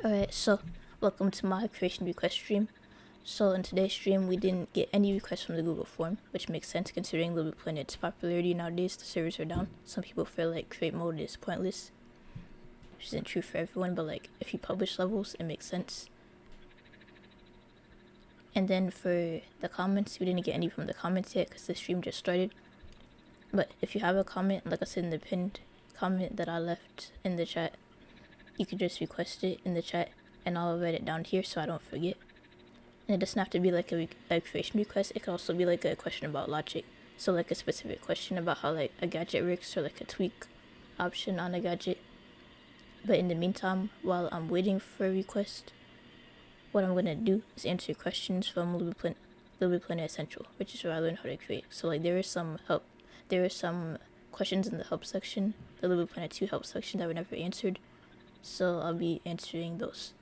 Alright, so welcome to my creation request stream. So in today's stream, we didn't get any requests from the Google form, which makes sense considering LBP3's popularity nowadays. The servers are down. Some people feel like create mode is pointless, which isn't true for everyone, but like if you publish levels, it makes sense. And then for the comments, we didn't get any from the comments yet because the stream just started. But if you have a comment, like I said in the pinned comment that I left in the chat, you could just request it in the chat and I'll write it down here so I don't forget. And it doesn't have to be like a creation request, it could also be like a question about logic. So like a specific question about how like a gadget works or like a tweak option on a gadget. But in the meantime, while I'm waiting for a request, what I'm gonna do is answer questions from LBP3 Essential, which is where I learned how to create. So like there is some questions in the help section, the LBP3 2 help section that were never answered. So I'll be answering those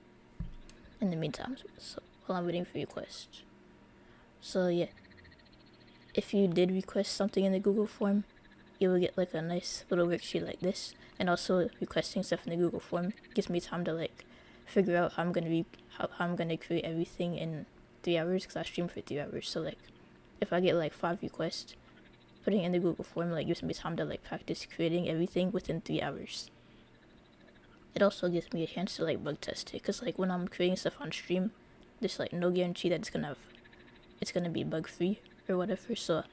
in the meantime, so while I'm waiting for requests. So yeah, if you did request something in the Google form, you will get like a nice little worksheet like this. And also requesting stuff in the Google form gives me time to like figure out how I'm gonna create everything in 3 hours, because I stream for 3 hours. So like if I get like 5 requests, putting in the Google form like gives me time to like practice creating everything within 3 hours. It also gives me a chance to like bug test it, because like when I'm creating stuff on stream, there's like no guarantee that it's gonna be bug free or whatever. So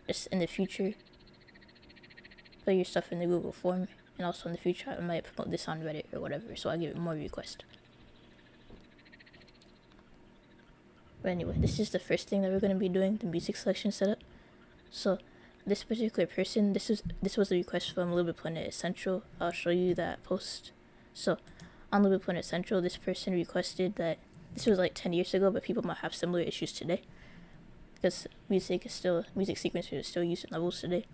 just in the future, put your stuff in the Google form, and also in the future I might promote this on Reddit or whatever, so I get more requests. But anyway, this is the first thing that we're gonna be doing, the music selection setup. So this particular person, this was a request from LBP3 Essential. I'll show you that post. So on LBP3 Essential, this person requested that, this was like 10 years ago, but people might have similar issues today, because music sequencers are still used in levels today.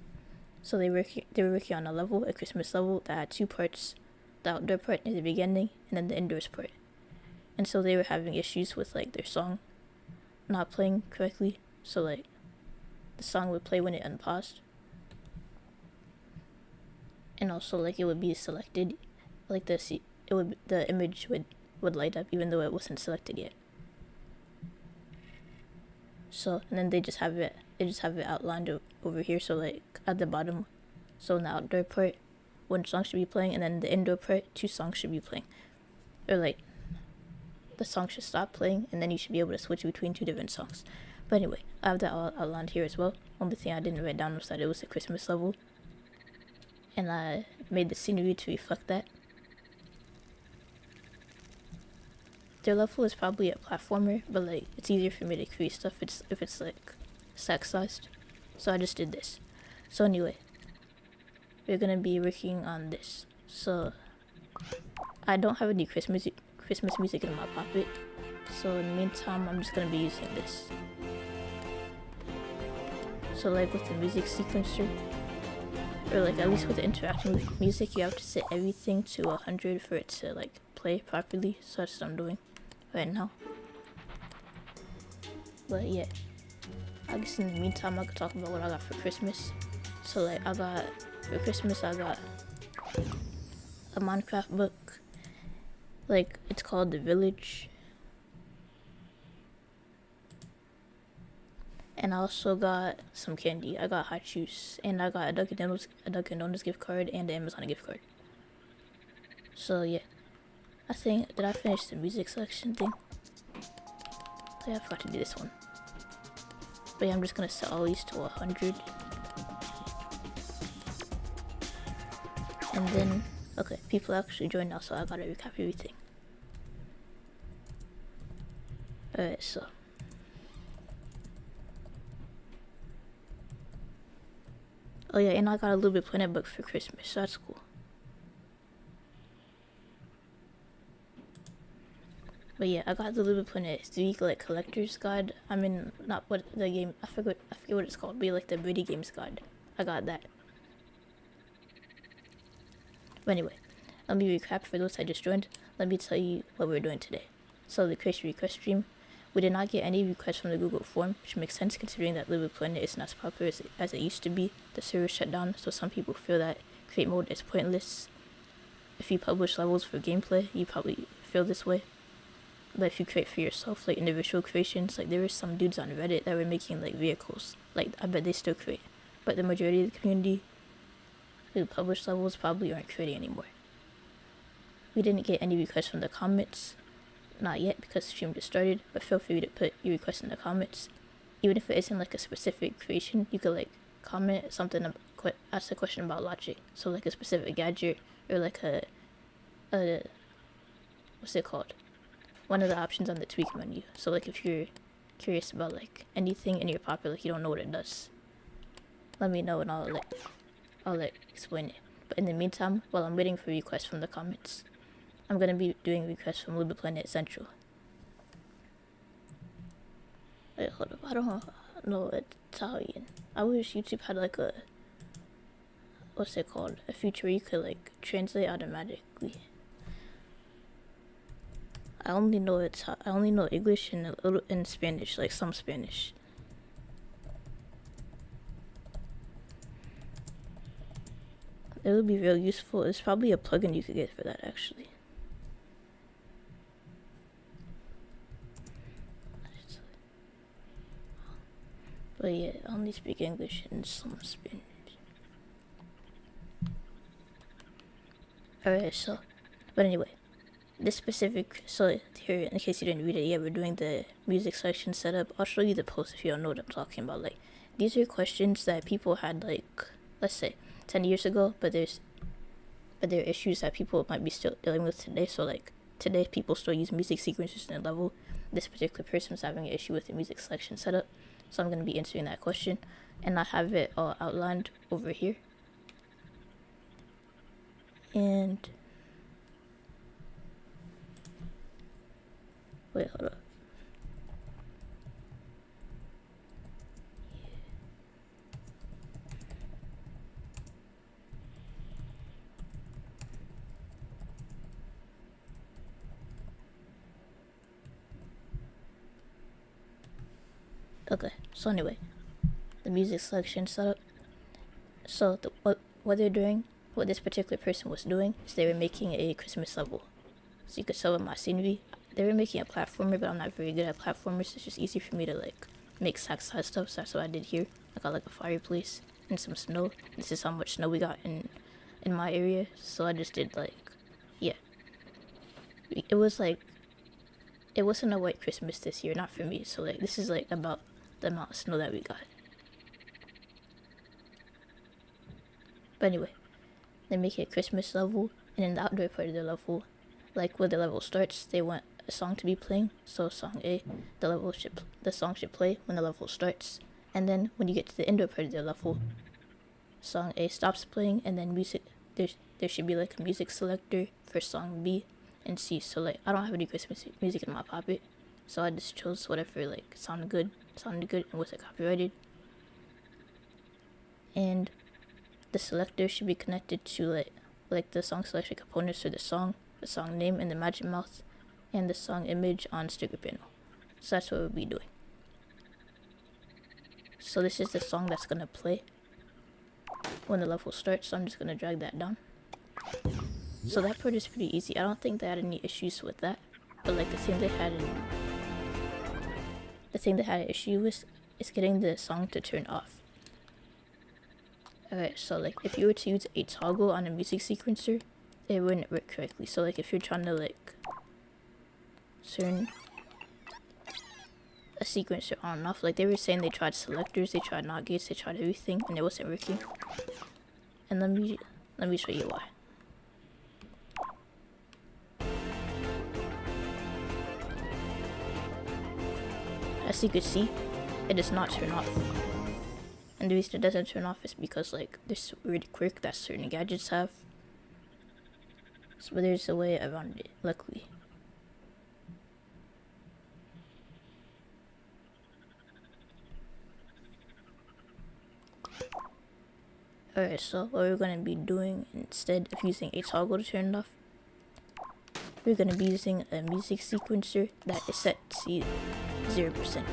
So they were working on a Christmas level that had 2 parts, the outdoor part near the beginning and then the indoors part. And so they were having issues with like their song not playing correctly. So like the song would play when it unpaused, and also like it would be selected, like the image would light up even though it wasn't selected yet. So and then they just have it outlined over here, so like at the bottom. So in the outdoor part, 1 song should be playing, and then the indoor part, 2 songs should be playing, or like the song should stop playing and then you should be able to switch between 2 different songs. But anyway, I have that all outlined here as well. Only thing I didn't write down was that it was a Christmas level, and I made the scenery to reflect that. Their level is probably a platformer, but like it's easier for me to create stuff if it's like stack sized. So I just did this. So anyway, we're gonna be working on this. So I don't have any Christmas music in my pocket, so in the meantime I'm just gonna be using this. So like with the music sequencer, or like at least with the interaction with music, you have to set everything to 100 for it to like play properly. So that's what I'm doing right now. But yeah, I guess in the meantime I could talk about what I got for Christmas. So like for Christmas I got a Minecraft book, like it's called The Village. And I also got some candy. I got hot juice, and I got a Dunkin' Donuts gift card and an Amazon gift card. So yeah, I think, did I finish the music selection thing? Yeah, I forgot to do this one. But yeah, I'm just gonna set all these to 100. And then, okay, people actually joined now, so I gotta recap everything. Alright, so oh yeah, and I got a LBP3 book for Christmas, so that's cool. But yeah, I got the LBP3 3 like collector's guide. I mean, not what the game, I forget what it's called, but like the Brady Games guide. I got that. But anyway, let me recap for those that just joined. Let me tell you what we're doing today. So the creation request stream, we did not get any requests from the Google form, which makes sense considering that LBP3 is not as popular as it used to be. The server shut down, so some people feel that create mode is pointless, if you publish levels for gameplay, you probably feel this way. But if you create for yourself, like individual creations, like there were some dudes on Reddit that were making like vehicles. Like I bet they still create. But the majority of the community who publish levels probably aren't creating anymore. We didn't get any requests from the comments. Not yet because the stream just started, but feel free to put your requests in the comments. Even if it isn't like a specific creation, you could like comment something, ask a question about logic. So like a specific gadget or like a what's it called? One of the options on the tweak menu. So like if you're curious about like anything in your popular, like you don't know what it does, let me know and I'll explain it. But in the meantime, while I'm waiting for requests from the comments, I'm gonna be doing requests from Little Planet Central. Wait, hold up, I don't know Italian. I wish YouTube had like a, what's it called? A feature where you could like translate automatically. I only know English and a little in Spanish, like some Spanish. It would be real useful. There's probably a plugin you could get for that actually. But yeah, I only speak English and some Spanish. Alright, so, but anyway. This specific, so here, in case you didn't read it yet, we're doing the music selection setup. I'll show you the post if you don't know what I'm talking about. Like, these are questions that people had, like, let's say, 10 years ago, but there are issues that people might be still dealing with today. So, like, today people still use music sequencers in a level. This particular person is having an issue with the music selection setup. So I'm going to be answering that question. And I have it all outlined over here. And wait, hold up. Okay, so anyway, the music selection setup. So what they're doing, what this particular person was doing, is they were making a Christmas level. So you could tell with my scenery, they were making a platformer, but I'm not very good at platformers. So it's just easy for me to like make sack size stuff. So that's what I did here. I got like a fireplace and some snow. This is how much snow we got in my area. So I just did like, yeah. It was like, it wasn't a white Christmas this year, not for me. So like, this is like about the amount of snow that we got. But anyway, they make it a Christmas level, and in the outdoor part of the level, like where the level starts, they want a song to be playing. So song A, the song should play when the level starts, and then when you get to the indoor part of the level, song A stops playing, and then there should be like a music selector for song B and C. So like, I don't have any Christmas music in my pocket, so I just chose whatever like sounded good and wasn't copyrighted. And the selector should be connected to like the song selection components for the song name and the magic mouth, and the song image on sticker panel. So that's what we'll be doing. So this is the song that's gonna play when the level starts, so I'm just gonna drag that down. So that part is pretty easy. I don't think they had any issues with that, but like the thing they had an issue with is getting the song to turn off. Alright, so like if you were to use a toggle on a music sequencer, it wouldn't work correctly. So like if you're trying to like turn a sequencer on and off, like they were saying they tried selectors, they tried NOT gates, they tried everything, and it wasn't working. And let me show you why. As you can see, it does not turn off. And the reason it doesn't turn off is because like this weird quirk that certain gadgets have. So there's a way around it, luckily. Alright, so what we're going to be doing instead of using a toggle to turn it off, we're going to be using a music sequencer that is set to 0%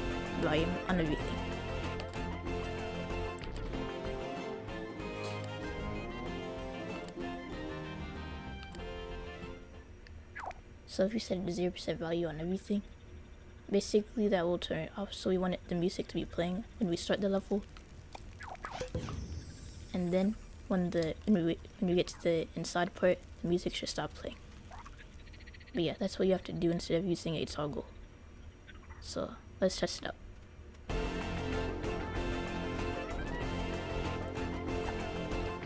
volume on everything. So if you set a 0% value on everything, basically that will turn it off. So we want the music to be playing when we start the level, and then when we get to the inside part, the music should stop playing. But yeah, that's what you have to do instead of using a toggle. So let's test it out.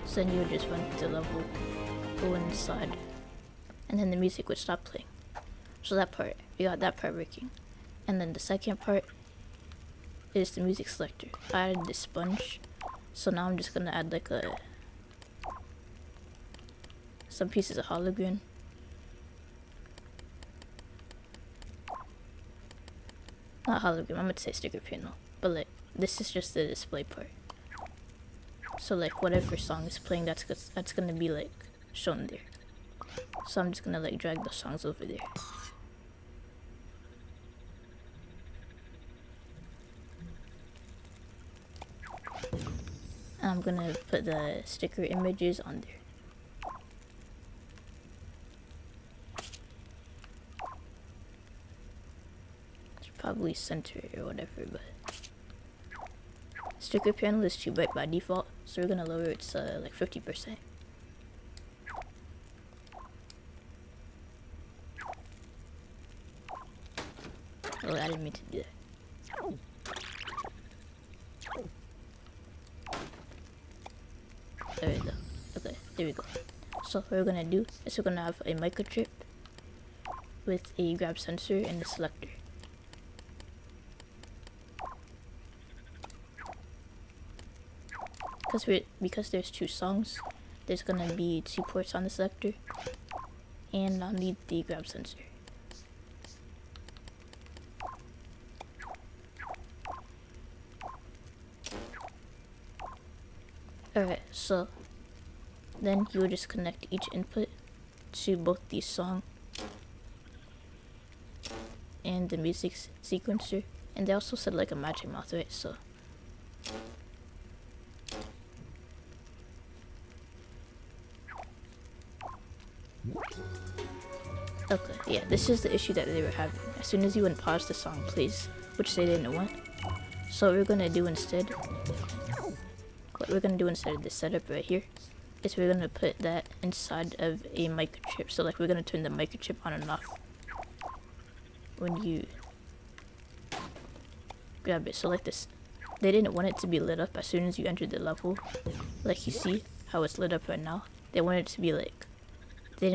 So then you would just run through the level, go inside, and then the music would stop playing. So that part, we got that part working. And then the second part is the music selector. I added this sponge, so now I'm just gonna add like some pieces of hologram. Not hologram, I'm gonna say sticker panel, but like this is just the display part. So like whatever song is playing, that's gonna be like shown there. So I'm just gonna like drag the songs over there. And I'm gonna put the sticker images on there. Should probably center or whatever, but sticker panel is too bright by default, so we're gonna lower it to like 50%. Oh, I didn't mean to do that. There we go. Okay, there we go. So what we're gonna do is we're gonna have a microchip with a grab sensor and a selector. Because there's two songs, there's gonna be 2 ports on the selector, and I'll need the grab sensor. Alright, so then you would just connect each input to both the song and the music sequencer, and they also said like a magic mouth, right? So okay, yeah, this is the issue that they were having. As soon as you would pause, the song plays, which they didn't want. So what we're gonna do instead, of this setup right here, is we're gonna put that inside of a microchip. So like we're gonna turn the microchip on and off when you grab it. So like this, they didn't want it to be lit up as soon as you entered the level. Like you see how it's lit up right now. They wanted it to be like, they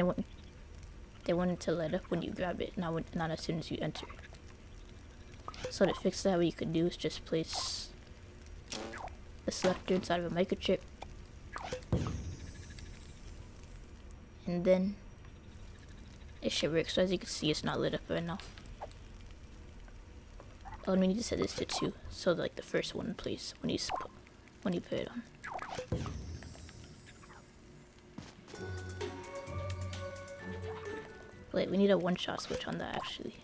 wanted to light up when you grab it, not as soon as you enter. So to fix that, what you could do is just place the selector inside of a microchip, and then it should work. So as you can see, it's not lit up right now. Oh, and we need to set this to 2, so like the first one plays when you put it on. Wait, we need a one-shot switch on that actually.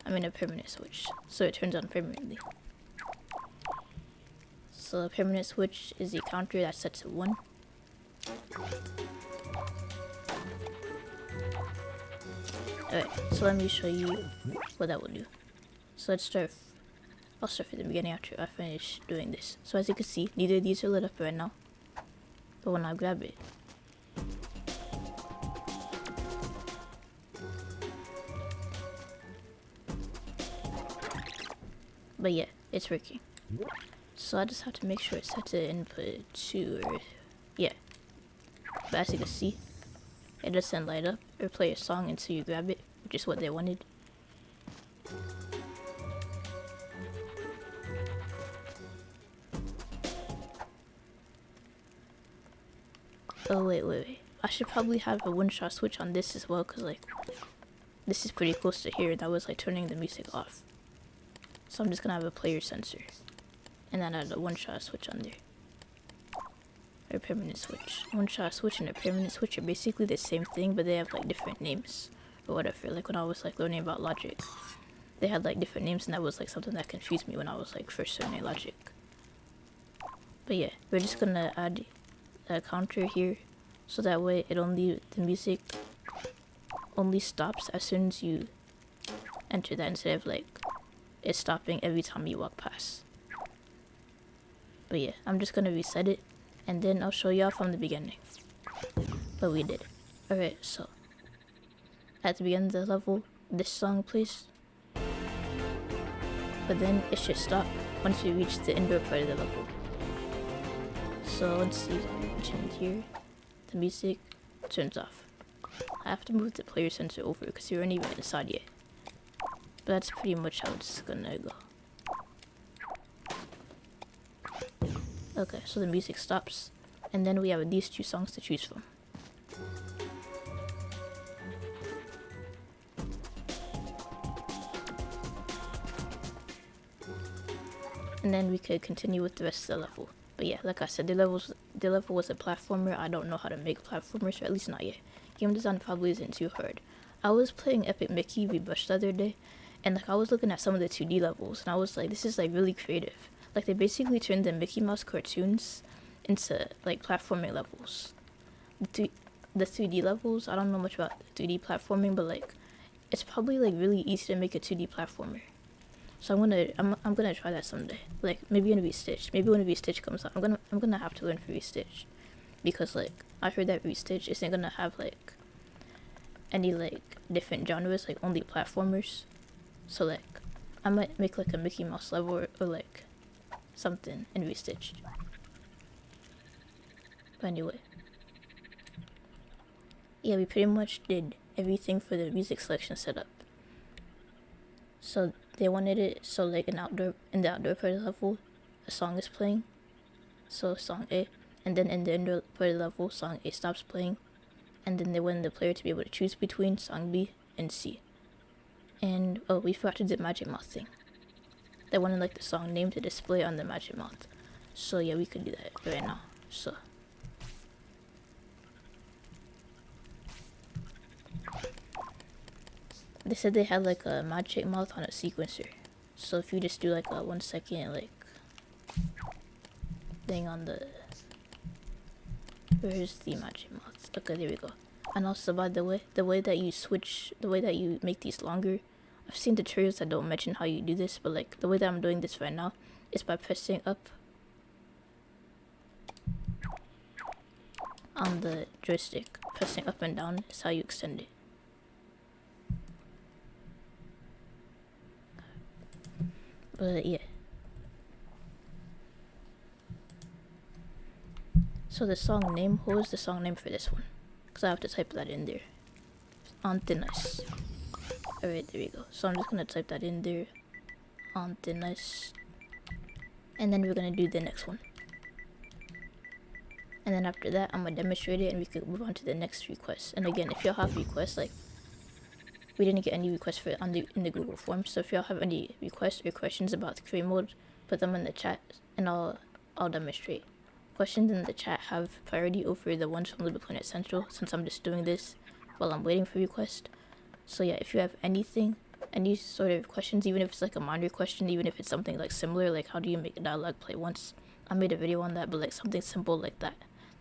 I mean a permanent switch, so it turns on permanently. So a permanent switch is a counter that's set to 1. Alright, so let me show you what that will do. So I'll start from the beginning after I finish doing this. So as you can see, neither of these are lit up right now, but when I grab it, but yeah, it's working. So I just have to make sure it's set to input 2, or yeah. But as you can see, it doesn't light up or play a song until you grab it, which is what they wanted. Oh wait. I should probably have a one-shot switch on this as well, because like this is pretty close to here. That was like turning the music off. So I'm just gonna have a player sensor, and then add a one-shot switch on there. Or a permanent switch. One-shot switch and a permanent switch are basically the same thing, but they have like different names or whatever. Like when I was like learning about logic, they had like different names, and that was like something that confused me when I was like first learning logic. But yeah, we're just gonna add a counter here, so that way the music only stops as soon as you enter that, instead of like it stopping every time you walk past. But yeah, I'm just gonna reset it and then I'll show y'all from the beginning. But we did. Alright, so at the beginning of the level, this song plays. But then it should stop once we reach the indoor part of the level. So once you turn here, the music turns off. I have to move the player sensor over because we weren't even inside yet. But that's pretty much how it's gonna go. Okay, so the music stops, and then we have these two songs to choose from. And then we could continue with the rest of the level. But yeah, like I said, the level was a platformer. I don't know how to make platformers, or at least not yet. Game design probably isn't too hard. I was playing Epic Mickey Rebushed the other day, and like I was looking at some of the 2D levels, and I was like, this is like really creative. Like they basically turned the Mickey Mouse cartoons into like platforming levels. The 3D levels, I don't know much about 3D platforming, but like it's probably like really easy to make a 2D platformer. So I'm gonna try that someday. Like maybe when Restitch. Maybe when Restitch comes out, I'm gonna have to learn for Restitch, because like I heard that Restitch isn't gonna have like any like different genres, like only platformers. So like I might make like a Mickey Mouse level, or like something in Restitch. But anyway, yeah, we pretty much did everything for the music selection setup. So they wanted it so like in the outdoor part of the level, a song is playing, so song A, and then in the indoor part of the level, song A stops playing, and then they wanted the player to be able to choose between song B and C. And oh, we forgot to do the Magic Mouth thing. They wanted like the song name to display on the Magic Mouth. So yeah, we could do that right now. So they said they had like a Magic Mouth on a sequencer. So if you just do like a 1 second like thing on the, where's the Magic Mouth? Okay, there we go. And also, by the way that you make these longer, I've seen tutorials that don't mention how you do this, but like the way that I'm doing this right now is by pressing up on the joystick. Pressing up and down is how you extend it. But yeah. So the song name, what was the song name for this one? Because I have to type that in there. On Thin Ice. Alright, there we go. So I'm just going to type that in there. On Thin Ice. And then we're going to do the next one. And then after that, I'm going to demonstrate it and we could move on to the next request. And again, if y'all have requests, like, we didn't get any requests for it in the Google form. So if y'all have any requests or questions about the create mode, put them in the chat and I'll demonstrate. Questions in the chat have priority over the ones from Little Planet Central, since I'm just doing this while I'm waiting for request. So yeah, if you have anything, any sort of questions, even if it's like a minor question, even if it's something like similar, like how do you make a dialogue play once, I made a video on that, but like something simple like that,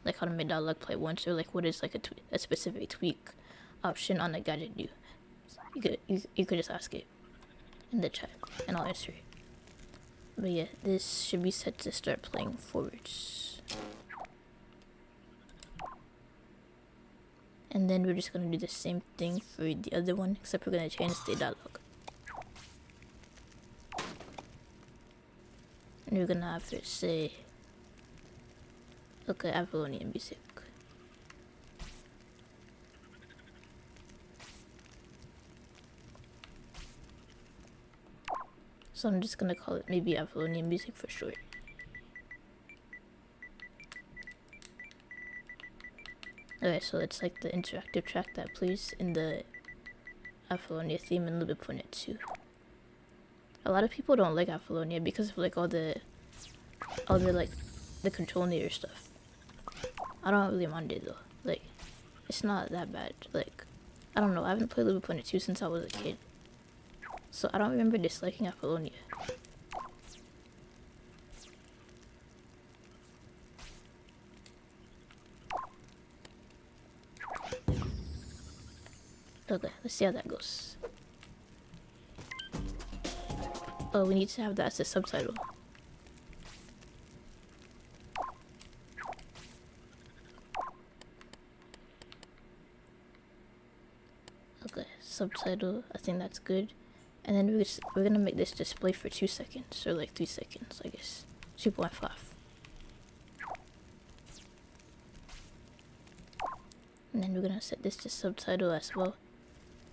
like how to make dialogue play once, or like what is like a specific tweak option on a gadget do. You could just ask it in the chat and I'll answer it. But yeah, this should be set to start playing forwards. And then we're just gonna do the same thing for the other one, except we're gonna change the dialogue. And we're gonna have to say, okay, Avalonian music. So I'm just gonna call it maybe Avalonian music for short. Okay, so it's like the interactive track that plays in the Apollonia theme and LBP3 too. A lot of people don't like Apollonia because of like all the like the controlinator stuff. I don't really mind it though. Like, it's not that bad. Like, I don't know. I haven't played LBP3 2 since I was a kid, so I don't remember disliking Apollonia. Okay, let's see how that goes. Oh, we need to have that as a subtitle. Okay, subtitle, I think that's good. And then we're gonna make this display for 2 seconds, or like 3 seconds, I guess. 2.5. And then we're gonna set this to subtitle as well,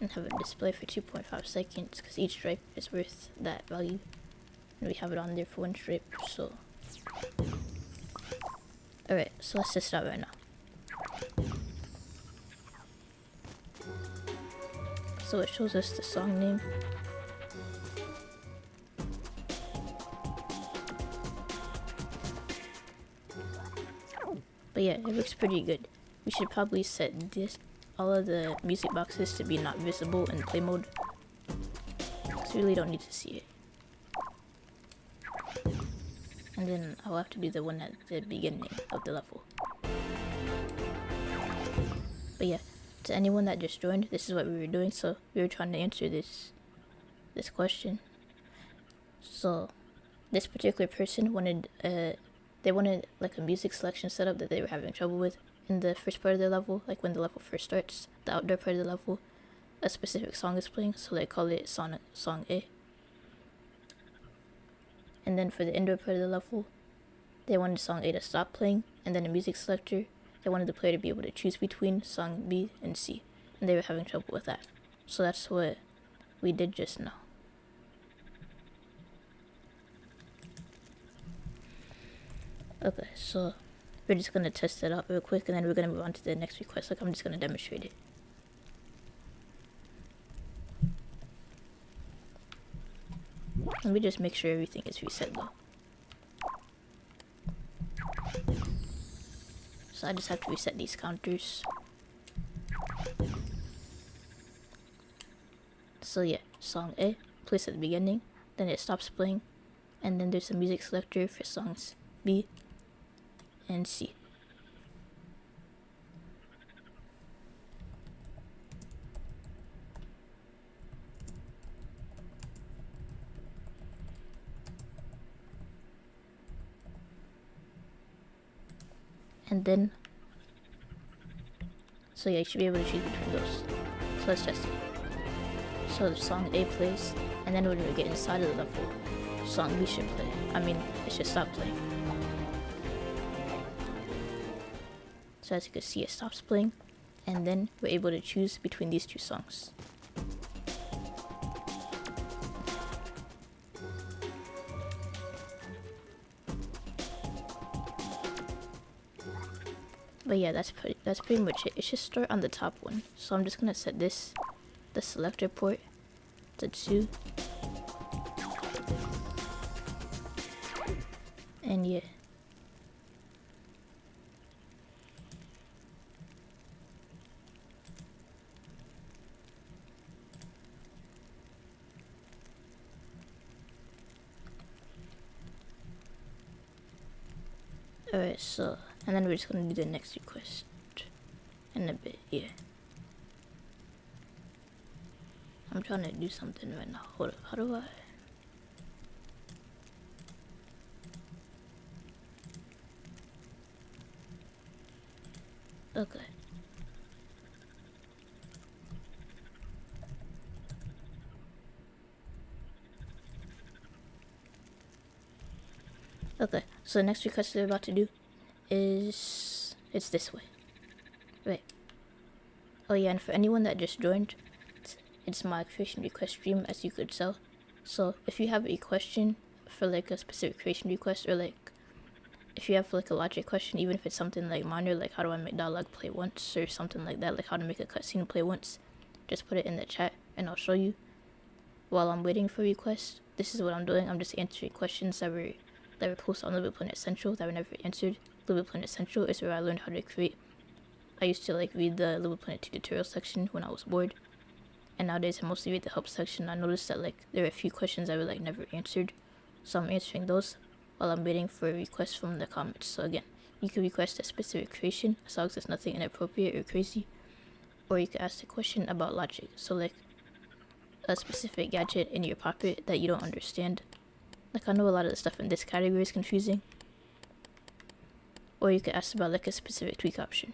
and have it display for 2.5 seconds, because each stripe is worth that value. And we have it on there for 1 stripe, so. Alright, so let's just start right now. So it shows us the song name. But yeah, it looks pretty good. We should probably set all of the music boxes to be not visible in play mode, because we really don't need to see it. And then I'll have to do the one at the beginning of the level. But yeah, to anyone that just joined, this is what we were doing. So we were trying to answer this question. So this particular person wanted they wanted like a music selection setup that they were having trouble with in the first part of the level, like when the level first starts, the outdoor part of the level, a specific song is playing, so they call it song A. And then for the indoor part of the level, they wanted song A to stop playing, and then a music selector, they wanted the player to be able to choose between song B and C, and they were having trouble with that. So that's what we did just now. Okay, so we're just gonna test it out real quick, and then we're gonna move on to the next request. Like, I'm just gonna demonstrate it. Let me just make sure everything is reset though. So I just have to reset these counters. So yeah, song A plays at the beginning, then it stops playing, and then there's a music selector for songs B and C. And then, so yeah, you should be able to choose between those. So let's test it. So the song A plays, and then when we get inside of the level, song B should play. It should stop playing. So as you can see, it stops playing, and then we're able to choose between these two songs. But yeah, that's pretty much it. It should start on the top one. So I'm just gonna set the selector port to 2. And yeah. Alright, so, and then we're just gonna do the next request in a bit, yeah. I'm trying to do something right now. Hold up, how do I? Okay. Okay, so the next request we're about to do is, it's this way. Right. Oh yeah, and for anyone that just joined, it's my creation request stream, as you could tell. So if you have a question for like a specific creation request, or like if you have like a logic question, even if it's something like minor, like how do I make dialogue play once, or something like that, like how to make a cutscene play once, just put it in the chat and I'll show you. While I'm waiting for requests, this is what I'm doing. I'm just answering questions that were posted on Little Planet Central that were never answered. Little Planet Central is where I learned how to create. I used to like read the Little Planet 2 tutorial section when I was bored, and nowadays I mostly read the help section. I noticed that like there are a few questions that were like never answered, so I'm answering those while I'm waiting for a request from the comments. So again, you can request a specific creation as long as it's nothing inappropriate or crazy, or you could ask a question about logic. So like a specific gadget in your pocket that you don't understand. Like I know a lot of the stuff in this category is confusing. Or you could ask about like a specific tweak option.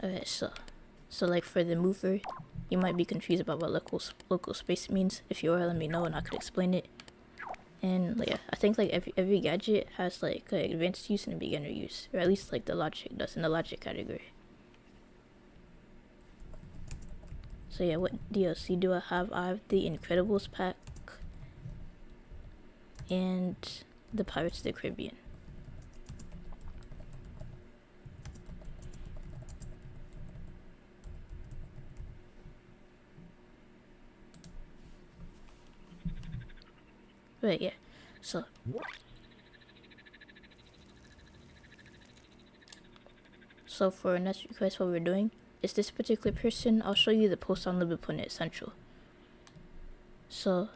Okay, so like for the mover, you might be confused about what local space means. If you are, let me know and I could explain it. And like, yeah, I think like every gadget has like advanced use and beginner use, or at least like the logic does in the logic category. So yeah, what DLC do I have? I have the Incredibles pack and the Pirates of the Caribbean. But yeah, so for our next request, what we're doing is this particular person. I'll show you the post on LBP3 Central. So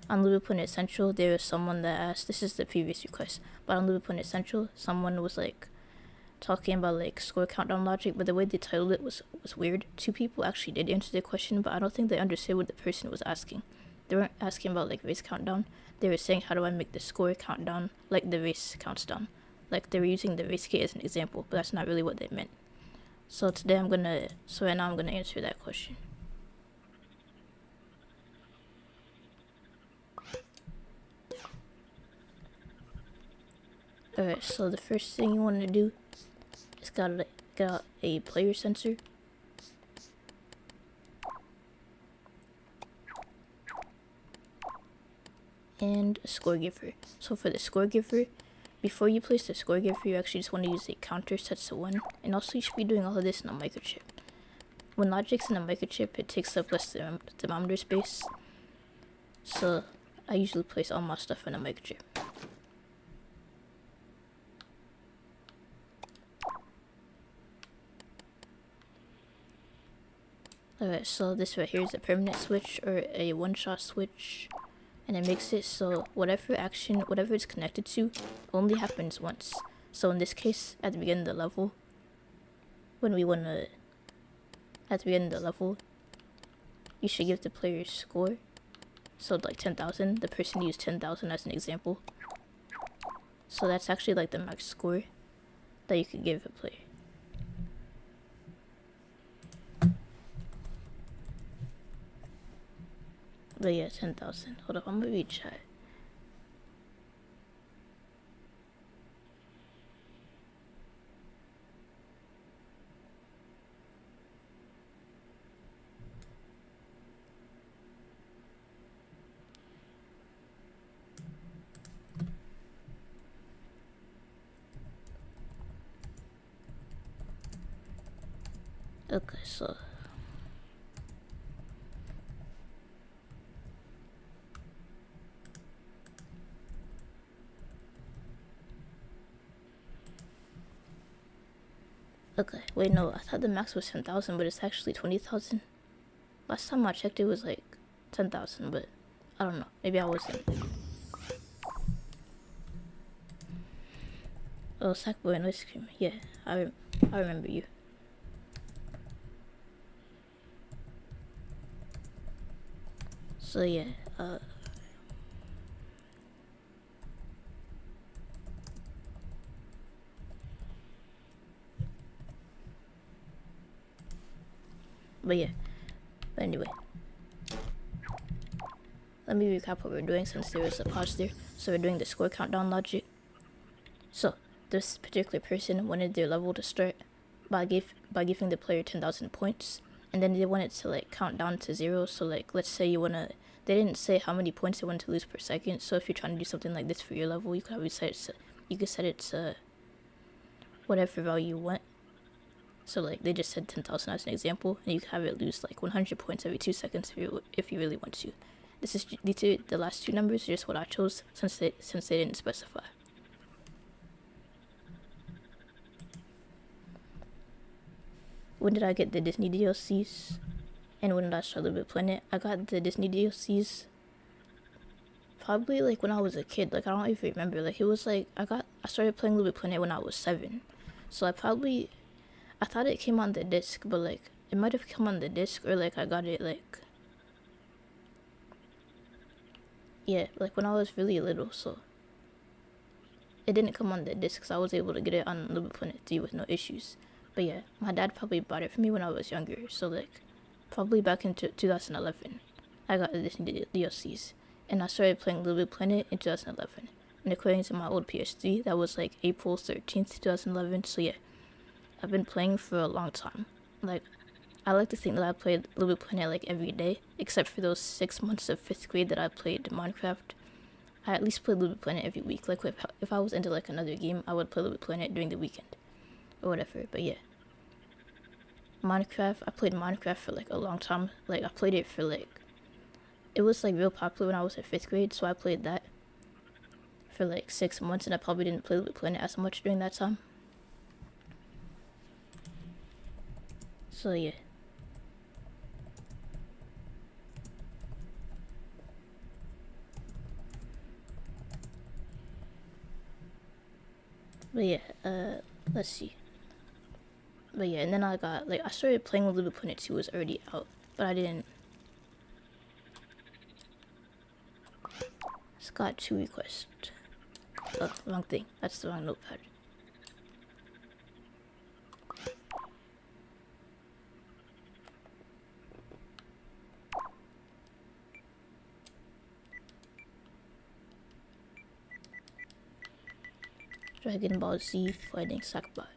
on LBP3 Central, there was someone that asked, this is the previous request, but on LBP3 Central, someone was like talking about like score countdown logic, but the way they titled it was weird. Two people actually did answer the question, but I don't think they understood what the person was asking. They weren't asking about like race countdown. They were saying, how do I make the score count down like the race counts down? Like they were using the race kit as an example, but that's not really what they meant. So right now I'm gonna answer that question. Alright, so the first thing you want to do is get out a player sensor. And a score giver. So for the score giver, before you place the score giver, you actually just want to use a counter set to 1. And also you should be doing all of this in a microchip. When logic's in a microchip, it takes up less thermometer space. So I usually place all my stuff in a microchip. Alright, so this right here is a permanent switch or a one-shot switch. And it makes it so whatever it's connected to only happens once. So in this case, at the beginning of the level, you should give the player a score. So like 10,000, the person used 10,000 as an example. So that's actually like the max score that you could give a player. But yeah, 10,000. Hold up, I'm gonna read chat. Okay, so okay, wait, no, I thought the max was 10,000, but it's actually 20,000. Last time I checked, it was like 10,000, but I don't know. Maybe I wasn't. Oh, Sackboy and ice cream. Yeah, I remember you. So yeah, but anyway, let me recap what we're doing since there was a pause there. So we're doing the score countdown logic. So this particular person wanted their level to start by giving the player 10,000 points, and then they wanted to like count down to 0. So like, let's say they didn't say how many points they wanted to lose per second. So if you're trying to do something like this for your level, you could set it to whatever value you want. So like they just said 10,000 as an example, and you can have it lose like 100 points every 2 seconds if you really want to. The last two numbers are just what I chose since they didn't specify. when did I get the Disney DLCs? And when did I start Little Bit Planet? I got the Disney DLCs probably like when I was a kid. Like I don't even remember. Like it was like I started playing Little Bit Planet when I was 7. So I thought it came on the disc, but like it might have come on the disc, or like I got it like, yeah, like when I was really little. So it didn't come on the disc, so I was able to get it on Little Bit Planet 3 with no issues. But yeah, my dad probably bought it for me when I was younger. So like probably back in 2011, I got the Disney DLCs, and I started playing Little Bit Planet in 2011. And according to my old PS3, that was like April 13th, 2011. So yeah, I've been playing for a long time. Like, I like to think that I played Little Bit Planet like every day, except for those 6 months of 5th grade that I played Minecraft. I at least played Little Bit Planet every week. Like, if I was into like another game, I would play Little Bit Planet during the weekend or whatever. But yeah, Minecraft, I played Minecraft for like a long time. Like, I played it for like, it was like real popular when I was in 5th grade, so I played that for like 6 months, and I probably didn't play Little Bit Planet as much during that time. So yeah. But yeah, let's see. But yeah, and then I started playing Little Bit Planet 2 was already out, but I didn't. It's got 2 requests. Oh, wrong thing. That's the wrong notepad. Dragon Ball Z fighting Sackbot.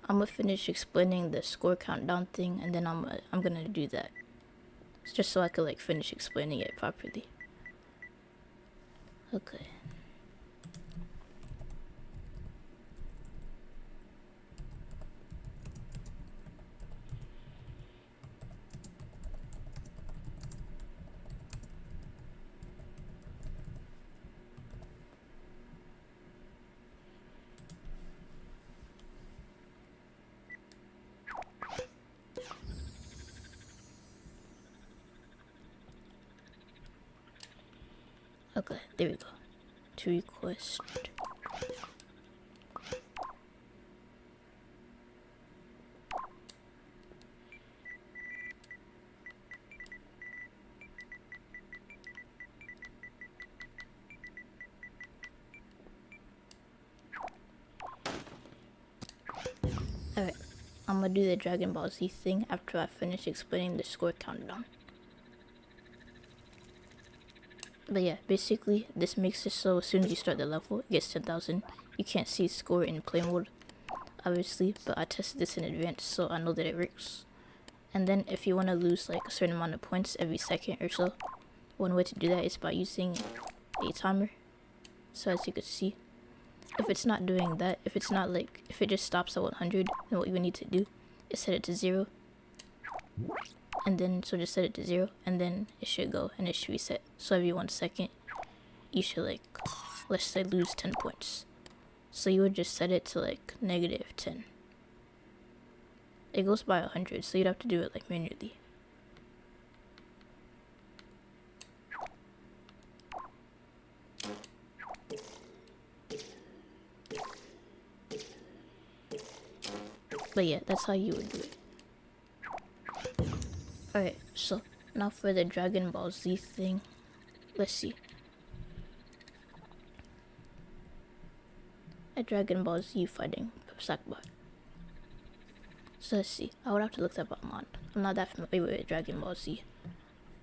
I'm gonna finish explaining the score countdown thing, and then I'm gonna do that. It's just so I could like finish explaining it properly. Okay. Okay, there we go. To request. Alright, I'm gonna do the Dragon Ball Z thing after I finish explaining the score countdown. But yeah, basically, this makes it so as soon as you start the level, it gets 10,000. You can't see score in play mode, obviously, but I tested this in advance, so I know that it works. And then if you want to lose like a certain amount of points every second or so, one way to do that is by using a timer. So as you can see, if it's not doing that, if it just stops at 100, then what you need to do is set it to 0. And then, so just set it to 0, and then it should go, and it should reset. So every 1 second, you should like, let's say lose 10 points. So you would just set it to like -10. It goes by 100, so you'd have to do it like manually. But yeah, that's how you would do it. Alright, so now for the Dragon Ball Z thing. Let's see. A Dragon Ball Z fighting sackbot. So let's see. I would have to look that up online. I'm not that familiar with Dragon Ball Z.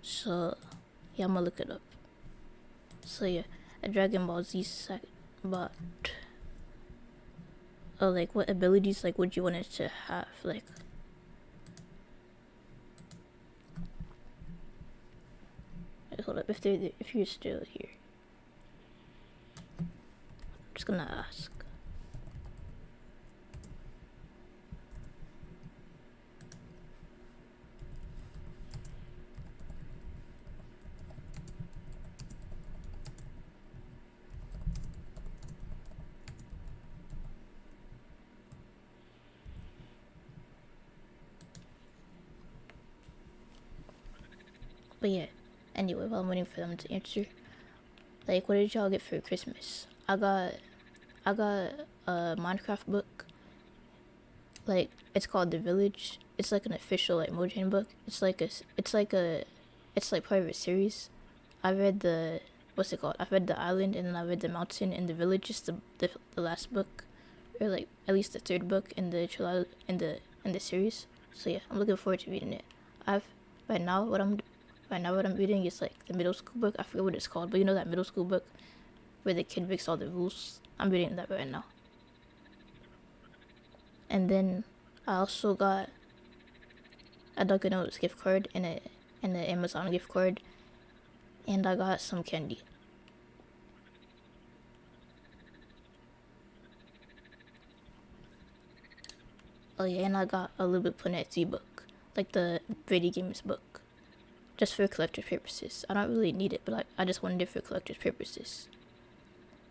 So yeah, I'm gonna look it up. So yeah, a Dragon Ball Z sackbot. Oh, like what abilities like would you want it to have? Like, hold up, if you're still here, I'm just gonna ask. But yeah, anyway, while I'm waiting for them to answer, like, what did y'all get for Christmas? I got a Minecraft book. Like, it's called The Village. It's like an official like Mojang book. It's like part of a series. I read the what's it called? I read the island, and then I read the mountain and the village. Just the last book, or like at least the third book in the series. So yeah, I'm looking forward to reading it. I've right now what I'm reading is like the middle school book. I forget what it's called, but you know that middle school book where the kid breaks all the rules. I'm reading that right now. And then I also got a Dunkin' Donuts gift card and an Amazon gift card, and I got some candy. Oh yeah, and I got a little bit Etsy book, like the Brady Games book, just for collector's purposes. I don't really need it, but like I just wanted it for collector's purposes.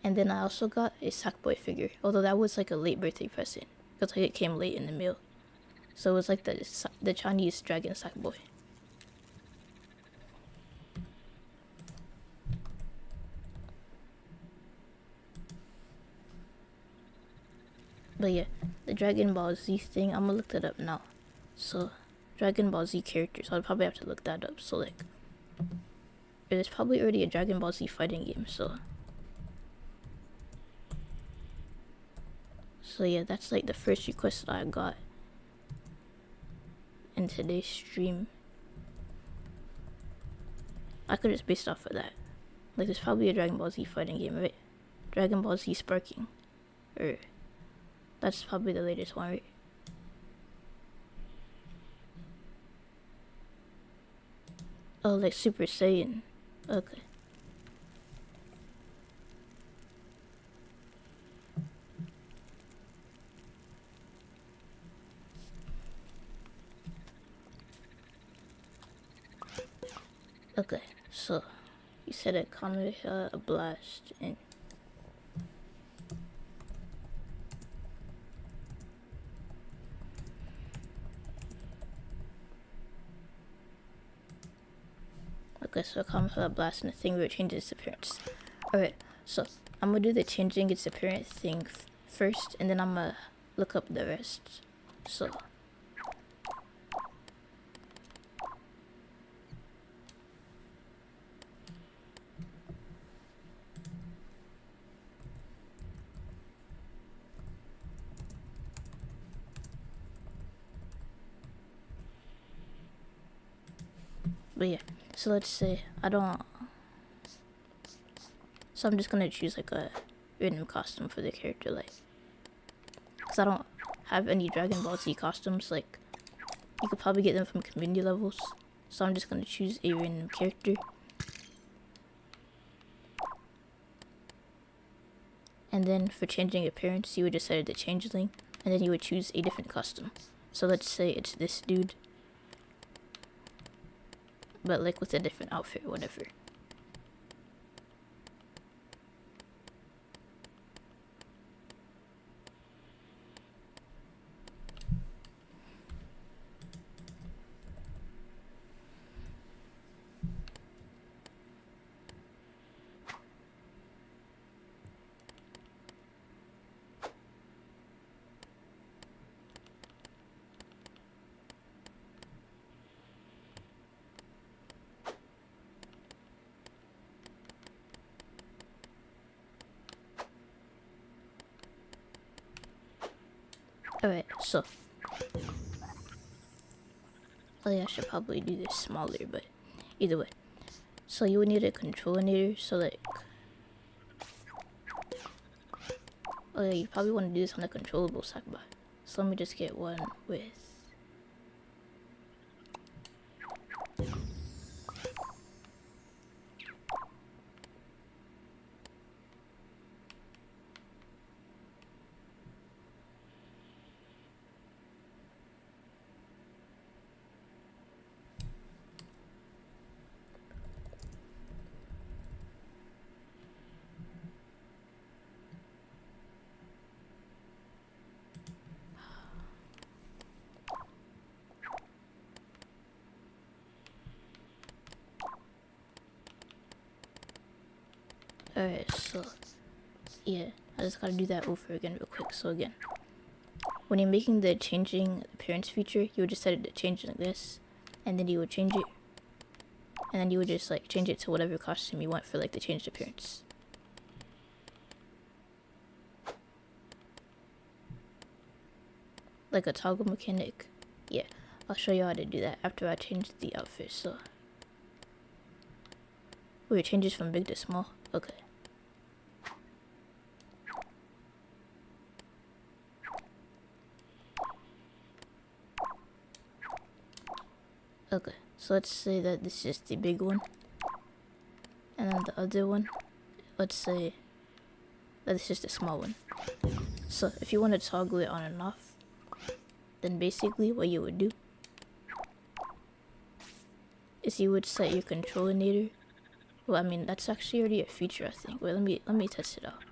And then I also got a Sackboy figure, although that was like a late birthday present, because like it came late in the mail. So it was like the Chinese dragon Sackboy. But yeah, the Dragon Ball Z thing, I'm gonna look that up now. So, Dragon Ball Z characters, I'll probably have to look that up. So like, there's probably already a Dragon Ball Z fighting game, so yeah, that's like the first request that I got in today's stream. I could just based off of that. Like, there's probably a Dragon Ball Z fighting game, right? Dragon Ball Z Sparking. Or, that's probably the latest one, right? Oh, like Super Saiyan. Okay. Okay, so you said a Kamehameha, a blast, and okay, so a Kamehameha, blast, and a thing where it changes its appearance. Alright, so I'm gonna do the changing its appearance thing first, and then I'm gonna look up the rest. So but yeah, so let's say so I'm just gonna choose like a random costume for the character, like, because I don't have any Dragon Ball Z costumes. Like, you could probably get them from community levels, so I'm just gonna choose a random character. And then for changing appearance, you would just set the changeling, and then you would choose a different costume. So let's say it's this dude, but like with a different outfit or whatever. Alright, so oh yeah, I should probably do this smaller, but either way. So you would need a controllinator, so like, oh yeah, you probably want to do this on a controllable sackbot. So let me just get one with Alright, so yeah, I just gotta do that over again real quick. So again, when you're making the changing appearance feature, you would just set it to change like this, and then you would change it, and then you would just like change it to whatever costume you want for like the changed appearance. Like a toggle mechanic. Yeah, I'll show you how to do that after I change the outfit. So where it changes from big to small. Okay. Okay, so let's say that this is the big one, and then the other one, let's say that this is the small one. So if you want to toggle it on and off, then basically what you would do is you would set your controllinator. Well, I mean, that's actually already a feature, I think. Wait, let me test it out.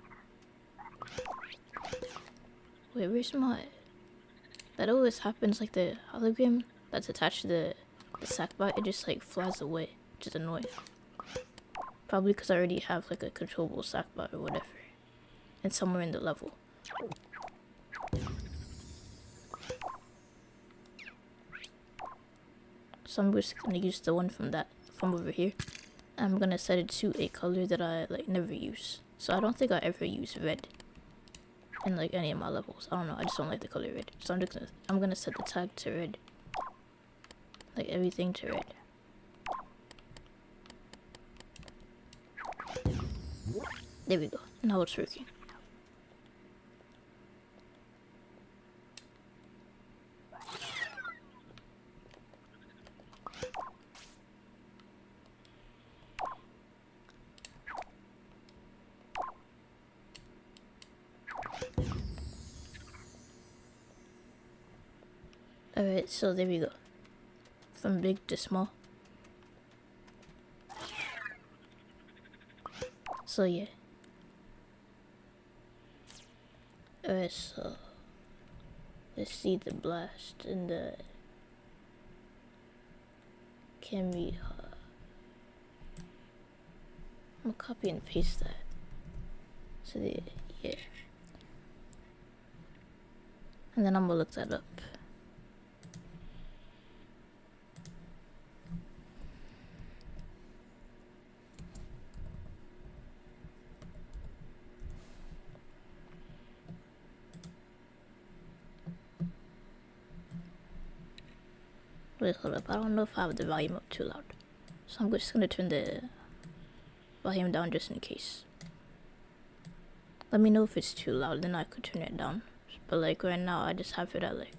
Wait, where's my... That always happens, like the hologram that's attached to the sackbot, it just like flies away, which is annoying. Probably because I already have like a controllable sackbot or whatever. And somewhere in the level. So I'm just gonna use the one from over here. I'm gonna set it to a color that I like never use. So I don't think I ever use red in like any of my levels. I don't know, I just don't like the color red. So I'm gonna set the tag to red. Like everything to red. There we go. Now it's working. Alright, so there we go. From big to small. So yeah. Alright, so let's see the blast and the camera. I'm gonna copy and paste that. So yeah. And then I'm gonna look that up. Wait, hold up. I don't know if I have the volume up too loud. So I'm just gonna turn the volume down just in case. Let me know if it's too loud, then I could turn it down. But like right now, I just have it at like,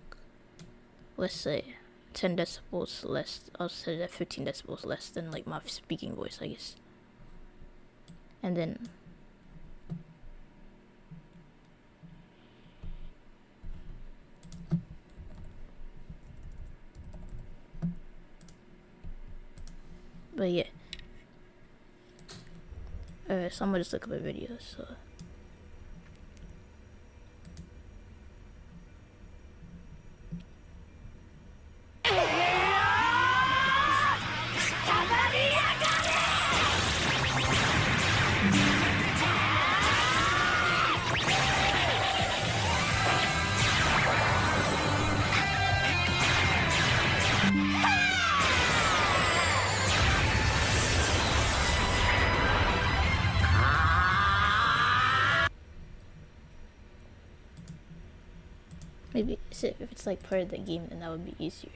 let's say 10 decibels less. I'll set it at 15 decibels less than like my speaking voice, I guess. And then but yeah. Alright, so I'm gonna just look up a video, so. Maybe if it's like part of the game, then that would be easier.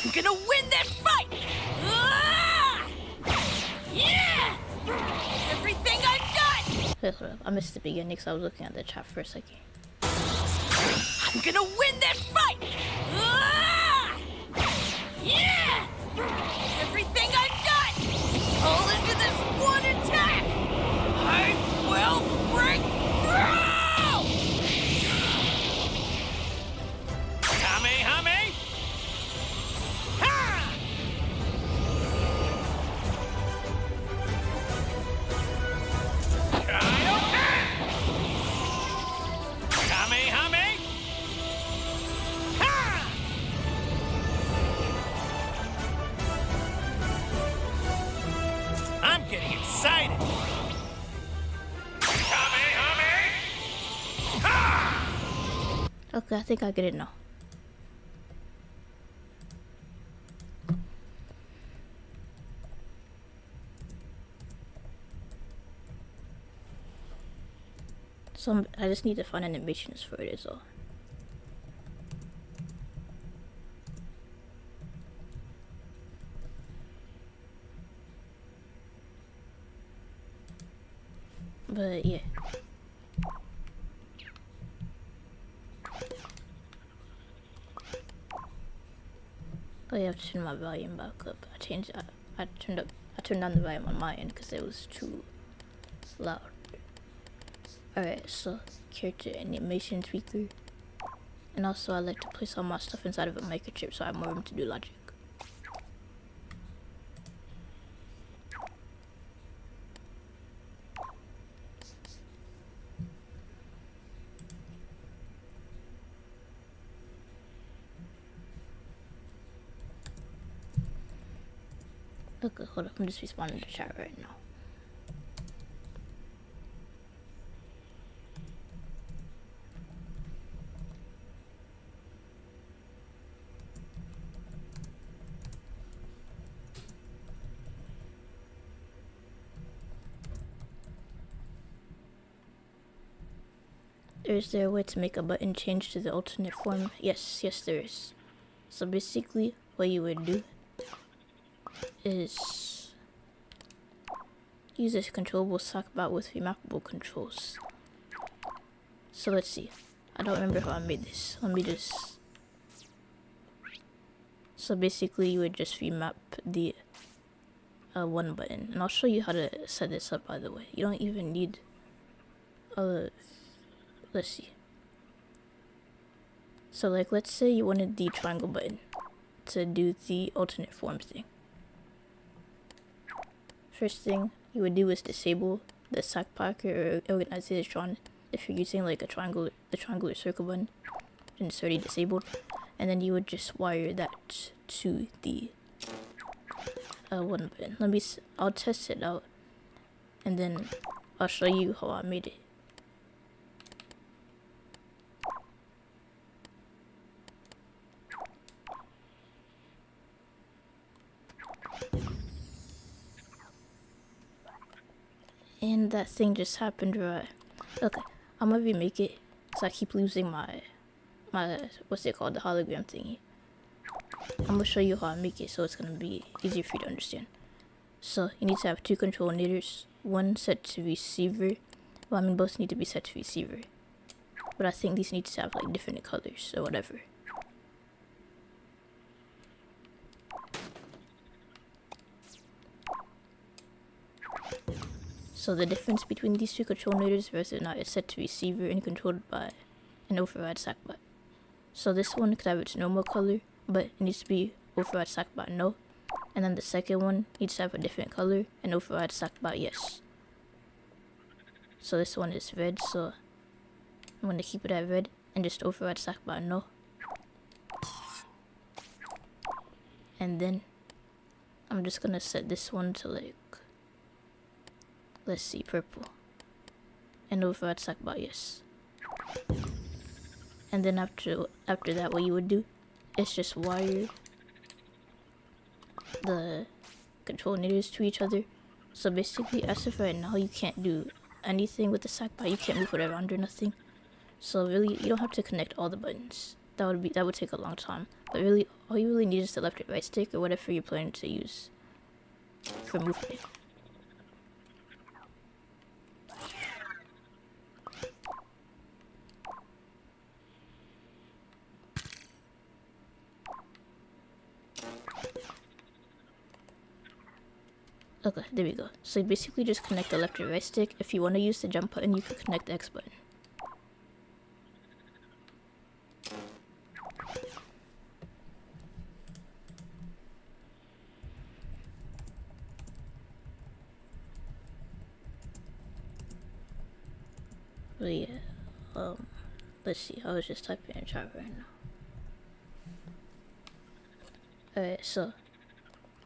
I'm gonna win this fight! Yeah! Everything I've got! Wait, hold up. I missed the beginning because I was looking at the chat for a second. I'm gonna win this fight! Yeah! Everything I've got! All into this one attack! I will break through! getting excited. Okay, I think I get it now. So I just need to find animations for it as well. But yeah. Oh yeah, I have to turn my volume back up. I turned down the volume on my end because it was too loud. Alright, so character animation tweaker. And also I like to place all my stuff inside of a microchip so I have more room to do logic. Okay, hold up, I'm just responding to chat right now. Is there a way to make a button change to the alternate form? Yes, there is. So basically, what you would do is use this controllable sackbot with remappable controls. So let's see. I don't remember how I made this. Let me just... So basically, you would just remap the one button. And I'll show you how to set this up, by the way. You don't even need... let's see. So like, let's say you wanted the triangle button to do the alternate form thing. First thing you would do is disable the sackbot or organization if you're using like the triangular circle button, and it's already disabled. And then you would just wire that to the one button. I'll test it out, and then I'll show you how I made it. And that thing just happened, right? Okay, I'm gonna remake it because I keep losing my what's it called, the hologram thingy. I'm gonna show you how I make it so it's gonna be easier for you to understand. So you need to have two controllers, one set to receiver. Well, I mean both need to be set to receiver, but I think these need to have like different colors or whatever. So the difference between these two controllers versus not is set to receiver and controlled by an override sackbot. So this one could have its normal color, but it needs to be override sackbot no. And then the second one needs to have a different color and override sackbot yes. So this one is red, so I'm going to keep it at red and just override sackbot no. And then I'm just going to set this one to like, let's see, purple. And override sackbot yes. And then after that, what you would do is just wire the controllers to each other. So basically, as of right now, you can't do anything with the sackbot. You can't move it around or nothing. So really, you don't have to connect all the buttons. That would take a long time. But really, all you really need is the left or right stick or whatever you're planning to use for movement. Okay, there we go. So you basically just connect the left or right stick. If you want to use the jump button, you can connect the X button. But yeah, let's see. I was just typing in chat right now. Alright, so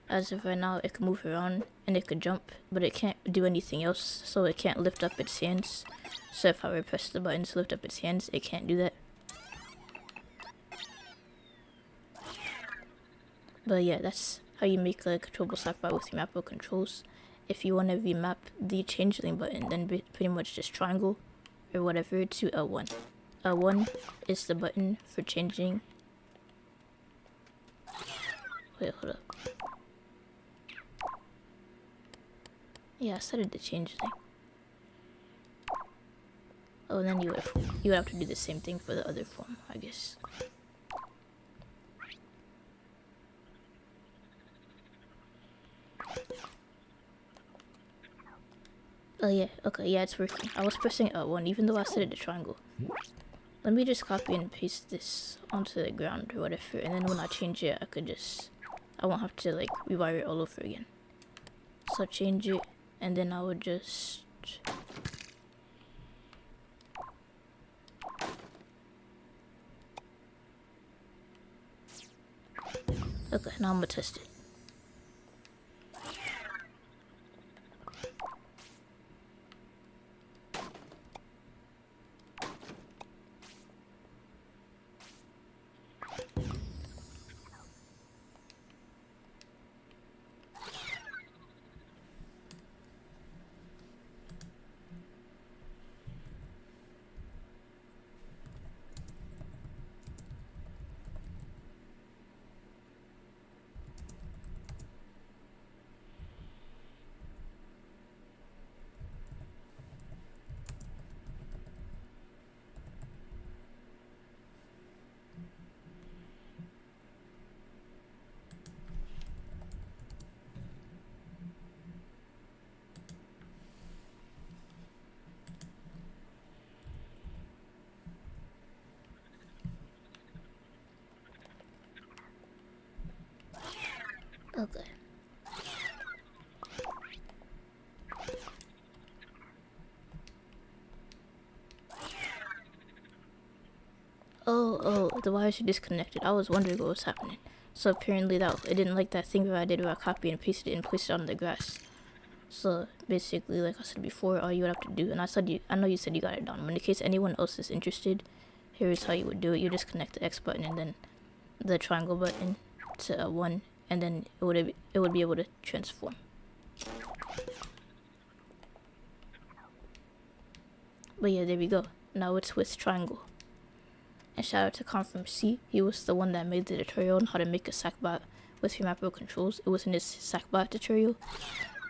as of right now, it can move around and it could jump, but it can't do anything else, so it can't lift up its hands. So if I were to press the button to lift up its hands, it can't do that. But yeah, that's how you make a controllable sackbot with your macro controls. If you want to remap the changeling button, then pretty much just triangle or whatever to L1. L1 is the button for changing. Wait, hold up. Yeah, I started the changeling. Oh, and then you would have to do the same thing for the other form, I guess. Oh yeah, okay, yeah, it's working. I was pressing L1 even though I set it to triangle. Let me just copy and paste this onto the ground or whatever, and then when I change it, I won't have to like rewire it all over again. So change it, and then I would just... Okay, now I'm gonna test it. Okay. Oh, the wires are disconnected. I was wondering what was happening. So apparently it didn't like that thing that I did where I copied and pasted it and placed it on the grass. So basically, like I said before, all you would have to do, and I know you said you got it done, but in case anyone else is interested, here's how you would do it. You just connect the X button and then the triangle button to 1, and then it would be able to transform. But yeah, there we go. Now it's with triangle. And shout out to Cont from C. He was the one that made the tutorial on how to make a sackbot with your macro controls. It was in his sackbot tutorial.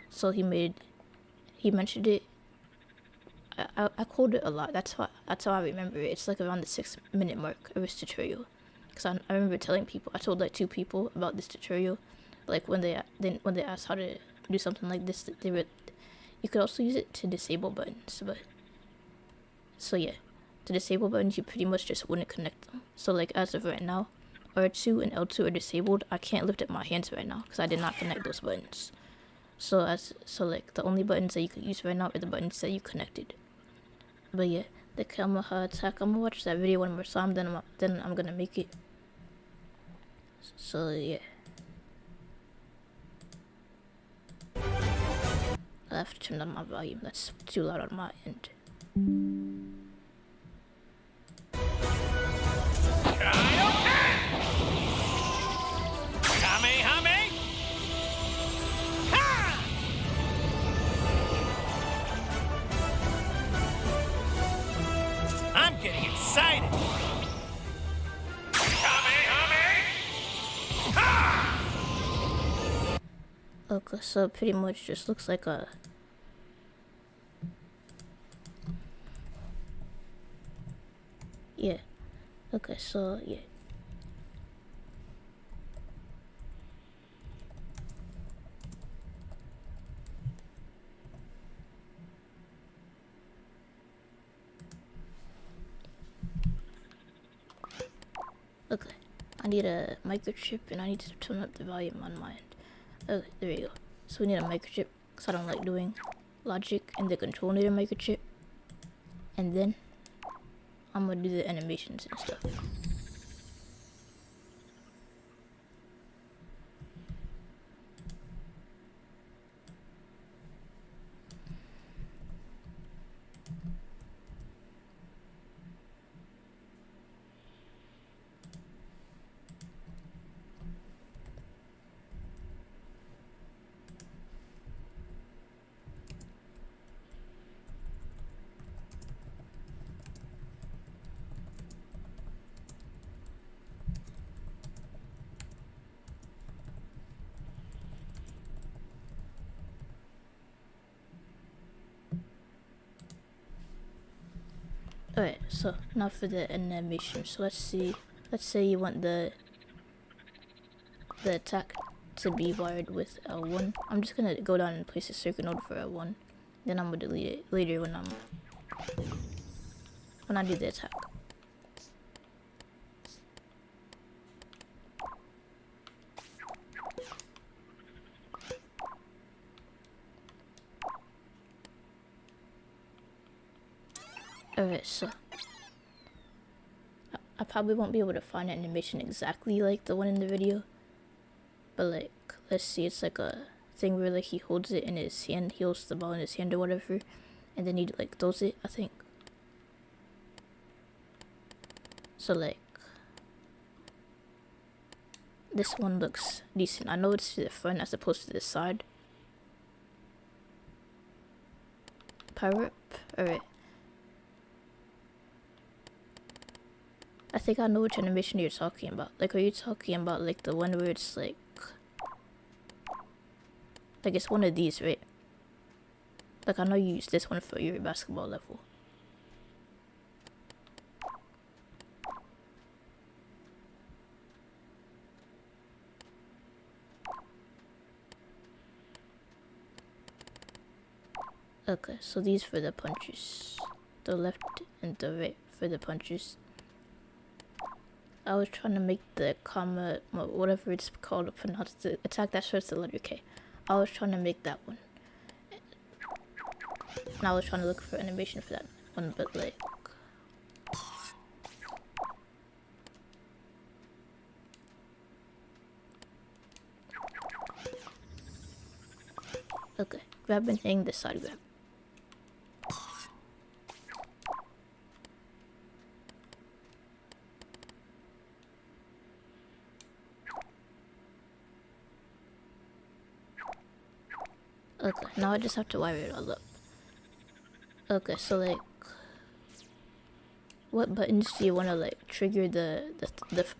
So he mentioned it. I quote it a lot. That's how I remember it. It's like around the 6-minute mark of his tutorial. Because I remember telling people, I told like 2 people about this tutorial. Like when they asked how to do something like this, you could also use it to disable buttons. But so yeah. To disable buttons, you pretty much just wouldn't connect them. So like as of right now, R2 and L2 are disabled. I can't lift up my hands right now because I did not connect those buttons. So like the only buttons that you could use right now are the buttons that you connected. But yeah, the Kamehameha attack. I'm gonna watch that video one more time. Then I'm gonna make it. So yeah, I have to turn down my volume. That's too loud on my end. I'm getting excited. Okay, so it pretty much just looks like a... Yeah. Okay, so yeah. Okay, I need a microchip and I need to turn up the volume on my end. Okay, there we go. So we need a microchip because I don't like doing logic and the control need a microchip. And then I'm gonna do the animations and stuff. Alright, so now for the animation. So let's say you want the attack to be wired with L1. I'm just gonna go down and place a circuit node for L1. Then I'm gonna delete it later when I do the attack. Alright, so I probably won't be able to find an animation exactly like the one in the video, but like, let's see, it's like a thing where like he holds it in his hand, he holds the ball in his hand or whatever, and then he like throws it, I think. So like, this one looks decent. I know it's to the front as opposed to the side. Power up, alright. I think I know which animation you're talking about. Like, are you talking about like the one where it's like it's one of these, right? Like, I know you use this one for your basketball level. Okay, so these for the punches. The left and the right for the punches. I was trying to make the comma, whatever it's called, pronounce the attack that starts the letter K. I was trying to make that one. And I was trying to look for animation for that one, but like... Okay, grab and hang the side grab. Okay, now I just have to wire it all up. Okay, so like, what buttons do you want to like trigger the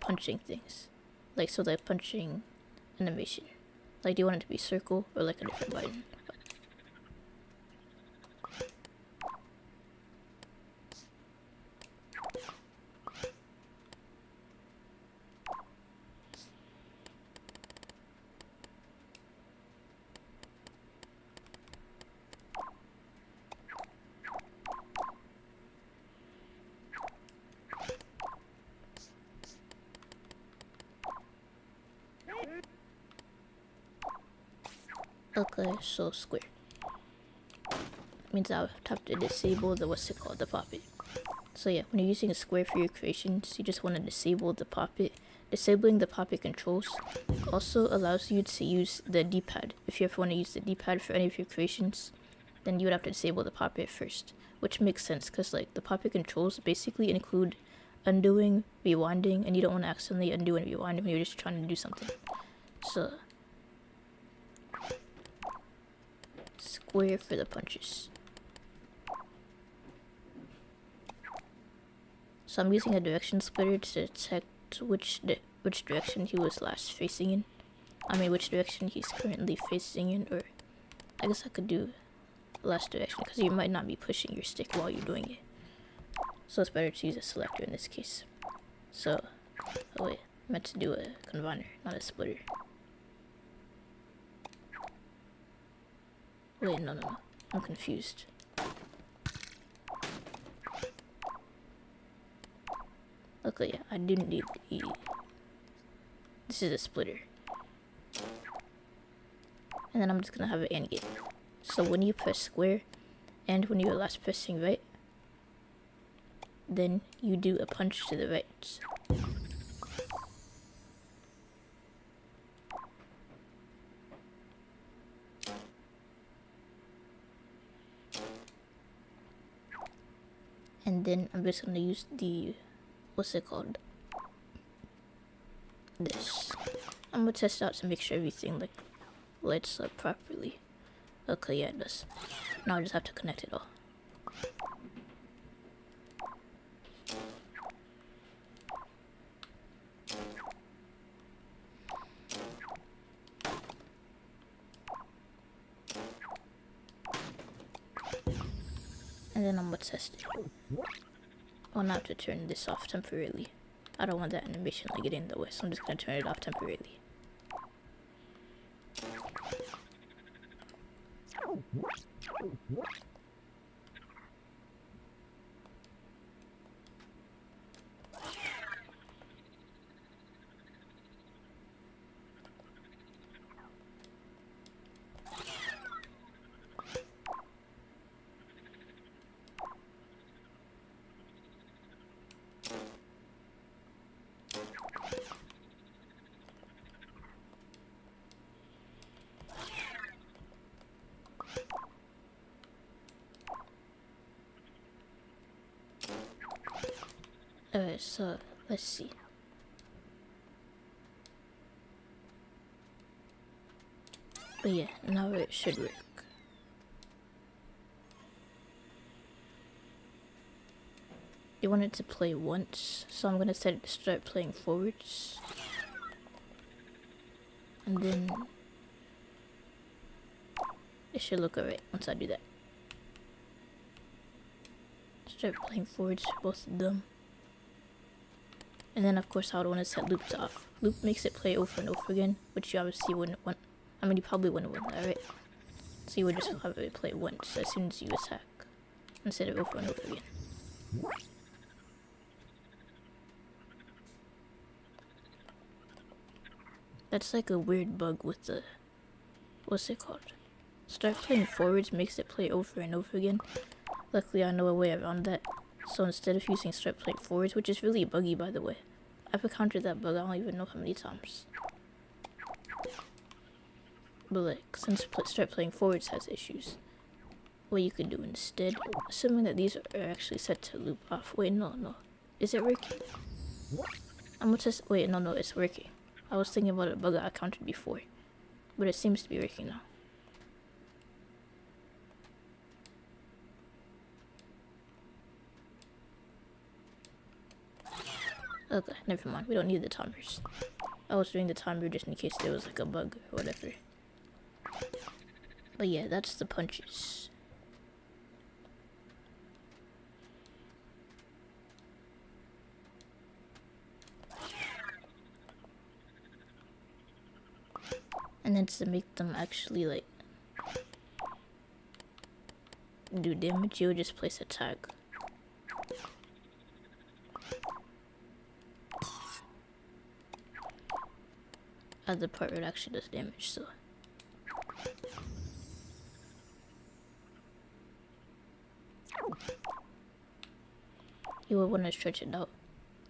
punching things? Like, so the punching animation. Like, do you want it to be circle or like a different button? Okay, so square. Means I'll have to disable the, the poppet. So yeah, when you're using a square for your creations, you just want to disable the poppet. Disabling the poppet controls also allows you to use the D-pad. If you ever want to use the D-pad for any of your creations, then you would have to disable the poppet first. Which makes sense, because like the poppet controls basically include undoing, rewinding, and you don't want to accidentally undo and rewind when you're just trying to do something. So square for the punches. So I'm using a direction splitter to detect which direction he was last facing in. I mean, which direction he's currently facing in, or I guess I could do last direction because you might not be pushing your stick while you're doing it. So it's better to use a selector in this case. So, oh wait, I meant to do a combiner, not a splitter. Wait, no, I'm confused. Okay, yeah, I didn't need E. This is a splitter. And then I'm just gonna have an AND gate. So when you press square, and when you're last pressing right, then you do a punch to the right. And then I'm just gonna use the, what's it called? This. I'm gonna test out to make sure everything like lights up properly. Okay, yeah, it does. Now I just have to connect it all. And then I'm gonna test it. I'll have to turn this off temporarily. I don't want that animation like getting in the way, so I'm just gonna turn it off temporarily. Alright, so let's see. But yeah, now it should work. You want it to play once, so I'm gonna set it to start playing forwards. And then it should look alright once I do that. Start playing forwards for both of them. And then of course I would want to set loops off. Loop makes it play over and over again, which you obviously wouldn't want. I mean, you probably wouldn't want that, right? So you would just have it play once as soon as you attack, instead of over and over again. That's like a weird bug with the, what's it called? Start playing forwards makes it play over and over again. Luckily I know a way around that. So instead of using start playing forwards, which is really buggy by the way. I've encountered that bug I don't even know how many times. But like, since start playing forwards has issues, what you could do instead, assuming that these are actually set to loop off. Wait, no. Is it working? I'm gonna test, wait, no, it's working. I was thinking about a bug I encountered before, but it seems to be working now. Okay, never mind. We don't need the timers. I was doing the timer just in case there was like a bug or whatever. But yeah, that's the punches. And then to make them actually like do damage, you would just place a tag. At the part where it actually does damage, so. You would want to stretch it out.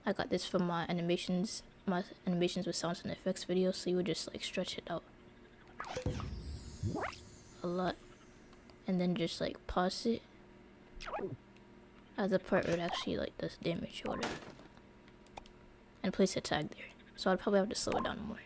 I got this from my animations with sounds and effects videos, so you would just like stretch it out a lot. And then just like pause it at the part where it actually like does damage or whatever. And place a tag there. So I'd probably have to slow it down more.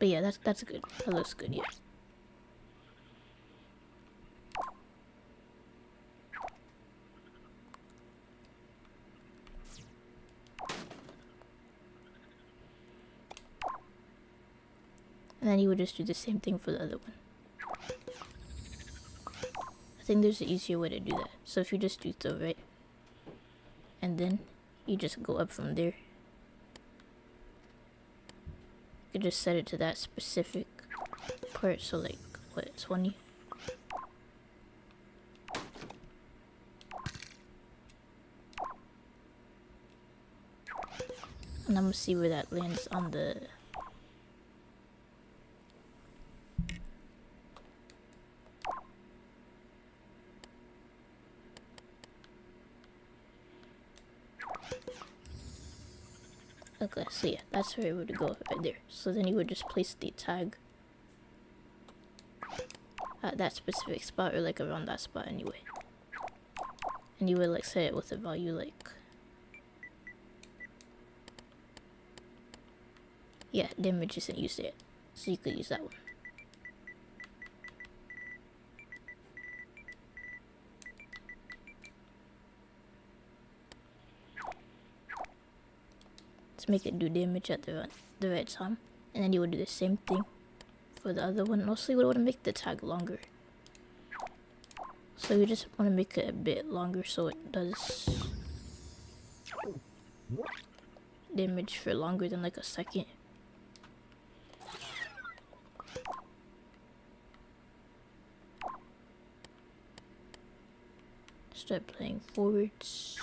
But yeah, that's good. That looks good, yeah. And then you would just do the same thing for the other one. I think there's an easier way to do that. So if you just do throw, right? And then you just go up from there. You just set it to that specific part, so like, what, 20? And I'm gonna see where that lands on the... Okay, so yeah, that's where it would go right there. So then you would just place the tag at that specific spot, or like around that spot anyway. And you would like set it with a value like... Yeah, damage isn't used yet, so you could use that one. make it do damage at the right time, and then you would do the same thing for the other one. Also, you would want to make the tag longer. So you just want to make it a bit longer so it does damage for longer than like a second. Start playing forwards.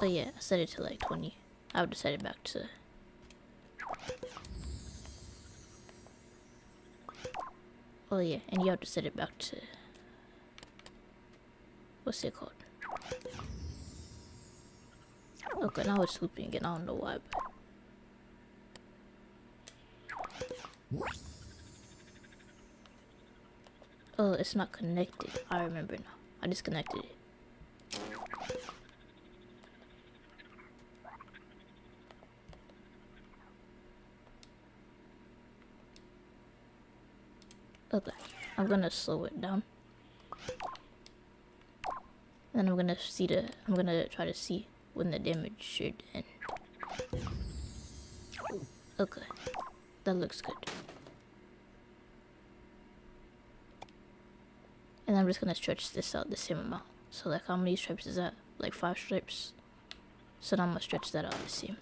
Oh yeah, I set it to like 20. I would set it back to... Oh yeah, and you have to set it back to... What's it called? Okay, now it's looping again. I don't know why, but... Oh, it's not connected. I remember now. I disconnected it. Okay, I'm gonna slow it down. Then I'm gonna try to see when the damage should end. Okay, that looks good. And I'm just gonna stretch this out the same amount. So like how many stripes is that? Like 5 stripes. So now I'm gonna stretch that out the same.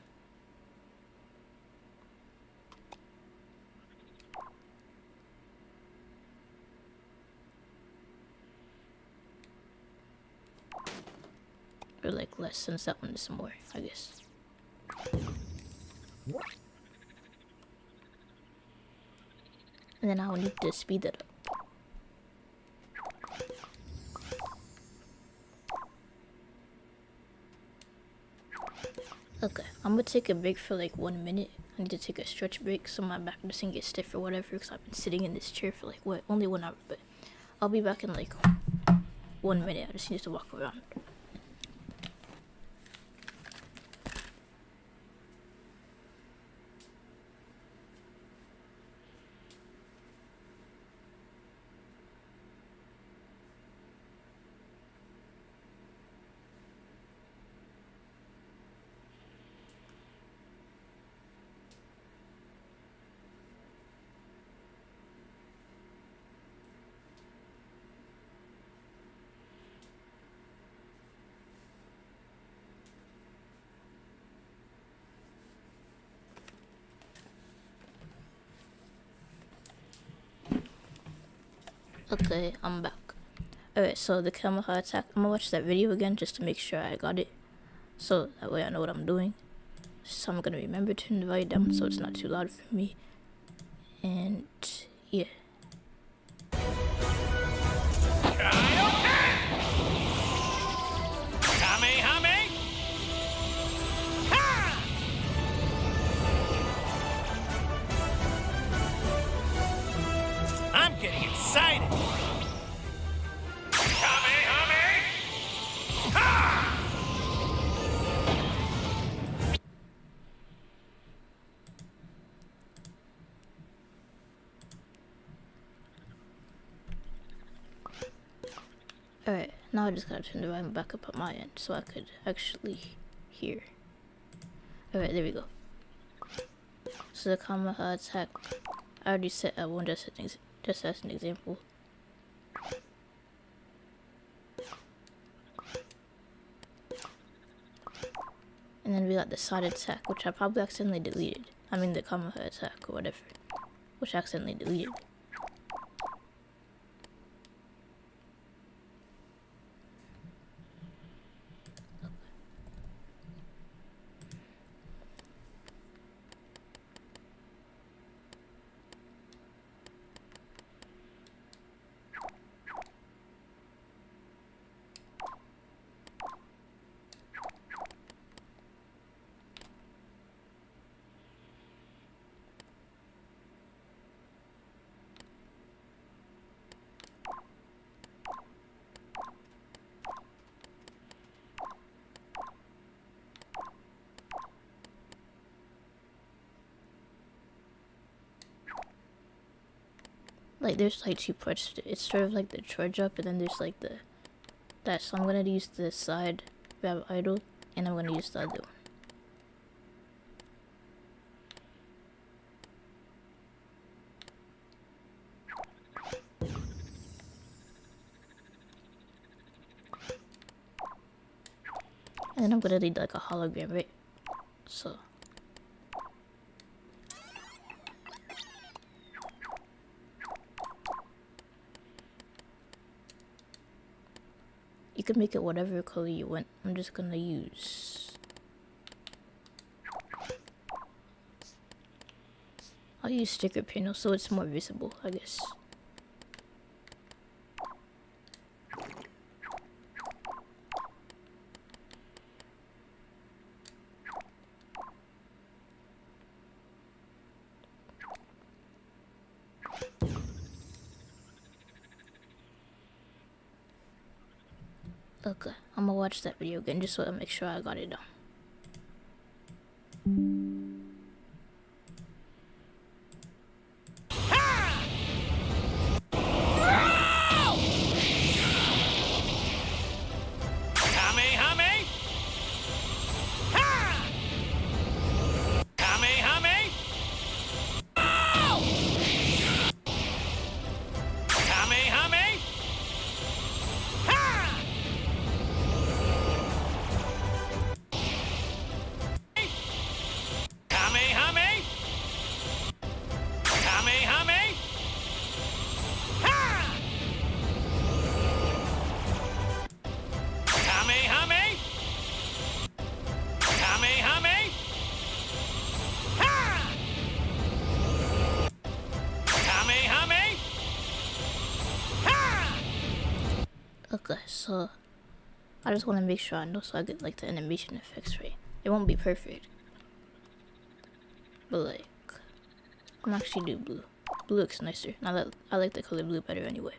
Or like less, since that one is more, I guess. And then I will need to speed that up. Okay, I'm gonna take a break for like 1 minute. I need to take a stretch break so my back doesn't get stiff or whatever, because I've been sitting in this chair for like what, only 1 hour, but I'll be back in like 1 minute. I just need to walk around. Okay, I'm back. Alright, so the camera attack, I'm gonna watch that video again just to make sure I got it. So that way I know what I'm doing. So I'm gonna remember to turn the volume down so it's not too loud for me. And yeah. I'm getting excited. Alright, now I just gotta turn the volume back up at my end so I could actually hear. Alright, there we go. So the Kamehameha attack, I already set at 1 just as an example. And then we got the side attack, which I probably accidentally deleted. I mean the Kamehameha attack or whatever, which I accidentally deleted. like there's like two parts to it. It's sort of like the charge up, and then there's like that. So I'm gonna use the side grab idle, and I'm gonna use the other one. And then I'm gonna need like a hologram, right? So you can make it whatever color you want. I'm just gonna use, I'll use sticker panel so it's more visible, I guess. Okay, I'm gonna watch that video again just so I make sure I got it down. Okay, so I just want to make sure I know so I get like the animation effects right. It won't be perfect, but like I'm actually do blue. Blue looks nicer, and I like the color blue better anyway.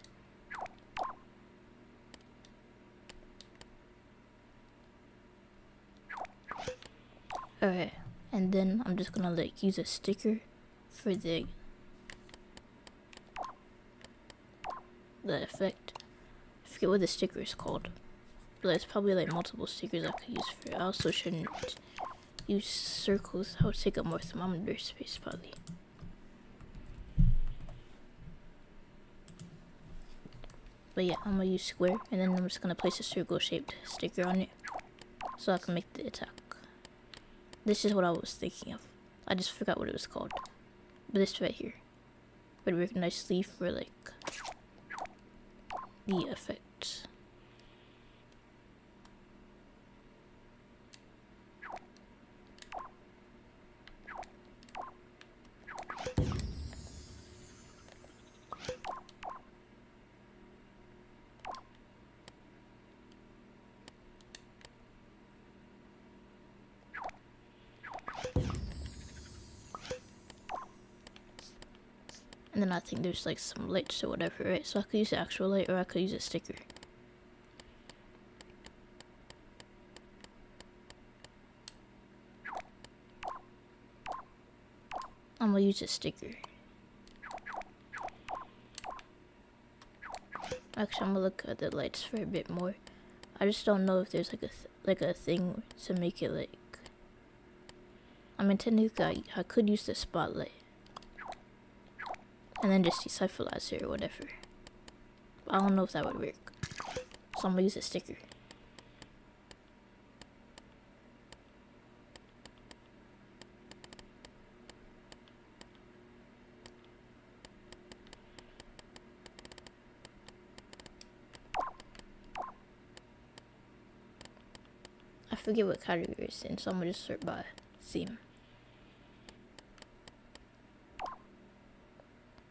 Alright, and then I'm just gonna like use a sticker for the effect. I forget what the sticker is called, but it's probably like multiple stickers I could use for it. I also shouldn't use circles. I would take up more thermometer space probably. But yeah, I'm gonna use square, and then I'm just gonna place a circle shaped sticker on it so I can make the attack. This is what I was thinking of. I just forgot what it was called. But this right here would work nicely for like the effect. And then I think there's like some lights or whatever, right? So I could use the actual light or I could use a sticker. I'm gonna use a sticker. Actually, I'm gonna look at the lights for a bit more. I just don't know if there's like a thing to make it like. I mean, technically, I could use the spotlight. And then just use cypherizer or whatever. But I don't know if that would work. So I'm gonna use a sticker. I forget what category it's in, so I'm gonna just sort by theme.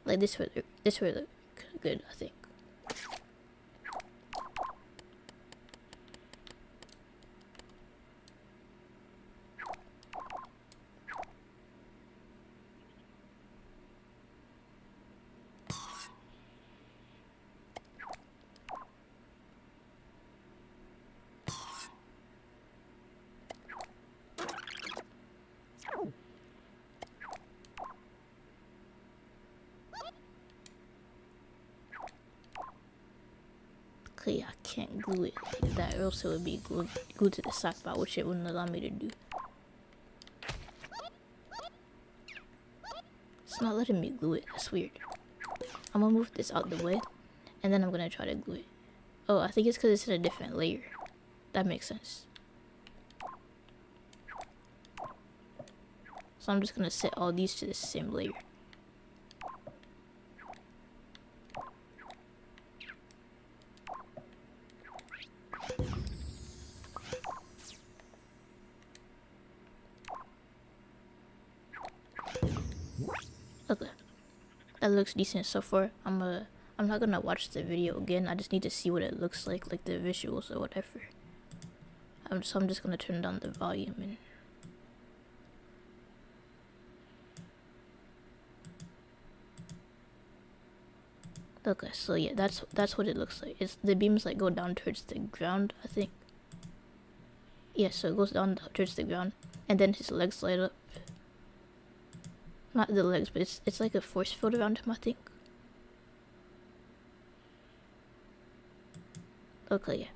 Like this would look good, I think. Okay, I can't glue it like that, or else it would be glued to the sackbot, which it wouldn't allow me to do. It's not letting me glue it. That's weird. I'm gonna move this out the way, and then I'm gonna try to glue it. Oh, I think it's because it's in a different layer. That makes sense. So I'm just gonna set all these to the same layer. Okay, that looks decent so far. I'm not gonna watch the video again. I just need to see what it looks like the visuals or whatever. So I'm just gonna turn down the volume and okay. So yeah, that's what it looks like. It's the beams like go down towards the ground, I think. Yeah, so it goes down towards the ground, and then his legs light up. Not the legs, but it's like a force field around him, I think. Okay, yeah.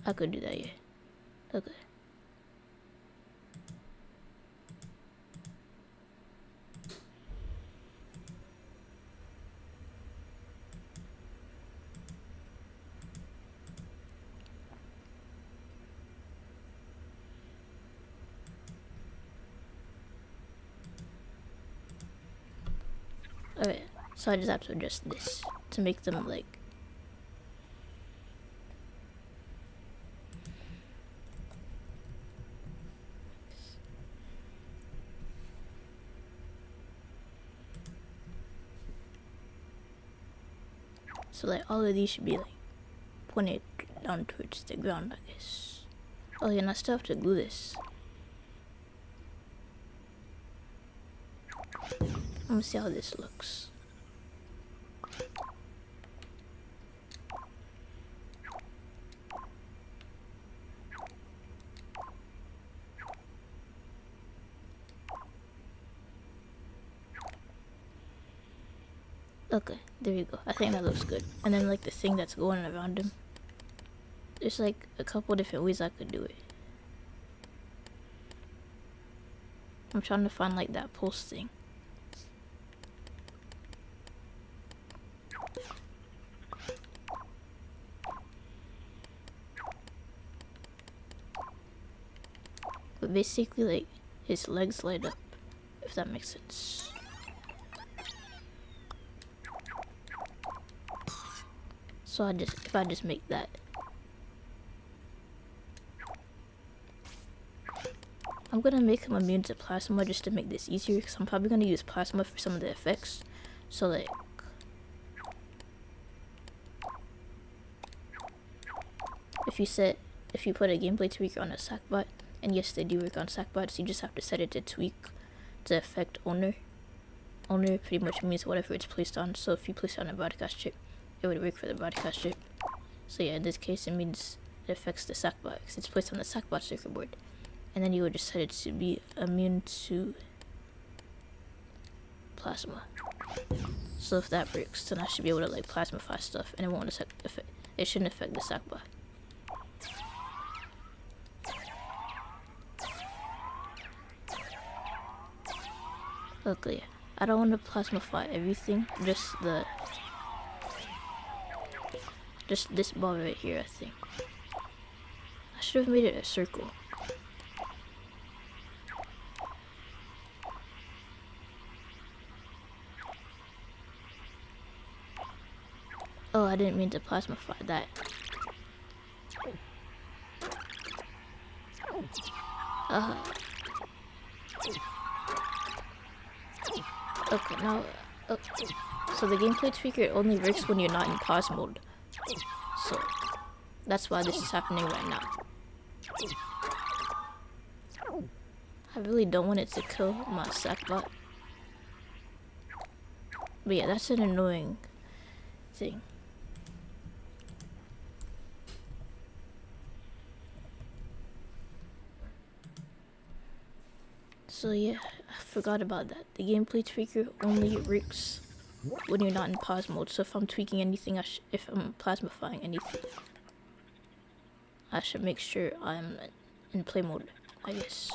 I could do that, yeah. Okay. Alright, so I just have to adjust this to make them like so like all of these should be like pointed down towards the ground, I guess. Oh yeah, and I still have to glue this. Let me see how this looks. Okay, there you go. I think that looks good. And then like the thing that's going around him. There's like a couple different ways I could do it. I'm trying to find like that pulse thing. But basically like his legs light up, if that makes sense. So if I just make that. I'm gonna make him immune to plasma just to make this easier, because I'm probably gonna use plasma for some of the effects. So like if you put a gameplay tweaker on a sackbot, and yes they do work on sackbots, you just have to set it to tweak to affect owner. Owner pretty much means whatever it's placed on. So if you place it on a broadcast chip, it would work for the broadcast chip. So yeah, in this case it means it affects the sackbot because it's placed on the sackbot circuit board. And then you would just set it to be immune to plasma. So if that breaks, then I should be able to like plasmify stuff, and it won't affect. It shouldn't affect the sackbot. Okay, I don't want to plasmify everything. Just this ball right here, I think. I should have made it a circle. Oh, I didn't mean to plasmify that. Okay, now... so the gameplay tweaker only works when you're not in pause mode. So, that's why this is happening right now. I really don't want it to kill my sackbot. But yeah, that's an annoying thing. So yeah, I forgot about that. The gameplay tweaker only works when you're not in pause mode. So if I'm tweaking anything, if I'm plasmifying anything, I should make sure I'm in play mode, I guess.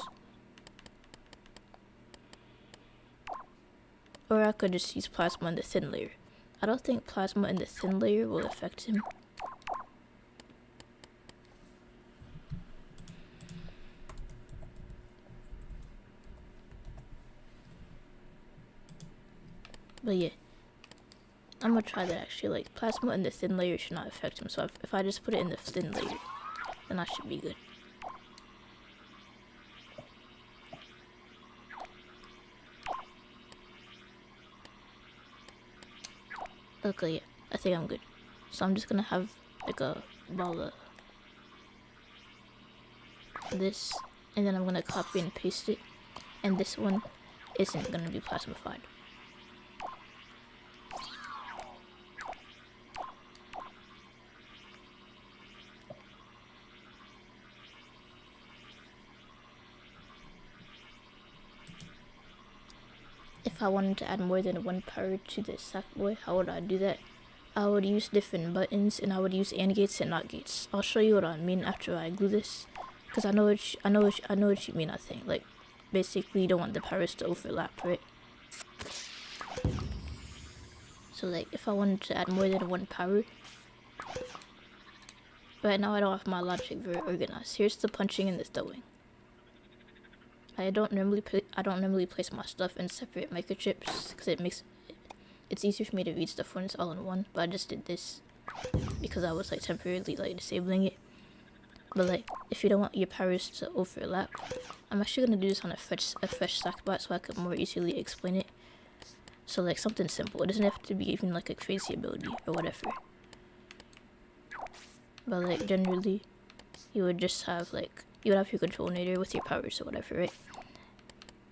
Or I could just use plasma in the thin layer. I don't think plasma in the thin layer will affect him. But yeah, I'm gonna try that actually. Like, plasma in the thin layer should not affect him. So if I just put it in the thin layer, then I should be good. Okay, yeah, I think I'm good. So I'm just gonna have like a ball of this, and then I'm gonna copy and paste it, and this one isn't gonna be plasmified. If I wanted to add more than one power to the sackboy, how would I do that? I would use different buttons, and I would use AND gates and NOT gates. I'll show you what I mean after I glue this, because I know what you mean. I think, like, basically you don't want the powers to overlap, right? So like, if I wanted to add more than one power, right now I don't have my logic very organized. Here's the punching and the throwing. I don't normally place my stuff in separate microchips because it's easier for me to read stuff when it's all in one. But I just did this because I was like temporarily like disabling it. But like, if you don't want your powers to overlap, I'm actually gonna do this on a fresh sackbot so I could more easily explain it. So like, something simple. It doesn't have to be even like a crazy ability or whatever. But like, generally, you would just have like, you would have your creatinator with your powers or whatever, right?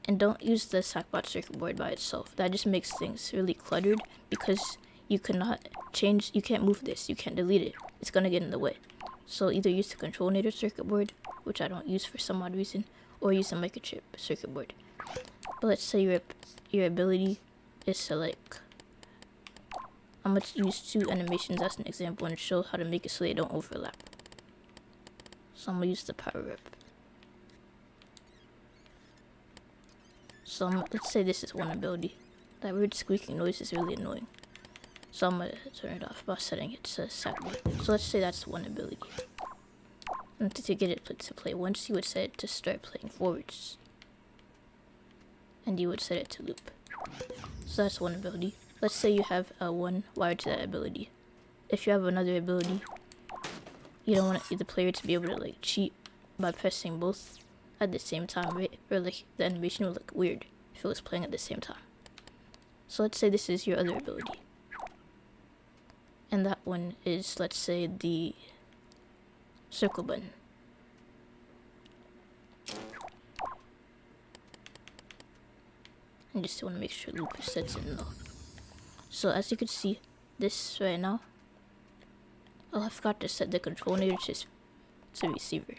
And don't use the sackbot circuit board by itself. That just makes things really cluttered because you can't move this, you can't delete it. It's gonna get in the way. So either use the creatinator circuit board, which I don't use for some odd reason, or use a microchip circuit board. But let's say your ability is to like, I'm gonna use 2 animations as an example and show how to make it so they don't overlap. So I'm gonna use the power up. So let's say this is one ability. That weird squeaking noise is really annoying. So I'm gonna turn it off by setting it to sackboy. So let's say that's one ability. And to get it to play once, you would set it to start playing forwards. And you would set it to loop. So that's one ability. Let's say you have a 1 wired to that ability. If you have another ability, you don't want the player to be able to like cheat by pressing both at the same time, right? Or like, the animation would look weird if it was playing at the same time. So let's say this is your other ability. And that one is, let's say, the circle button. And just want to make sure loop is set in low. So as you can see, this right now, oh, I forgot to set the creatinator to receiver.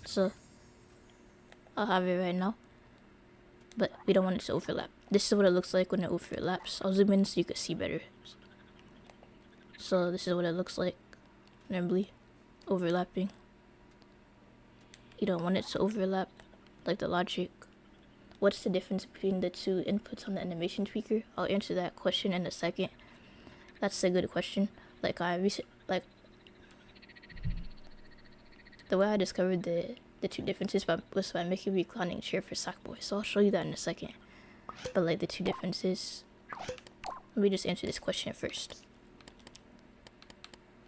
So I'll have it right now, but we don't want it to overlap. This is what it looks like when it overlaps. I'll zoom in so you can see better. So this is what it looks like normally overlapping. You don't want it to overlap, like the logic. What's the difference between the 2 inputs on the animation tweaker? I'll answer that question in a second. That's a good question. Like the way I discovered the 2 differences was by making a reclining chair for Sackboy. So I'll show you that in a second. But like, the 2 differences, let me just answer this question first.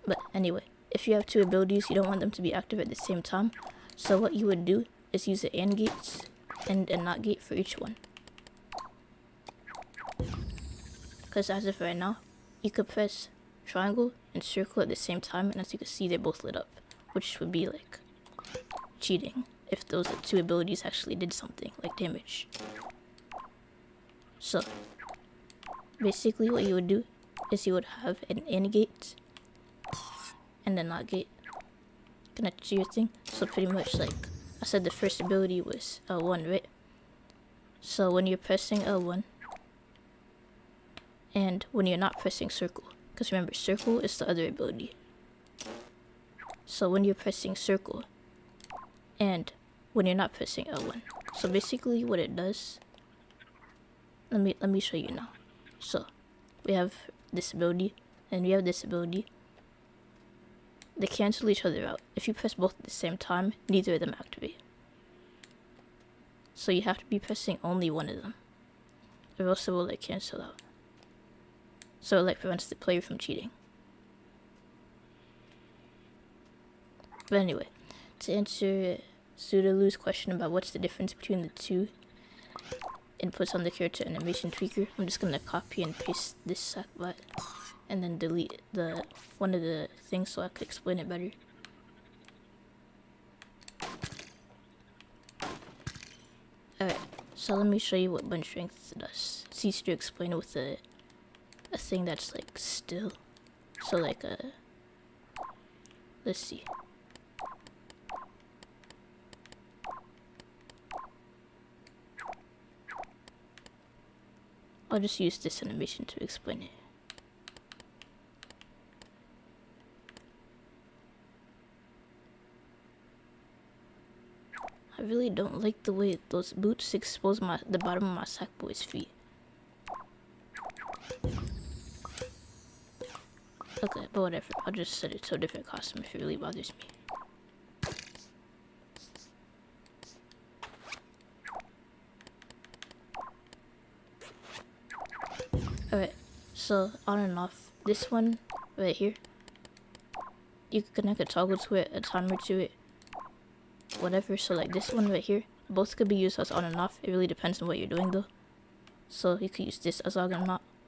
But anyway, if you have 2 abilities, you don't want them to be active at the same time. So what you would do is use the AND gates and a NOT gate for each one. Because as of right now, you could press triangle and circle at the same time, and as you can see, they're both lit up, which would be like cheating if those 2 abilities actually did something like damage. So basically what you would do is you would have an AND gate and a NOT gate connected to your thing. So pretty much, like I said, the first ability was L1, right? So when you're pressing L1 and when you're not pressing circle, because remember, circle is the other ability. So when you're pressing circle and when you're not pressing L1. So basically what it does, let me show you now. So we have this ability and we have this ability. They cancel each other out. If you press both at the same time, neither of them activate. So you have to be pressing only one of them, or else it will like cancel out. So it like prevents the player from cheating. But anyway, to answer Sudolu's question about what's the difference between the two inputs on the character animation tweaker, I'm just gonna copy and paste this sackbot and then delete the one of the things so I could explain it better. Alright, so let me show you what bunch strength does. It's easier to explain it with a thing that's like still. So like let's see. I'll just use this animation to explain it. I really don't like the way those boots expose the bottom of my sackboy's feet. Okay, but whatever. I'll just set it to a different costume if it really bothers me. Alright, so on and off. This one right here, you can connect a toggle to it, a timer to it, whatever. So like this one right here, both could be used as on and off. It really depends on what you're doing though. So you could use this as on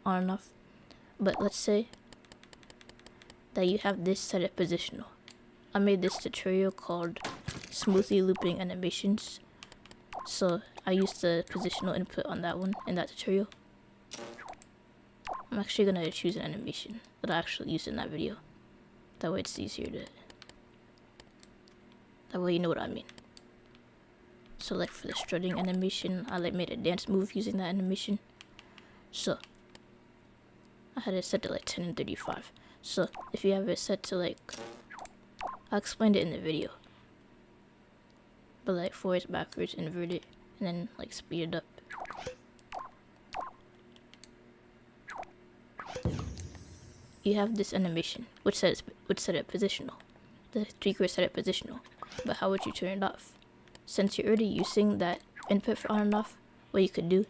and off. But let's say that you have this set at positional. I made this tutorial called smoothly looping animations. So I used the positional input on that one in that tutorial. I'm actually gonna choose an animation that I actually used in that video. That way it's easier to... That way you know what I mean. So like for the strutting animation, I like made a dance move using that animation. So I had it set to like 10 and 35. So if you have it set to like... I explained it in the video. But like forwards, backwards, invert it, and then like speed it up. You have this animation, which set it positional. The tweaker set it positional. But how would you turn it off? Since you're already using that input for on and off, what you could do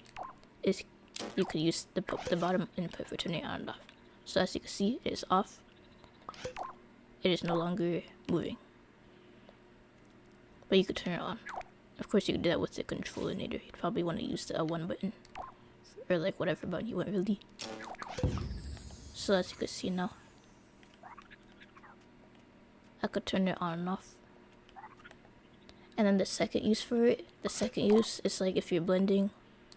is you could use the bottom input for turning it on and off. So as you can see, it is off. It is no longer moving. But you could turn it on. Of course, you could do that with the creatinator. You'd probably want to use the L1 button, or like whatever button you want really. So as you can see now, I could turn it on and off. And then the second use for it, is like if you're blending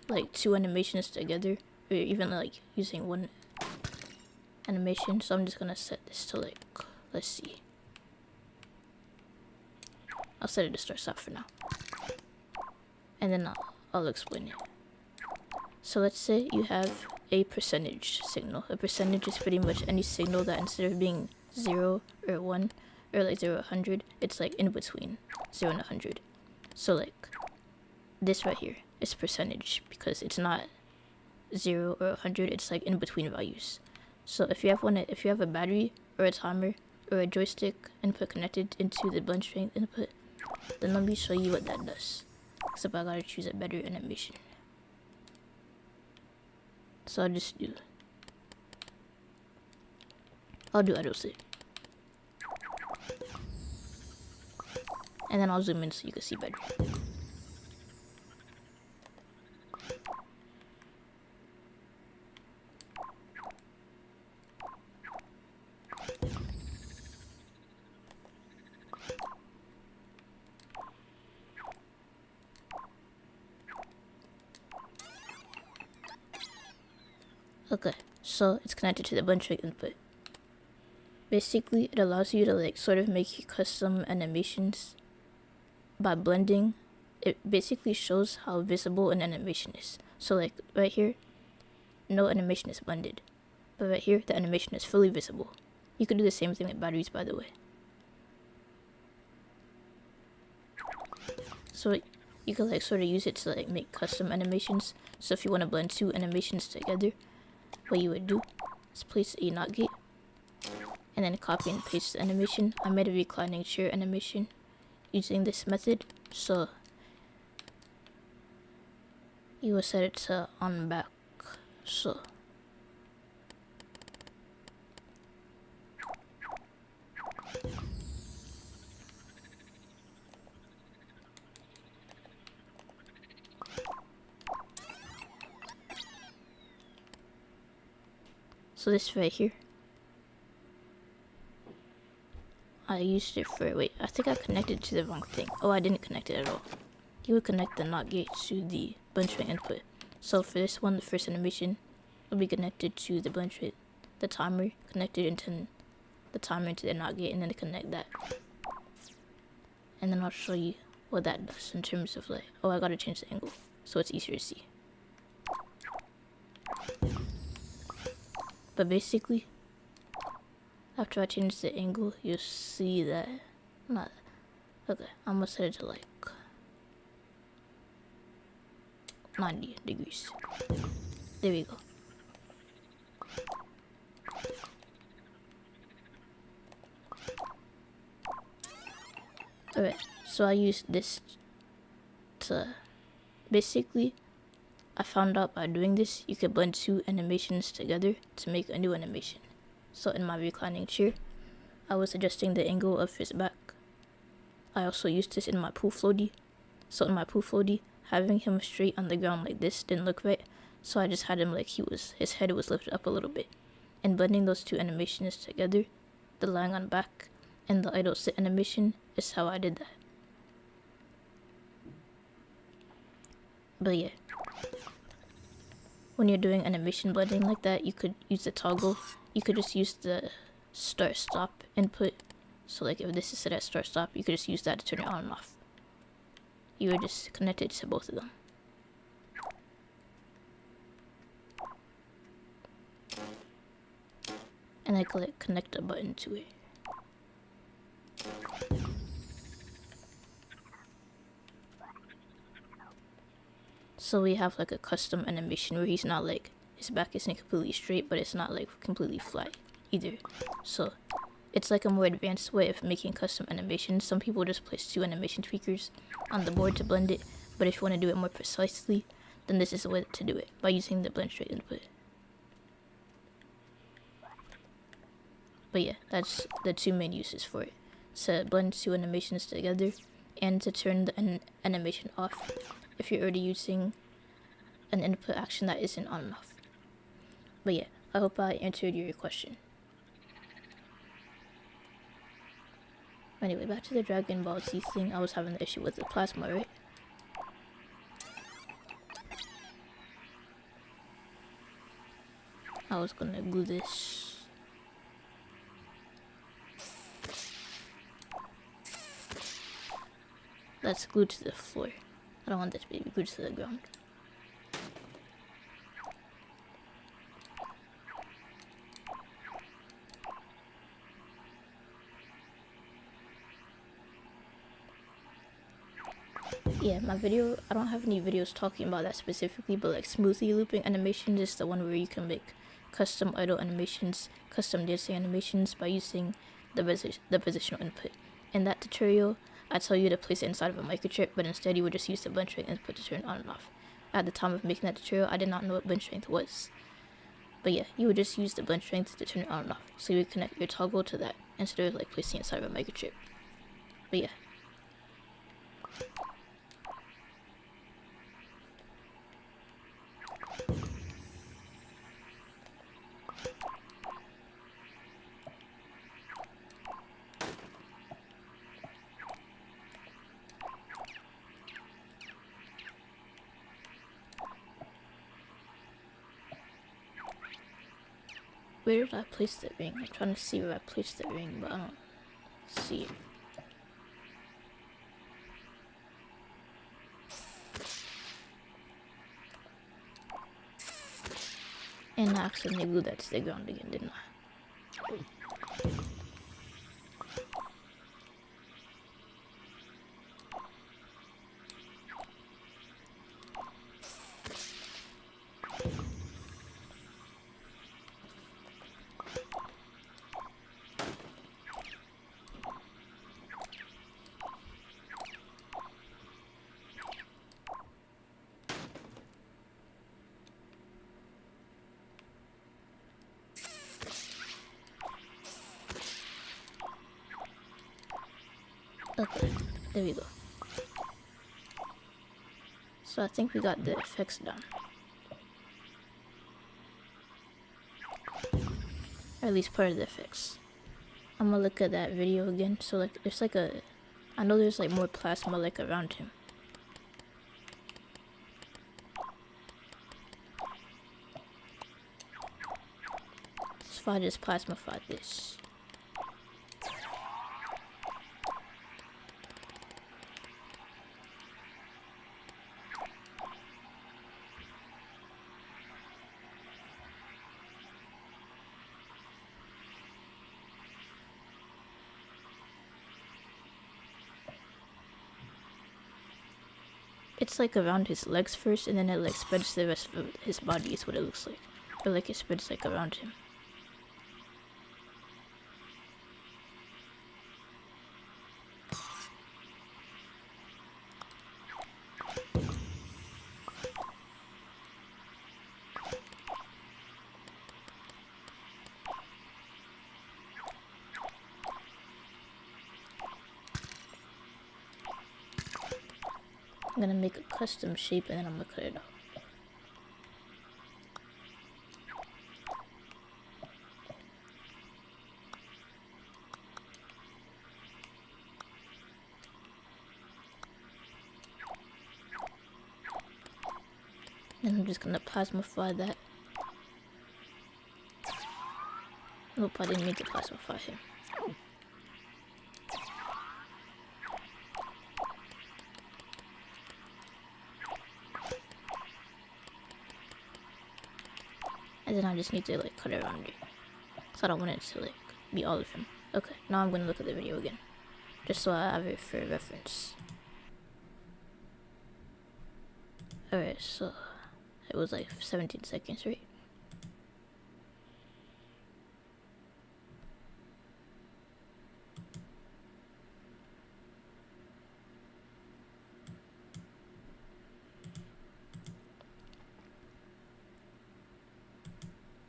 like two animations together, or even like using one animation. So I'm just gonna set this to like, let's see. I'll set it to start stop for now. And then I'll explain it. So let's say you have a percentage signal. A percentage is pretty much any signal that instead of being 0 or 1 or like 0 or 100, it's like in between 0 and 100. So like this right here is percentage because it's not 0 or 100, it's like in between values. So if you have a battery or a timer or a joystick input connected into the blend strength input, then let me show you what that does. Except I gotta choose a better animation. So I'll do Adoslit. And then I'll zoom in so you can see better. Okay, so it's connected to the blend strength input. Basically, it allows you to like sort of make custom animations by blending. It basically shows how visible an animation is. So like right here, no animation is blended. But right here, the animation is fully visible. You could do the same thing with batteries, by the way. So you can like sort of use it to like make custom animations. So if you want to blend two animations together, what you would do is place a NOT gate and then copy and paste the animation. I made a reclining chair animation using this method. So you will set it to on back. So this right here, I used it for, wait, I think I connected to the wrong thing. Oh, I didn't connect it at all. You would connect the NOT gate to the blend rate input. So for this one, the first animation will be connected to the blend rate, the timer connected into the timer into the NOT gate, and then connect that. And then I'll show you what that does in terms of like, oh, I gotta change the angle so it's easier to see. But basically, after I change the angle, you'll see that, not, okay, I'm gonna set it to like 90 degrees. There we go. Alright, so I used this to, basically, I found out by doing this, you could blend two animations together to make a new animation. So in my reclining chair, I was adjusting the angle of his back. I also used this in my pool floaty. So in my pool floaty, having him straight on the ground like this didn't look right. So I just had him like his head was lifted up a little bit. And blending those two animations together, the lying on back and the idle sit animation, is how I did that. But yeah, when you're doing animation blending like that, you could use the toggle. You could just use the start stop input. So like if this is set at start stop, you could just use that to turn it on and off. You would just connect it to both of them. And I click connect a button to it. So we have like a custom animation where he's not like, his back isn't completely straight, but it's not like completely flat either. So it's like a more advanced way of making custom animations. Some people just place two animation tweakers on the board to blend it, but if you want to do it more precisely, then this is the way to do it, by using the blend straight input. But yeah, that's the two main uses for it. So blend two animations together, and to turn the animation off if you're already using an input action that isn't on and off. But yeah, I hope I answered your question. Anyway, back to the Dragon Ball Z thing. I was having the issue with the plasma, right? I was gonna glue this. That's glued to the floor. I don't want that to be glued to the ground. Yeah, my video, I don't have any videos talking about that specifically, but like smoothly looping animations is the one where you can make custom idle animations, custom dancing animations by using the positional input. In that tutorial, I tell you to place it inside of a microchip, but instead you would just use the blend strength input to turn it on and off. At the time of making that tutorial, I did not know what blend strength was. But yeah, you would just use the blend strength to turn it on and off. So you would connect your toggle to that instead of like placing it inside of a microchip. But yeah. Where did I place the ring? I'm trying to see where I placed the ring, but I don't see it. And I accidentally glued that to the ground again, didn't I? Okay, there we go. So I think we got the effects down. Or at least part of the effects. I'm gonna look at that video again. So like there's like a, I know there's like more plasma like around him. So if I just plasmify this. It's like around his legs first, and then it like spreads to the rest of his body is what it looks like. Or like it spreads like around him. I'm gonna make a custom shape and then I'm gonna cut it out. And I'm just gonna plasmify that. Nope, I didn't mean to plasmify him. And then I just need to like cut it around it. So I don't want it to like be all of him. Okay, now I'm gonna look at the video again. Just so I have it for reference. Alright, so it was like 17 seconds, right?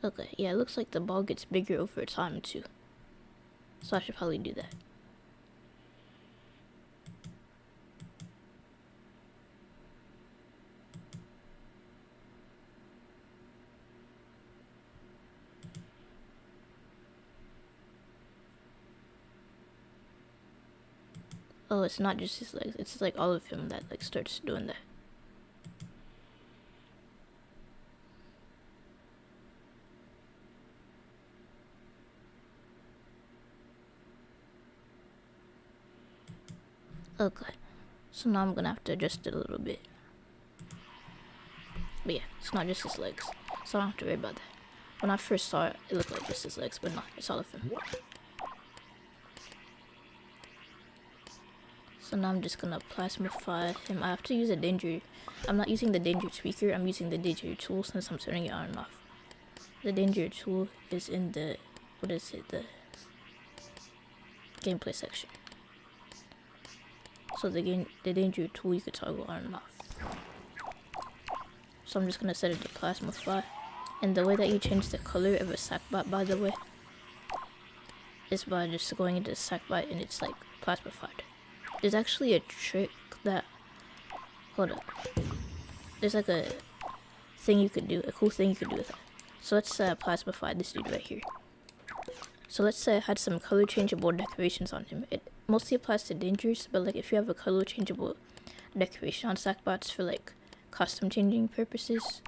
Okay, yeah, it looks like the ball gets bigger over time too. So I should probably do that. Oh, it's not just his legs, it's like all of him that like starts doing that. Okay, so now I'm gonna have to adjust it a little bit. But yeah, it's not just his legs, so I don't have to worry about that. When I first saw it, it looked like just his legs, but no, it's all of him. So now I'm just gonna plasmify him. I have to use a danger. I'm not using the danger tweaker, I'm using the danger tool since I'm turning it on and off. The danger tool is in the, what is it, the gameplay section. So the danger tool you could toggle on and off. So I'm just gonna set it to plasmify. And the way that you change the color of a sackbot, by the way, is by just going into the sackbot and it's like plasmified. There's actually a trick that, hold up. There's like a thing you could do, a cool thing you could do with that. So let's plasmify this dude right here. So let's say I had some color changeable decorations on him. It mostly applies to dangers, but like if you have a color changeable decoration on sackbots for like costume changing purposes,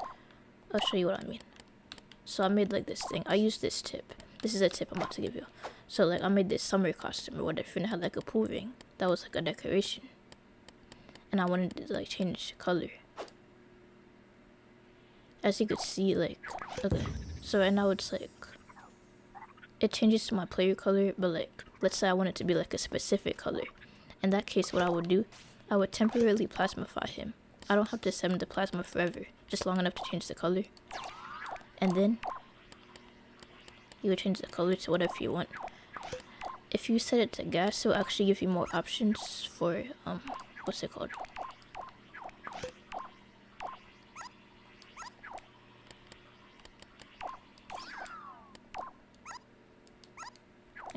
I'll show you what I mean. So I made like this thing. I used this tip. This is a tip I'm about to give you. So like I made this summer costume or whatever, and it had like a pool ring that was like a decoration, and I wanted to like change the color. As you could see, like, okay, so right now it's like it changes to my player color, but like let's say I want it to be like a specific color. In that case, what I would do, I would temporarily plasmify him. I don't have to set him to plasma forever, just long enough to change the color. And then you would change the color to whatever you want. If you set it to gas, it will actually give you more options for what's it called?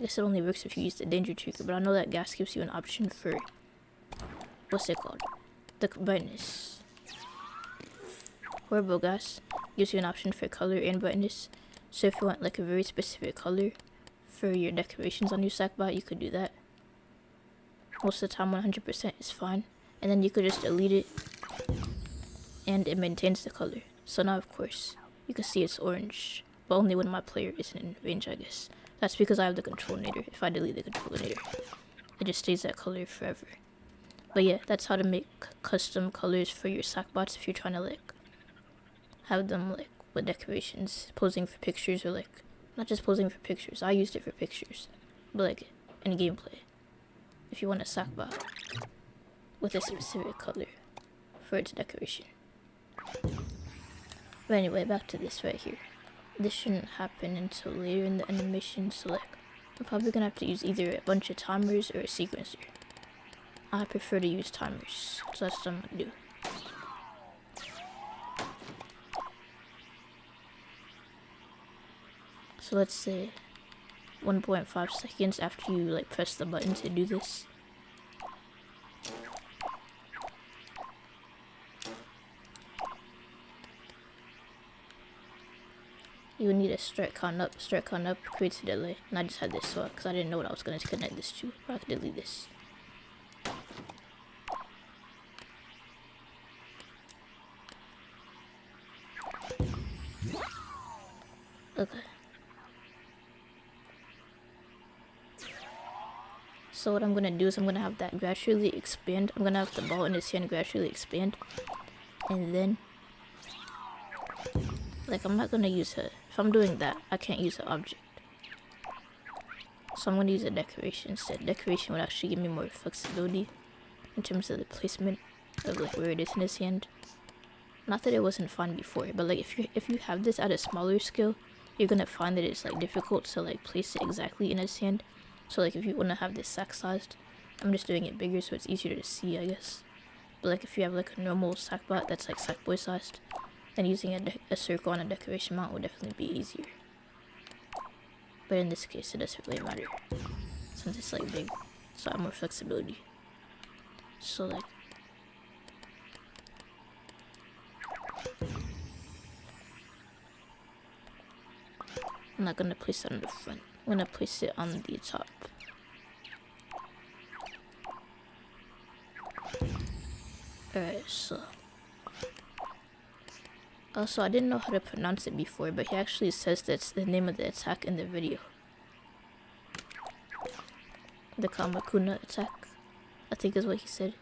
I guess it only works if you use the danger trigger, but I know that gas gives you an option for, what's it called? The brightness. Horrible gas gives you an option for color and brightness. So if you want like a very specific color for your decorations on your sackbot, you could do that. Most of the time 100% is fine. And then you could just delete it and it maintains the color. So now of course, you can see it's orange, but only when my player isn't in range, I guess. That's because I have the controlinator. If I delete the controlinator, it just stays that color forever. But yeah, that's how to make custom colors for your sackbots if you're trying to like have them like with decorations, posing for pictures, or like not just posing for pictures. I used it for pictures, but like in gameplay, if you want a sackbot with a specific color for its decoration. But anyway, back to this right here. This shouldn't happen until later in the animation, so like I'm probably gonna have to use either a bunch of timers or a sequencer. I prefer to use timers, so that's what I'm gonna do. So let's say 1.5 seconds after you like press the button to do this. You would need a start count up. Start count up creates a delay, and I just had this so because I didn't know what I was going to connect this to, but I could delete this. Okay. So what I'm going to do is I'm going to have that gradually expand. I'm going to have the ball in his hand gradually expand, and then like I'm not going to use her. If I'm doing that, I can't use an object. So I'm going to use a decoration instead. Decoration would actually give me more flexibility in terms of the placement of like where it is in his hand. Not that it wasn't fun before, but like if you have this at a smaller scale, you're going to find that it's like difficult to like place it exactly in his hand. So like if you want to have this sack sized, I'm just doing it bigger so it's easier to see, I guess. But like if you have like a normal sackbot that's like sackboy sized, then using a circle on a decoration mount would definitely be easier. But in this case, it doesn't really matter since it's like big, so I have more flexibility. So like, I'm not gonna place it on the front. I'm gonna place it on the top. Alright, so also, I didn't know how to pronounce it before, but he actually says that's the name of the attack in the video. The Kamakuna attack, I think is what he said.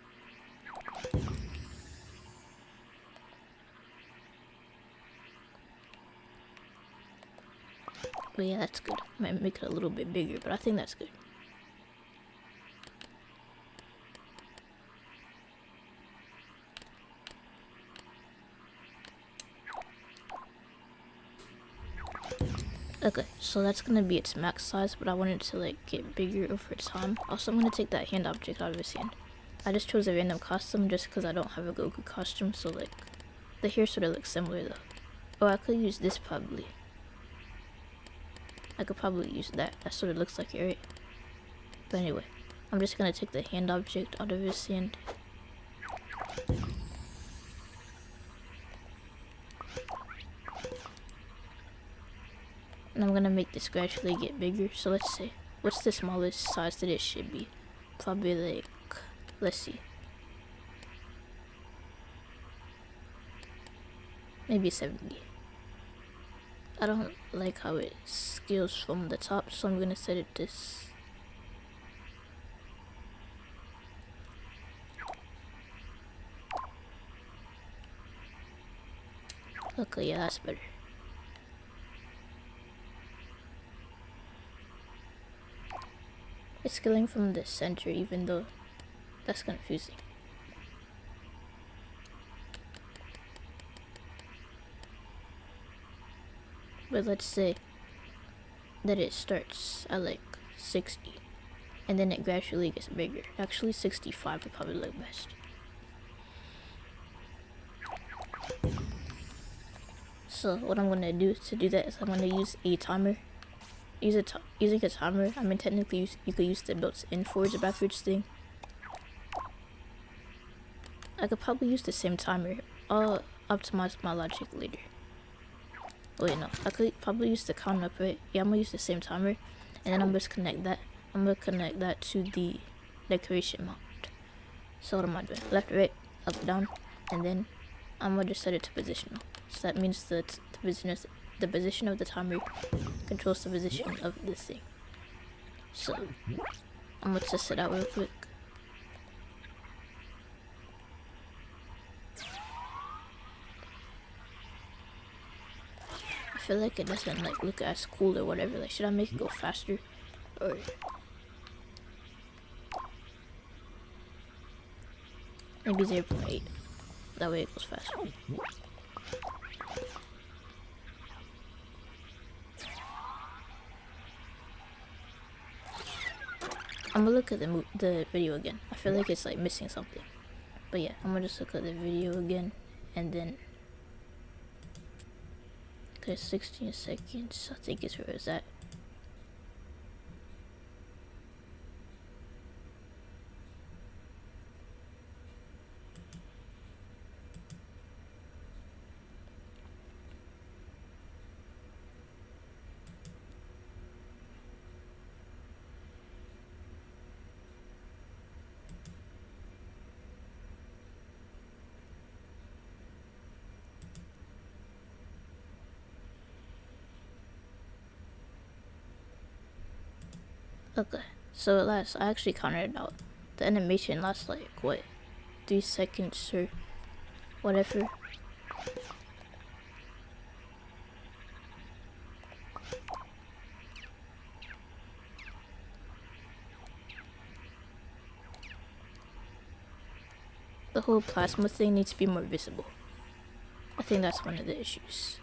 But yeah, that's good. Might make it a little bit bigger, but I think that's good. Okay, so that's gonna be its max size, but I want it to like get bigger over time. Also, I'm gonna take that hand object out of his hand. I just chose a random costume just because I don't have a Goku costume, so like the hair sort of looks similar though. Oh, I could use this probably. I could probably use that. That sort of looks like it, right? But anyway, I'm just gonna take the hand object out of his hand. And I'm gonna make this gradually get bigger. So let's say, what's the smallest size that it should be? Probably like, let's see. Maybe 70. I don't like how it scales from the top, so I'm gonna set it this. Okay, yeah, that's better. It's scaling from the center, even though that's confusing. But let's say that it starts at like 60 and then it gradually gets bigger. Actually 65 would probably look best. So what I'm gonna do to do that is I'm gonna use a timer using a timer. I mean, technically, you could use the built-in forwards or backwards thing. I could probably use the same timer. I'll optimize my logic later. Wait, no. I could probably use the count up, right? Yeah, I'm gonna use the same timer, and then I'm gonna connect that. I'm gonna connect that to the decoration mode. So what am I doing? Left, right, up, down, and then I'm gonna just set it to positional. So that means that the position of the timer controls the position of this thing. So I'm gonna test it out real quick. I feel like it doesn't like look as cool or whatever. Like, should I make it go faster, or maybe 0.8? That way it goes faster. I'm gonna look at the video again. I feel like it's like missing something. But yeah, I'm gonna just look at the video again, and then okay, 16 seconds. I think is where it's at. Okay, so I actually counted it out. The animation lasts like, what, 3 seconds or whatever. The whole plasma thing needs to be more visible. I think that's one of the issues.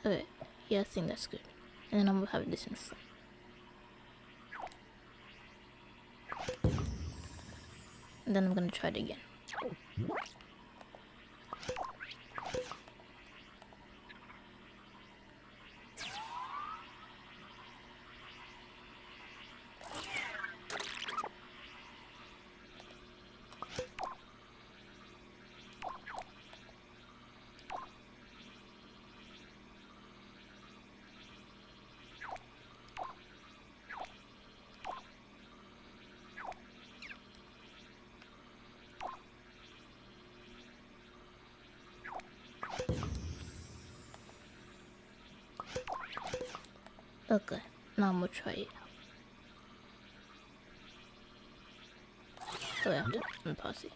Okay, yeah, I think that's good. And then I'm gonna have this in front. And then I'm gonna try it again. Okay, now I'm gonna try it. Oh, I have to unpause it.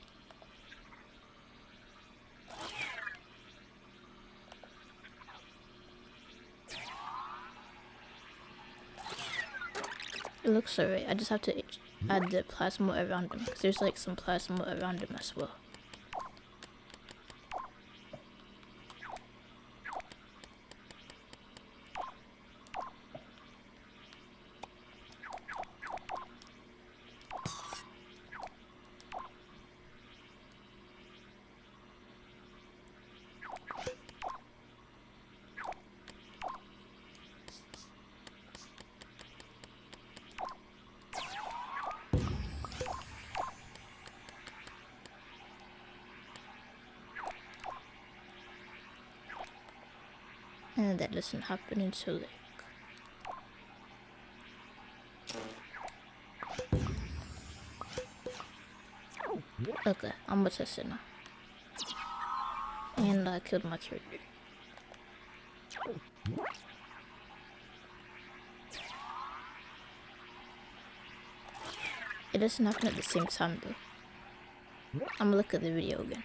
It looks alright. I just have to add the plasma around them, because there's like some plasma around them as well. And that doesn't happen until like okay, I'm gonna test it now. And I killed my character. It doesn't happen at the same time though. I'm gonna look at the video again.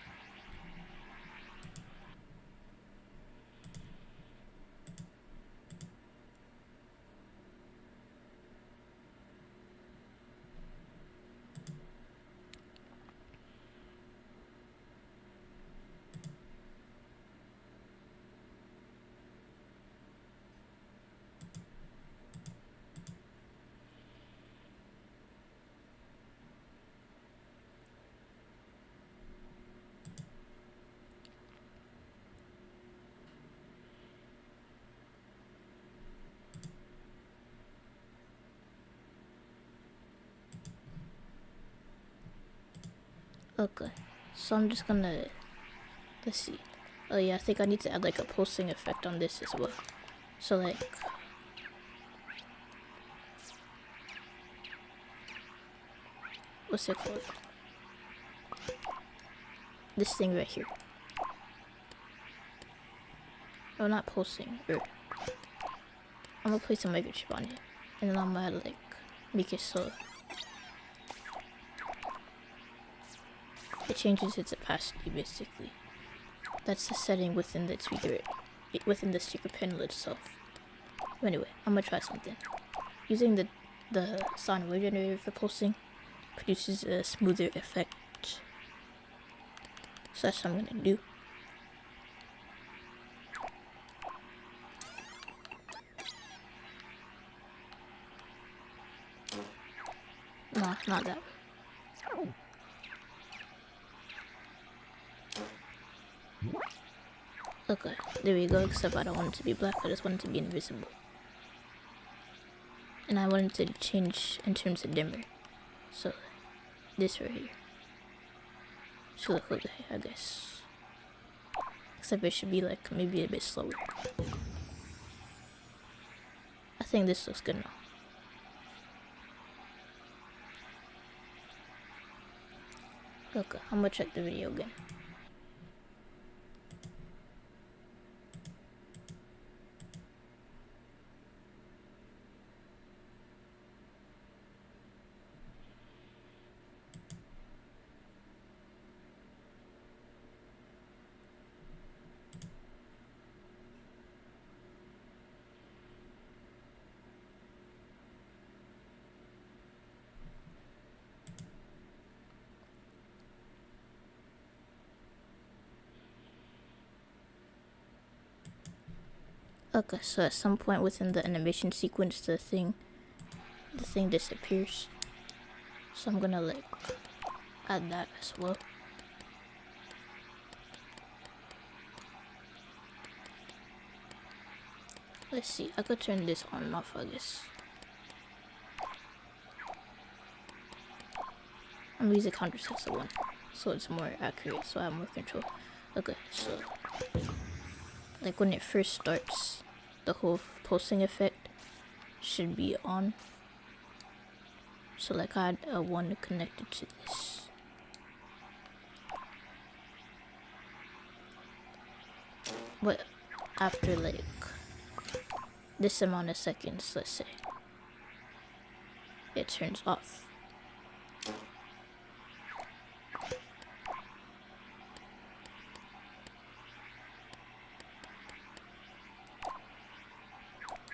Okay, so I'm just gonna, let's see. Oh yeah, I think I need to add like a pulsing effect on this as well. So like, what's it called? This thing right here. Oh, not pulsing. I'm gonna place a microchip on it, and then I'm gonna like make it so it changes its opacity basically. That's the setting within the speaker, within the speaker panel itself. But anyway, I'm gonna try something. Using the sine wave generator for pulsing produces a smoother effect. So that's what I'm gonna do. Nah, not that one. Okay, there we go, except I don't want it to be black, I just want it to be invisible. And I want it to change in terms of dimmer. So, this right here should look okay, I guess. Except it should be like, maybe a bit slower. I think this looks good now. Okay, I'm gonna check the video again. Okay, so at some point within the animation sequence, the thing disappears. So I'm gonna like add that as well. Let's see, I could turn this on and off, I guess. I'm gonna use a counter-sensor one, so it's more accurate, so I have more control. Okay, so like when it first starts, the whole pulsing effect should be on. So like I had a one connected to this. But after like this amount of seconds, let's say, it turns off.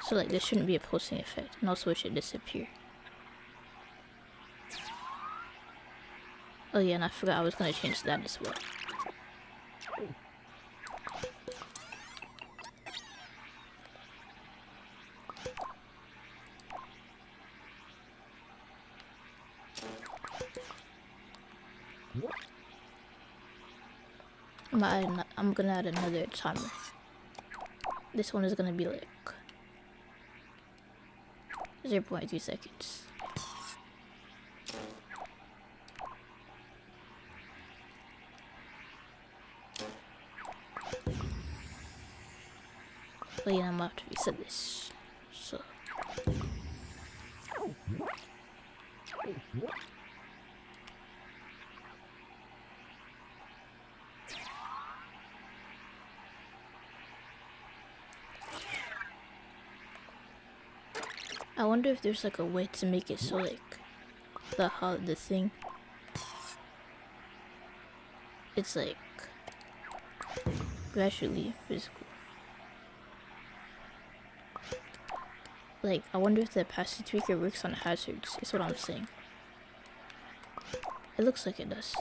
So like there shouldn't be a pulsing effect, and also it should disappear. Oh yeah, and I forgot I was gonna change that as well. I'm gonna add another timer. This one is gonna be like 0.2 seconds. Oh yeah, I'm about to reset this. So I wonder if there's like a way to make it so like the thing it's like gradually physical. Like, I wonder if the opacity tweaker works on hazards, is what I'm saying. It looks like it does.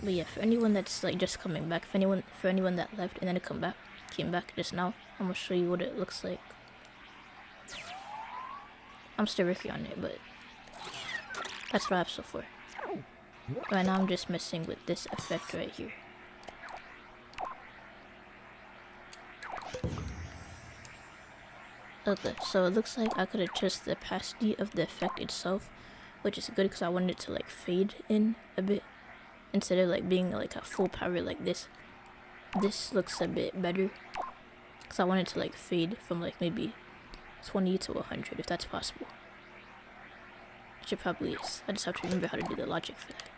But yeah, for anyone that's like just coming back, for anyone that left and then it came back just now, I'm gonna show you what it looks like. I'm still working on it, but that's what I have so far. Right now I'm just messing with this effect right here. Okay, so it looks like I could adjust the opacity of the effect itself, which is good because I wanted it to like fade in a bit instead of like being like at full power like this. This looks a bit better because I want it to like fade from like maybe 20 to 100 if that's possible. Which it probably is. I just have to remember how to do the logic for that.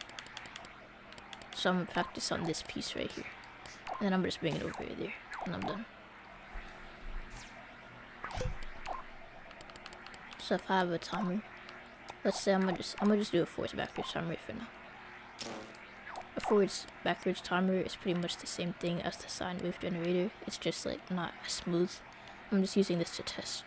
So I'm gonna practice on this piece right here, and then I'm just bring it over there, and I'm done. So if I have a timer, let's say I'm gonna just do a forwards backwards timer for now. A forwards backwards timer is pretty much the same thing as the sine wave generator. It's just like not as smooth. I'm just using this to test.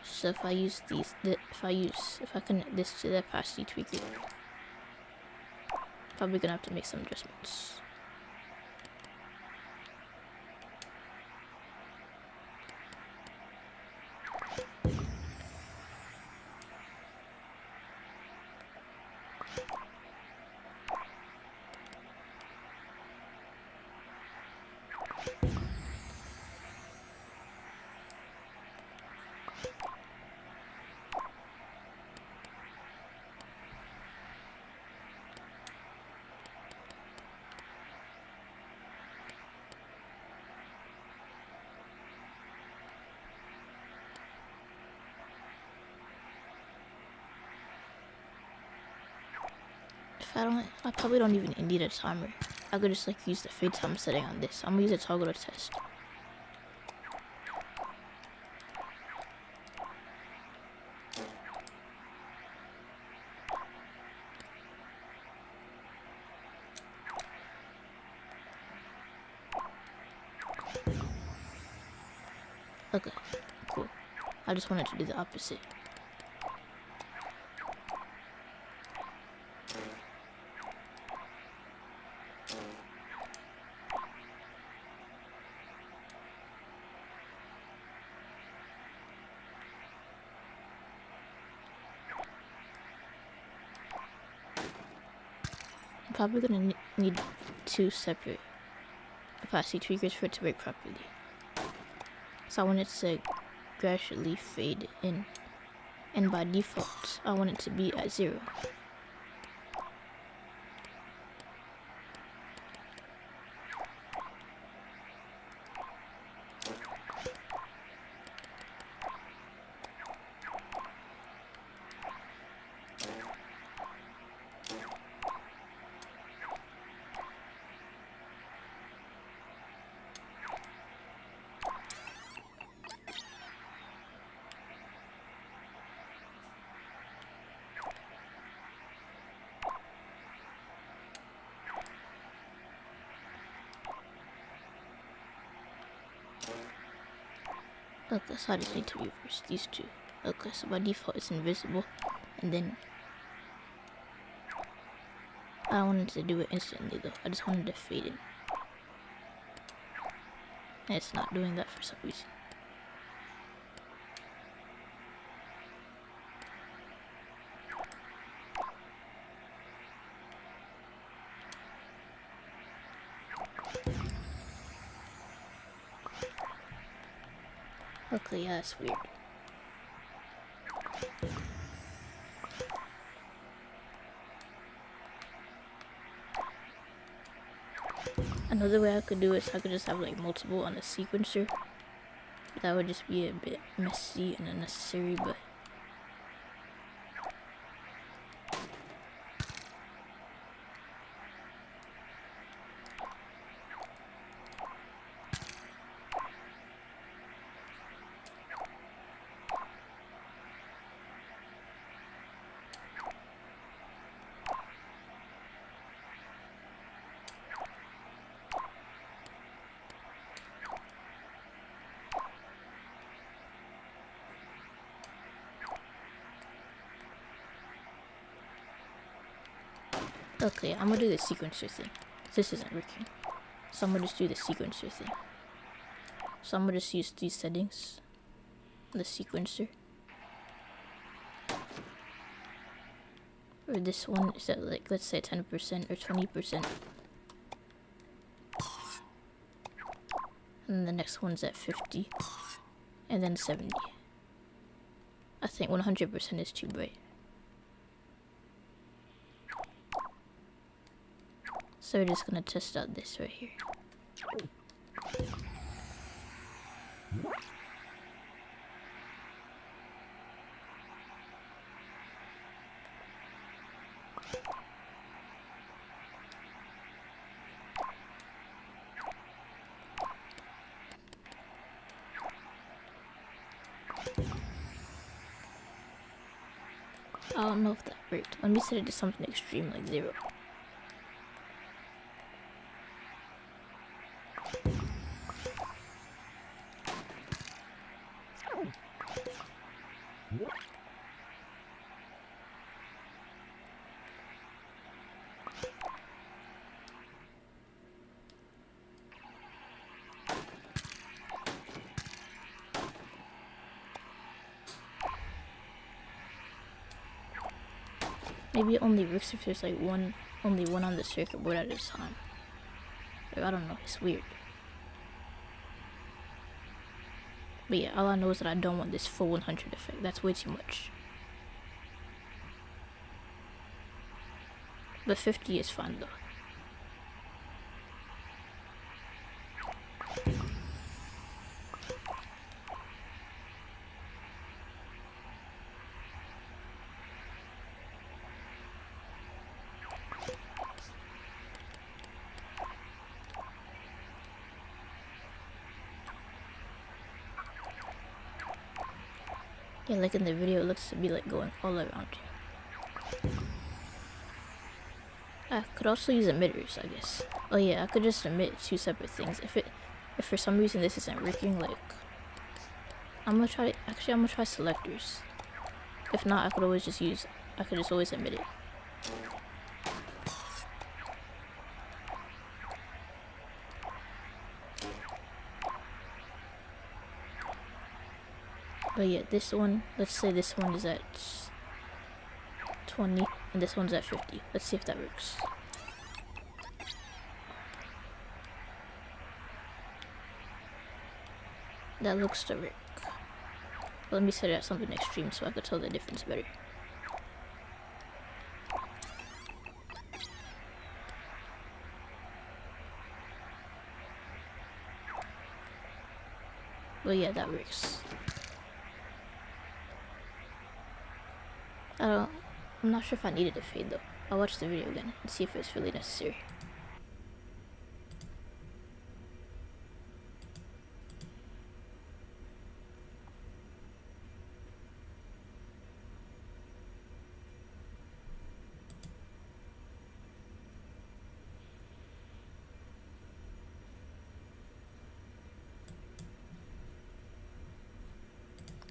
So if I use if I connect this to the opacity tweaker, probably gonna have to make some adjustments. I probably don't even need a timer. I could just like use the fade time setting on this. I'm gonna use a toggle to test. Okay, cool. I just wanted to do the opposite. I'm probably gonna need 2 separate opacity tweakers for it to work properly. So I want it to gradually fade in, and by default, I want it to be at 0. Okay, so I just need to reverse these two. Okay, so by default it's invisible, and then I wanted to do it instantly though. I just wanted to fade it. And it's not doing that for some reason. Okay, yeah, that's weird. Another way I could do it is I could just have like multiple on a sequencer. That would just be a bit messy and unnecessary, but Okay, I'm gonna do the sequencer thing. This isn't working. So I'm gonna just do the sequencer thing. So I'm gonna just use these settings. The sequencer. Or this one is at like, let's say 10% or 20%. And the next one's at 50. And then 70. I think 100% is too bright. So we're just gonna test out this right here. I don't know if that worked. Let me set it to something extreme like 0. Maybe it only works if there's like only one on the circuit board at a time. Or I don't know, it's weird. But yeah, all I know is that I don't want this full 100 effect. That's way too much. But 50 is fine though. Yeah, like in the video, it looks to be like going all around here. I could also use emitters, I guess. Oh yeah, I could just emit 2 separate things. If for some reason this isn't working, like, I'm gonna try selectors. If not, I could just always emit it. But yeah, this one, let's say this one is at 20 and this one's at 50. Let's see if that works. That looks to work. Let me set it at something extreme so I could tell the difference better. But yeah, that works. I'm not sure if I needed a fade though. I'll watch the video again and see if it's really necessary.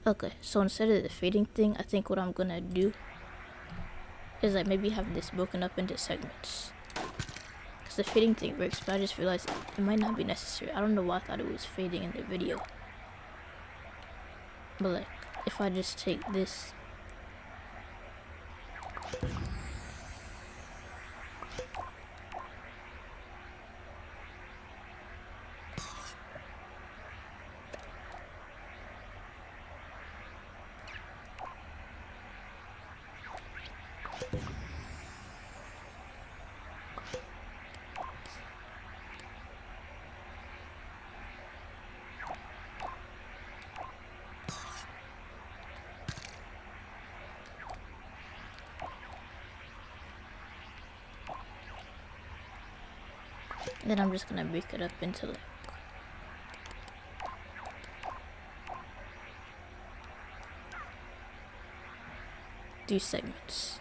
Okay, so instead of the fading thing, I think what I'm gonna do is like maybe have this broken up into segments. Because the fading thing works, but I just realized it might not be necessary. I don't know why I thought it was fading in the video. But like, if I just take this then I'm just gonna break it up into like these segments.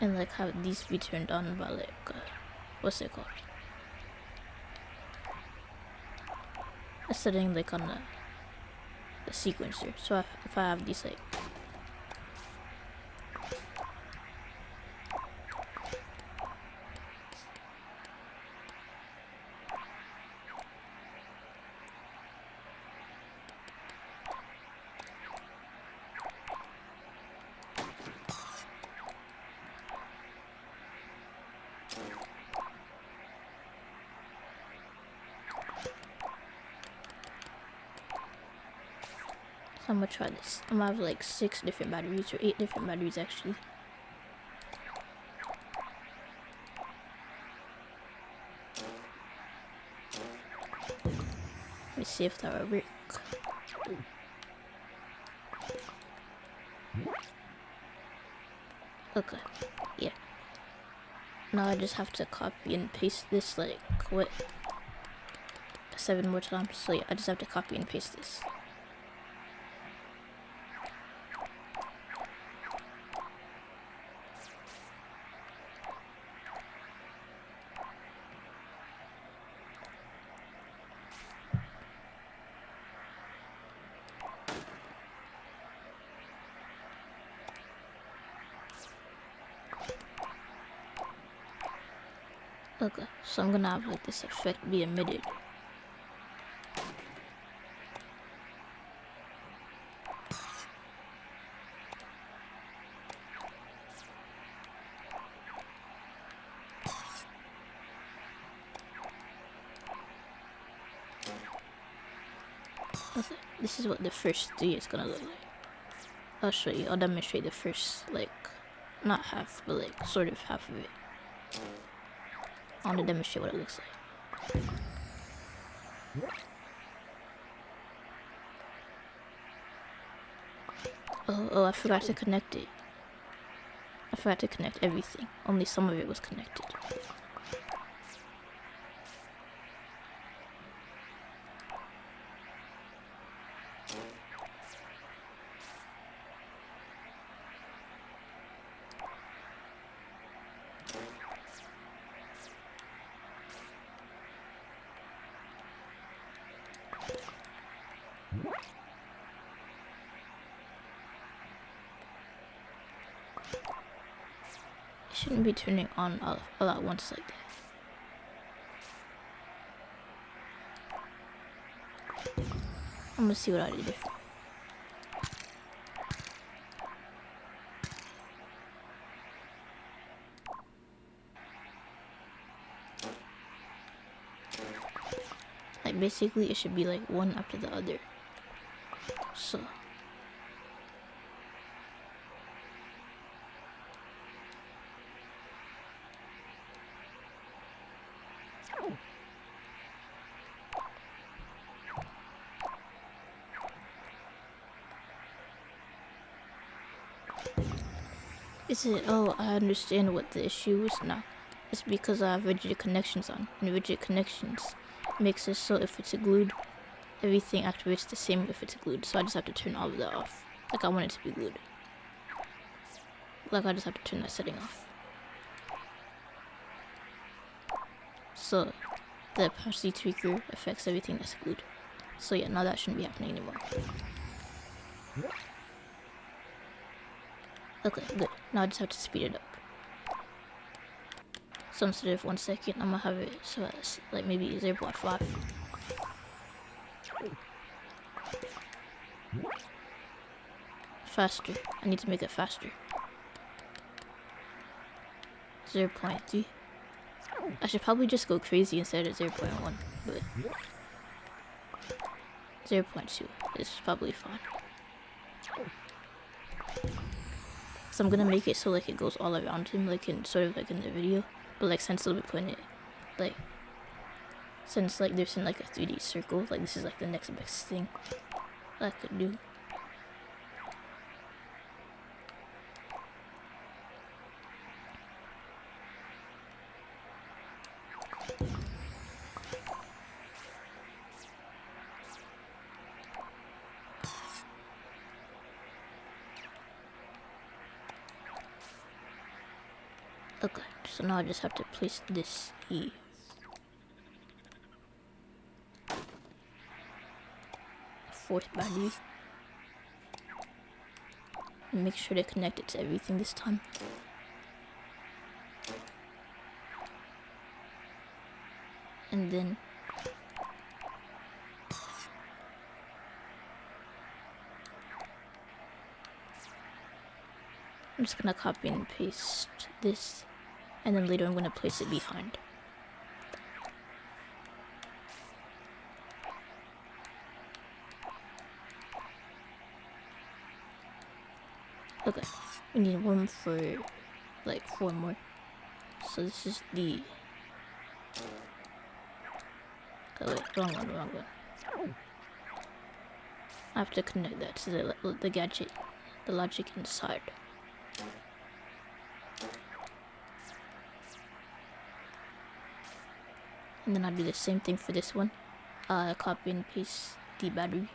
And like have these be turned on by like what's it called? A setting like on the sequencer. So if I have these like I'm gonna try this. I'm gonna have like 6 different batteries, or 8 different batteries actually. Let's see if that will work. Okay, yeah. Now I just have to copy and paste this like, what? 7 more times. So yeah, I just have to copy and paste this. Okay, so I'm gonna have like this effect be emitted. Okay, this is what the first 3 is gonna look like. I'll show you, I'll demonstrate the first, like, not half, but like, sort of half of it. I want to demonstrate what it looks like. Oh, I forgot to connect it. I forgot to connect everything. Only some of it was connected. Shouldn't be turning on all at once like that. I'm gonna see what I did different. Like basically it should be like one after the other. So is it? Oh, I understand what the issue is now. It's because I have rigid connections on, and rigid connections makes it so if it's glued, everything activates the same if it's glued. So I just have to turn all of that off. Like I want it to be glued. Like I just have to turn that setting off. So the opacity tweaker affects everything that's glued. So yeah, now that shouldn't be happening anymore. Okay, good. Now I just have to speed it up. So instead of 1 second, I'm gonna have it so it's like maybe 0.5. Faster. I need to make it faster. 0.3. I should probably just go crazy instead of 0.1, but 0.2 is probably fine. So I'm gonna make it so like it goes all around him, like in sort of like in the video, but like since I'll be putting it like since like there's in like a 3D circle, like this is like the next best thing I could do. Okay, so now I just have to place this here. Fourth battery. And make sure to connect it to everything this time. And then I'm just gonna copy and paste this, and then later I'm gonna place it behind. Okay, we need one for like 4 more. So this is the... Oh wait, wrong one. I have to connect that to the gadget, the logic inside. And then I'll do the same thing for this one. Copy and paste the battery.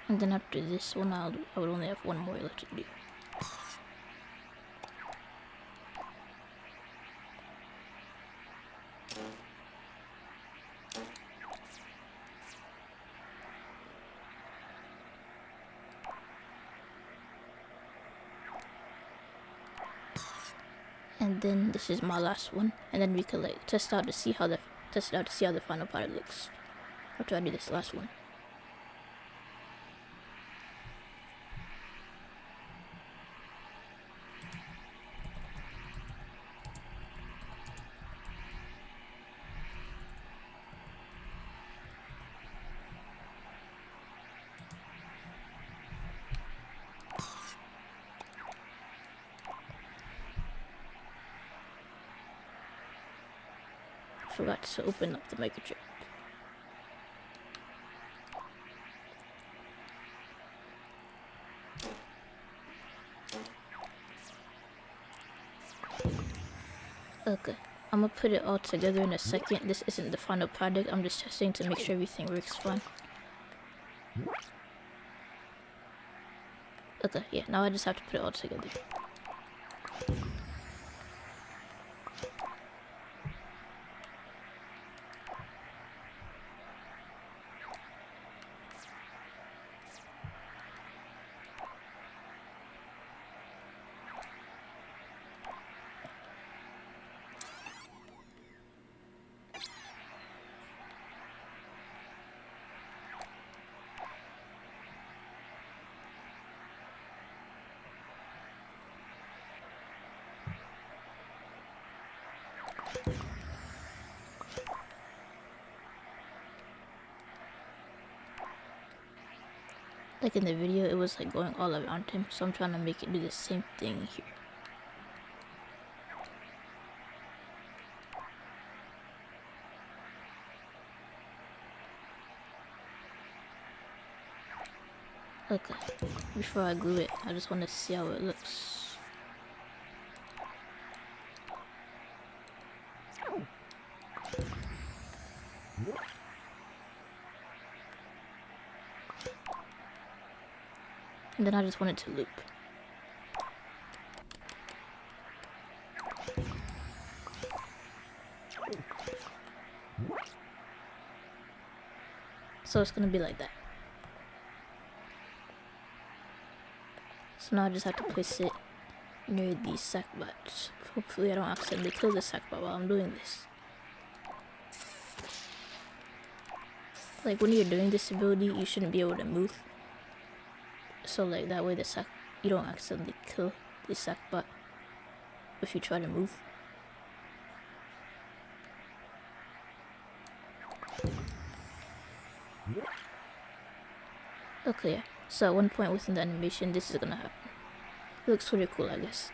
And then after this one, I would only have one more left to do. And then this is my last one, and then we could like test out to see how the final product looks. After I do this last one. Forgot to open up the microchip. Okay, I'm gonna put it all together in a second. This isn't the final product. I'm just testing to make sure everything works fine. Okay, yeah, now I just have to put it all together. Like in the video, it was like going all around him, so I'm trying to make it do the same thing here. Okay, before I glue it, I just want to see how it looks. And then I just want it to loop. So it's gonna be like that. So now I just have to place it near the sackbot. Hopefully I don't accidentally kill the sackbot while I'm doing this. Like when you're doing this ability, you shouldn't be able to move. So like that way you don't accidentally kill the sackbot if you try to move. Okay, yeah. So at one point within the animation, this is gonna happen. It looks pretty cool, I guess.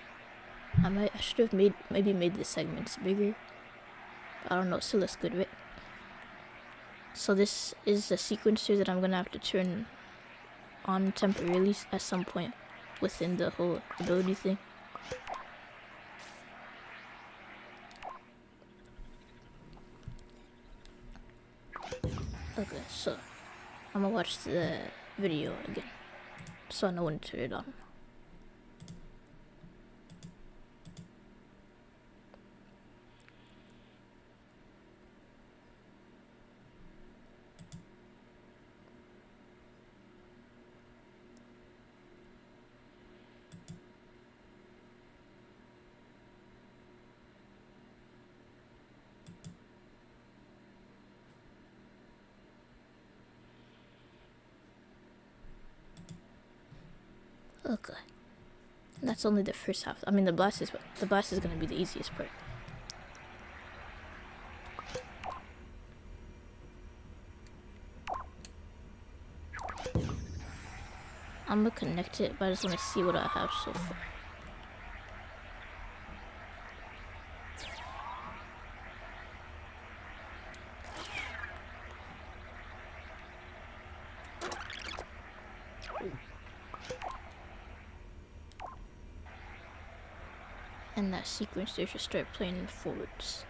I should have maybe made the segments bigger. I don't know, it still looks good, right? So this is the sequencer that I'm gonna have to turn on temporarily at some point within the whole ability thing. Okay, so I'm gonna watch the video again so I know when to turn it on. Okay. That's only the first half. I mean, the blast is gonna be the easiest part. I'm gonna connect it, but I just want to see what I have so far. And that sequence there should start playing forwards.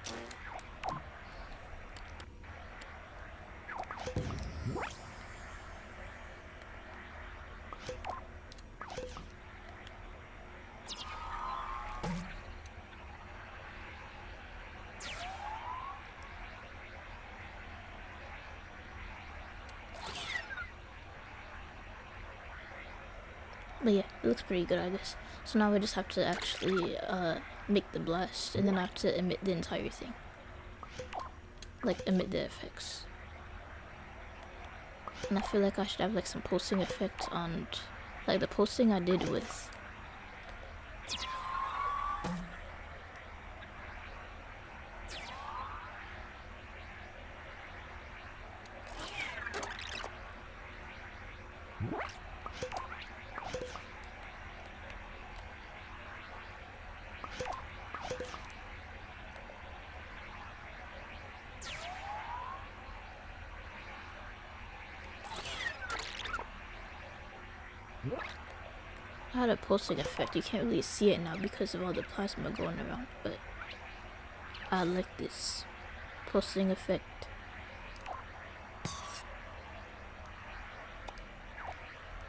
But yeah, it looks pretty good, I guess. So now we just have to actually make the blast, and then I have to emit the entire thing. Like, emit the effects. And I feel like I should have like some pulsing effect on, like the pulsing I did with I had a pulsing effect. You can't really see it now because of all the plasma going around, but I like this pulsing effect.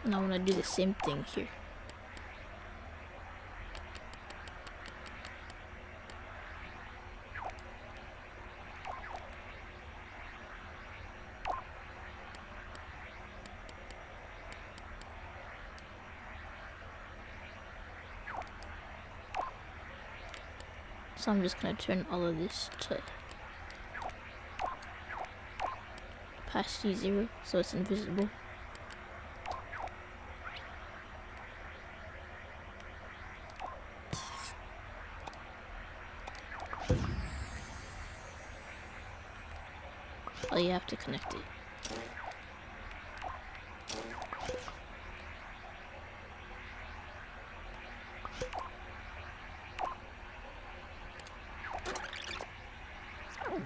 And I want to do the same thing here. So I'm just gonna turn all of this to opacity 0 so it's invisible. Oh, you have to connect it.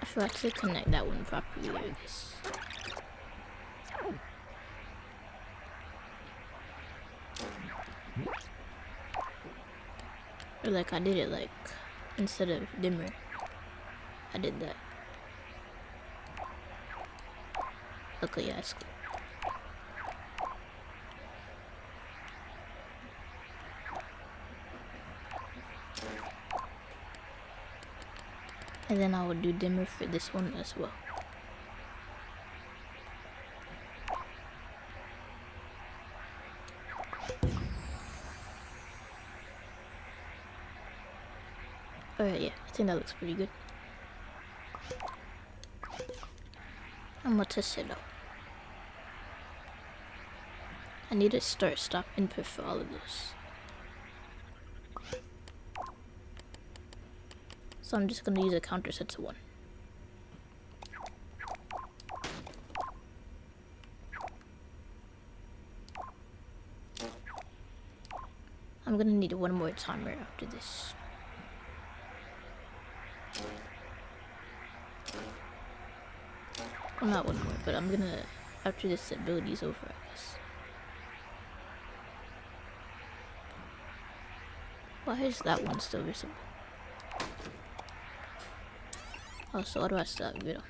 I forgot to connect that one properly, I guess. Or like I did it like, instead of dimmer, I did that. Okay, yeah, it's cool. And then I would do dimmer for this one as well. Alright, yeah, I think that looks pretty good. I'm gonna test it out. I need a start stop input for all of this. So I'm just gonna use a counter set to 1. I'm gonna need one more timer after this. Well, not one more, but I'm gonna, after this ability's over, I guess. Why is that one still visible? Oh, so what do I still have it on?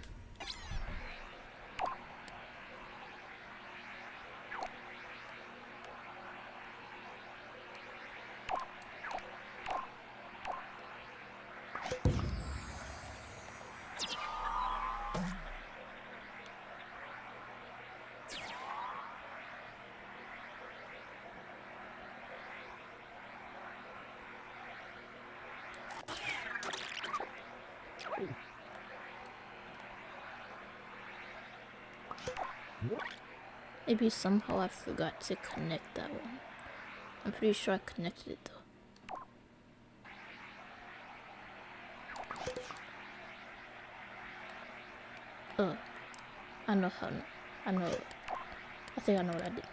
Maybe somehow I forgot to connect that one. I'm pretty sure I connected it though. Oh, I know how. I know. I think I know what I did.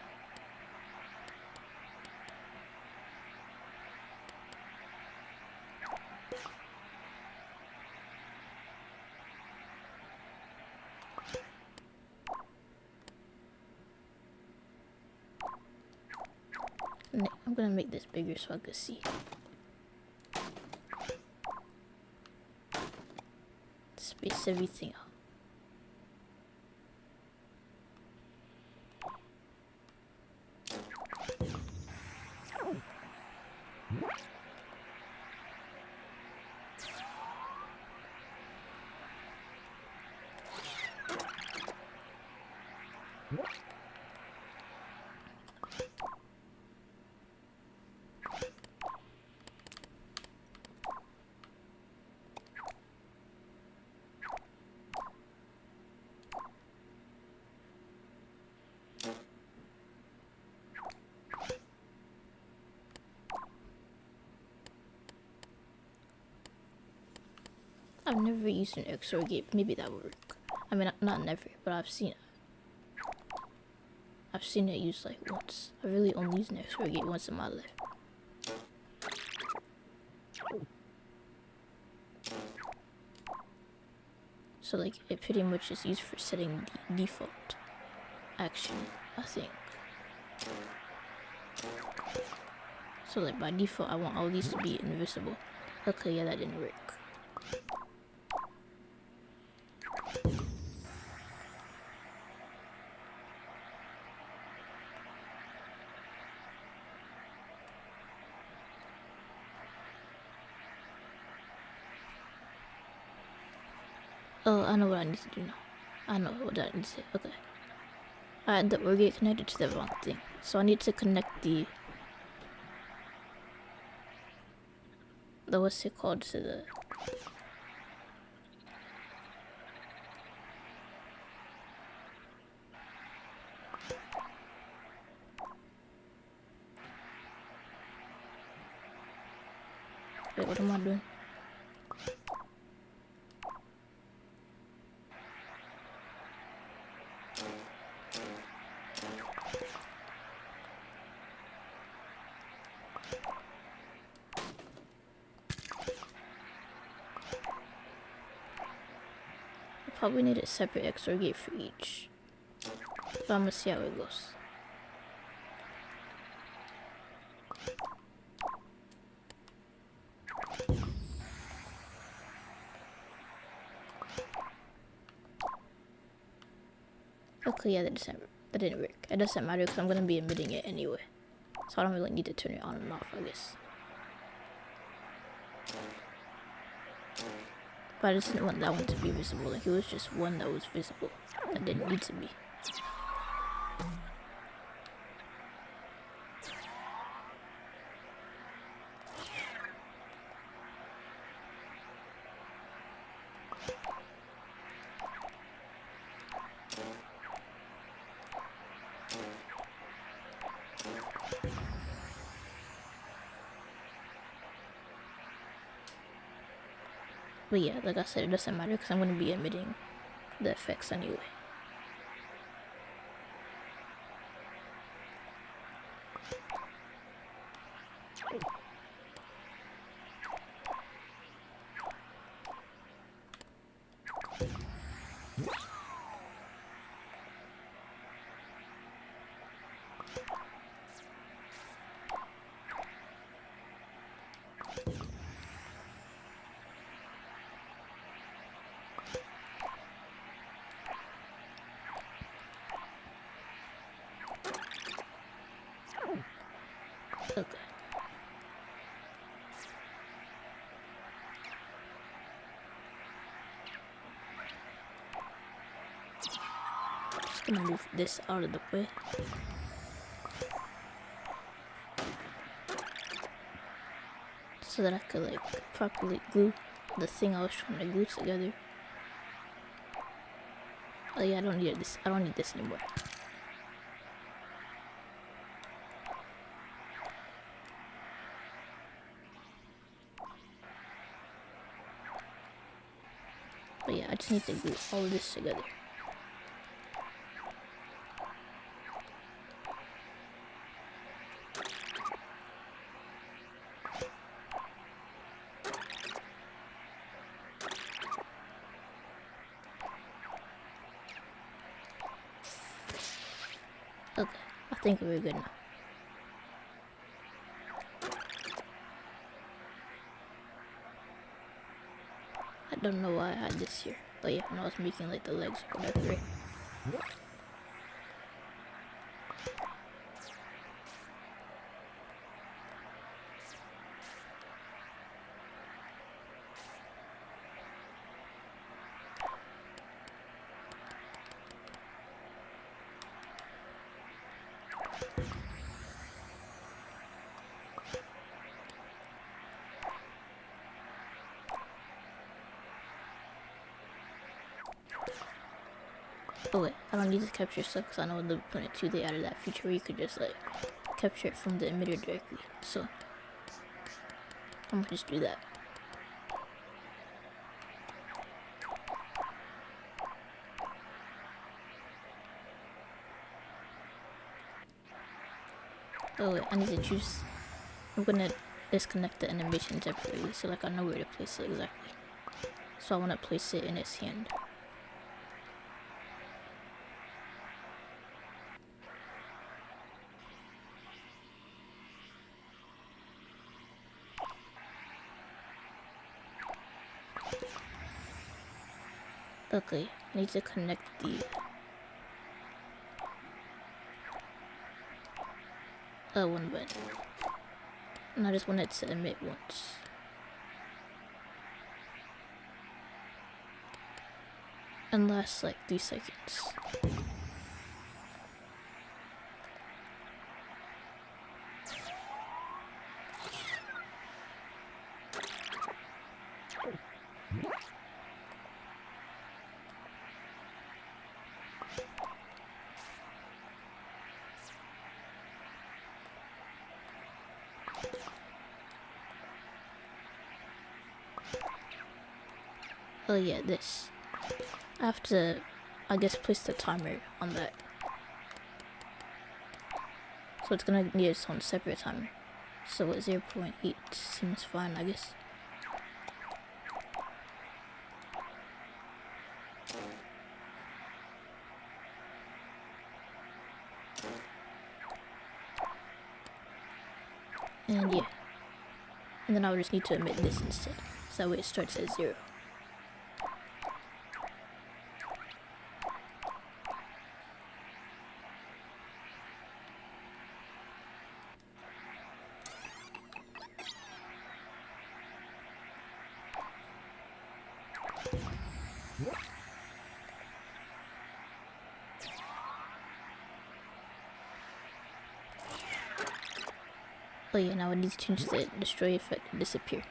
I'm gonna make this bigger so I can see. Space everything out. I've never used an XOR gate. Maybe that would work. I mean, not never, but I've seen it. I've seen it used like once. I really only used an XOR gate once in my life. So like, it pretty much is used for setting the default action, I think. So like by default, I want all these to be invisible. Okay, yeah, that didn't work. Oh, I know what I need to do now. I know what I need to say. Okay. Alright, the OR gate connected to the wrong thing. So I need to connect the what's it called, to the wait, what am I doing? Probably need a separate XOR gate for each. So I'm gonna see how it goes. Okay, yeah, that didn't work. It doesn't matter because I'm gonna be emitting it anyway. So I don't really need to turn it on and off, I guess. But I just didn't want that one to be visible. Like, it was just one that was visible. That didn't need to be. But yeah, like I said, it doesn't matter because I'm going to be emitting the effects anyway. Okay. Just gonna move this out of the way. So that I could like properly glue the thing I was trying to glue together. Oh yeah, I don't need this anymore. I just need to glue all of this together. Okay, I think we're good now. I don't know why I had this here. Oh yeah, when I was making like the legs or whatever, right? Oh wait, I don't need to capture stuff because I know in the LBP3 2 they added that feature where you could just like capture it from the emitter directly. So I'm gonna just do that. Oh wait, I need to choose. I'm gonna disconnect the animation temporarily so like I know where to place it exactly. So I want to place it in its hand. Okay, I need to connect the one button. And I just want it to emit once. And last like 3 seconds. Oh yeah, this. I have to, I guess, place the timer on that. So it's gonna need its own separate timer. So 0.8 seems fine, I guess. And yeah. And then I would just need to emit this instead. So that way it starts at 0. Oh yeah, now I need to change the destroy effect to disappear.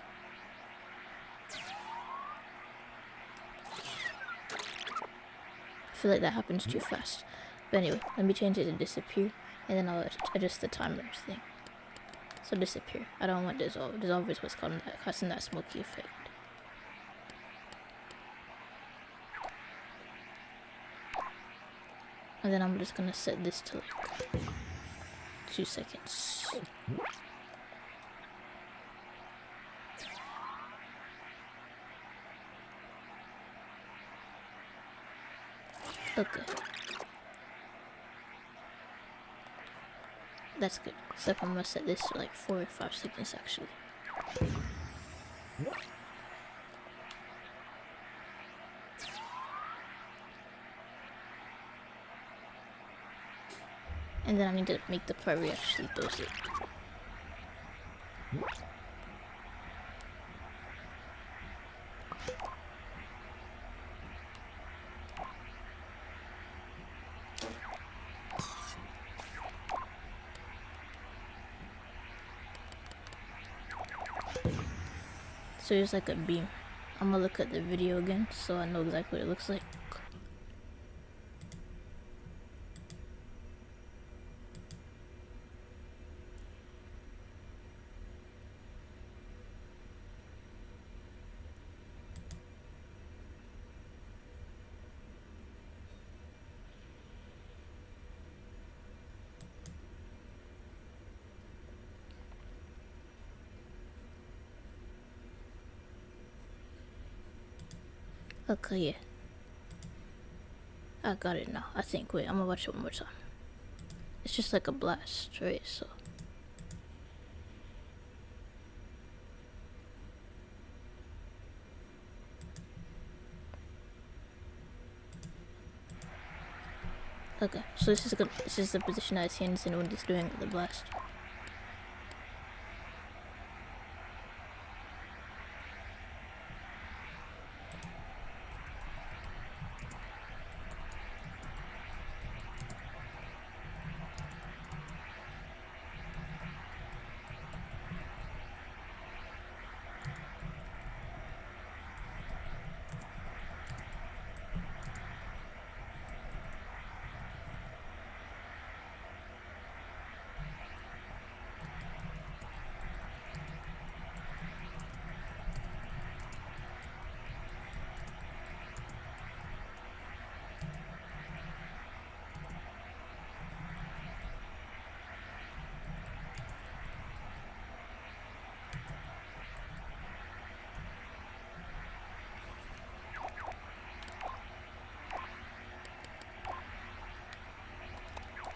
I feel like that happens too fast. But anyway, let me change it to disappear, and then I'll adjust the timers thing. So disappear. I don't want dissolve. Dissolve is what's causing that smoky effect. And then I'm just gonna set this to like 2 seconds. Okay. That's good. So I'm gonna set this to like 4 or 5 seconds actually. And then I need to make the part where it actually throws it. So there's like a beam. I'm gonna look at the video again so I know exactly what it looks like. Okay, yeah. I got it now. I think. Wait, I'm gonna watch it one more time. It's just like a blast, right? So. Okay, so this is the position that his hands in when he's doing the blast.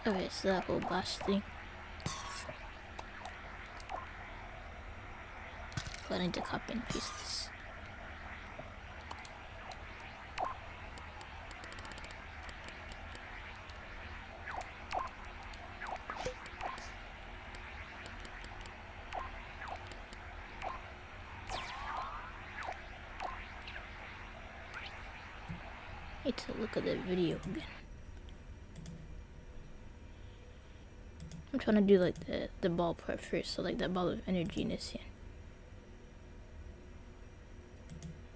Alright, so that whole blast thing. But I need to copy and paste this. Need to look at that video again. I'm trying to do like the ball part first, so like that ball of energy in his hand.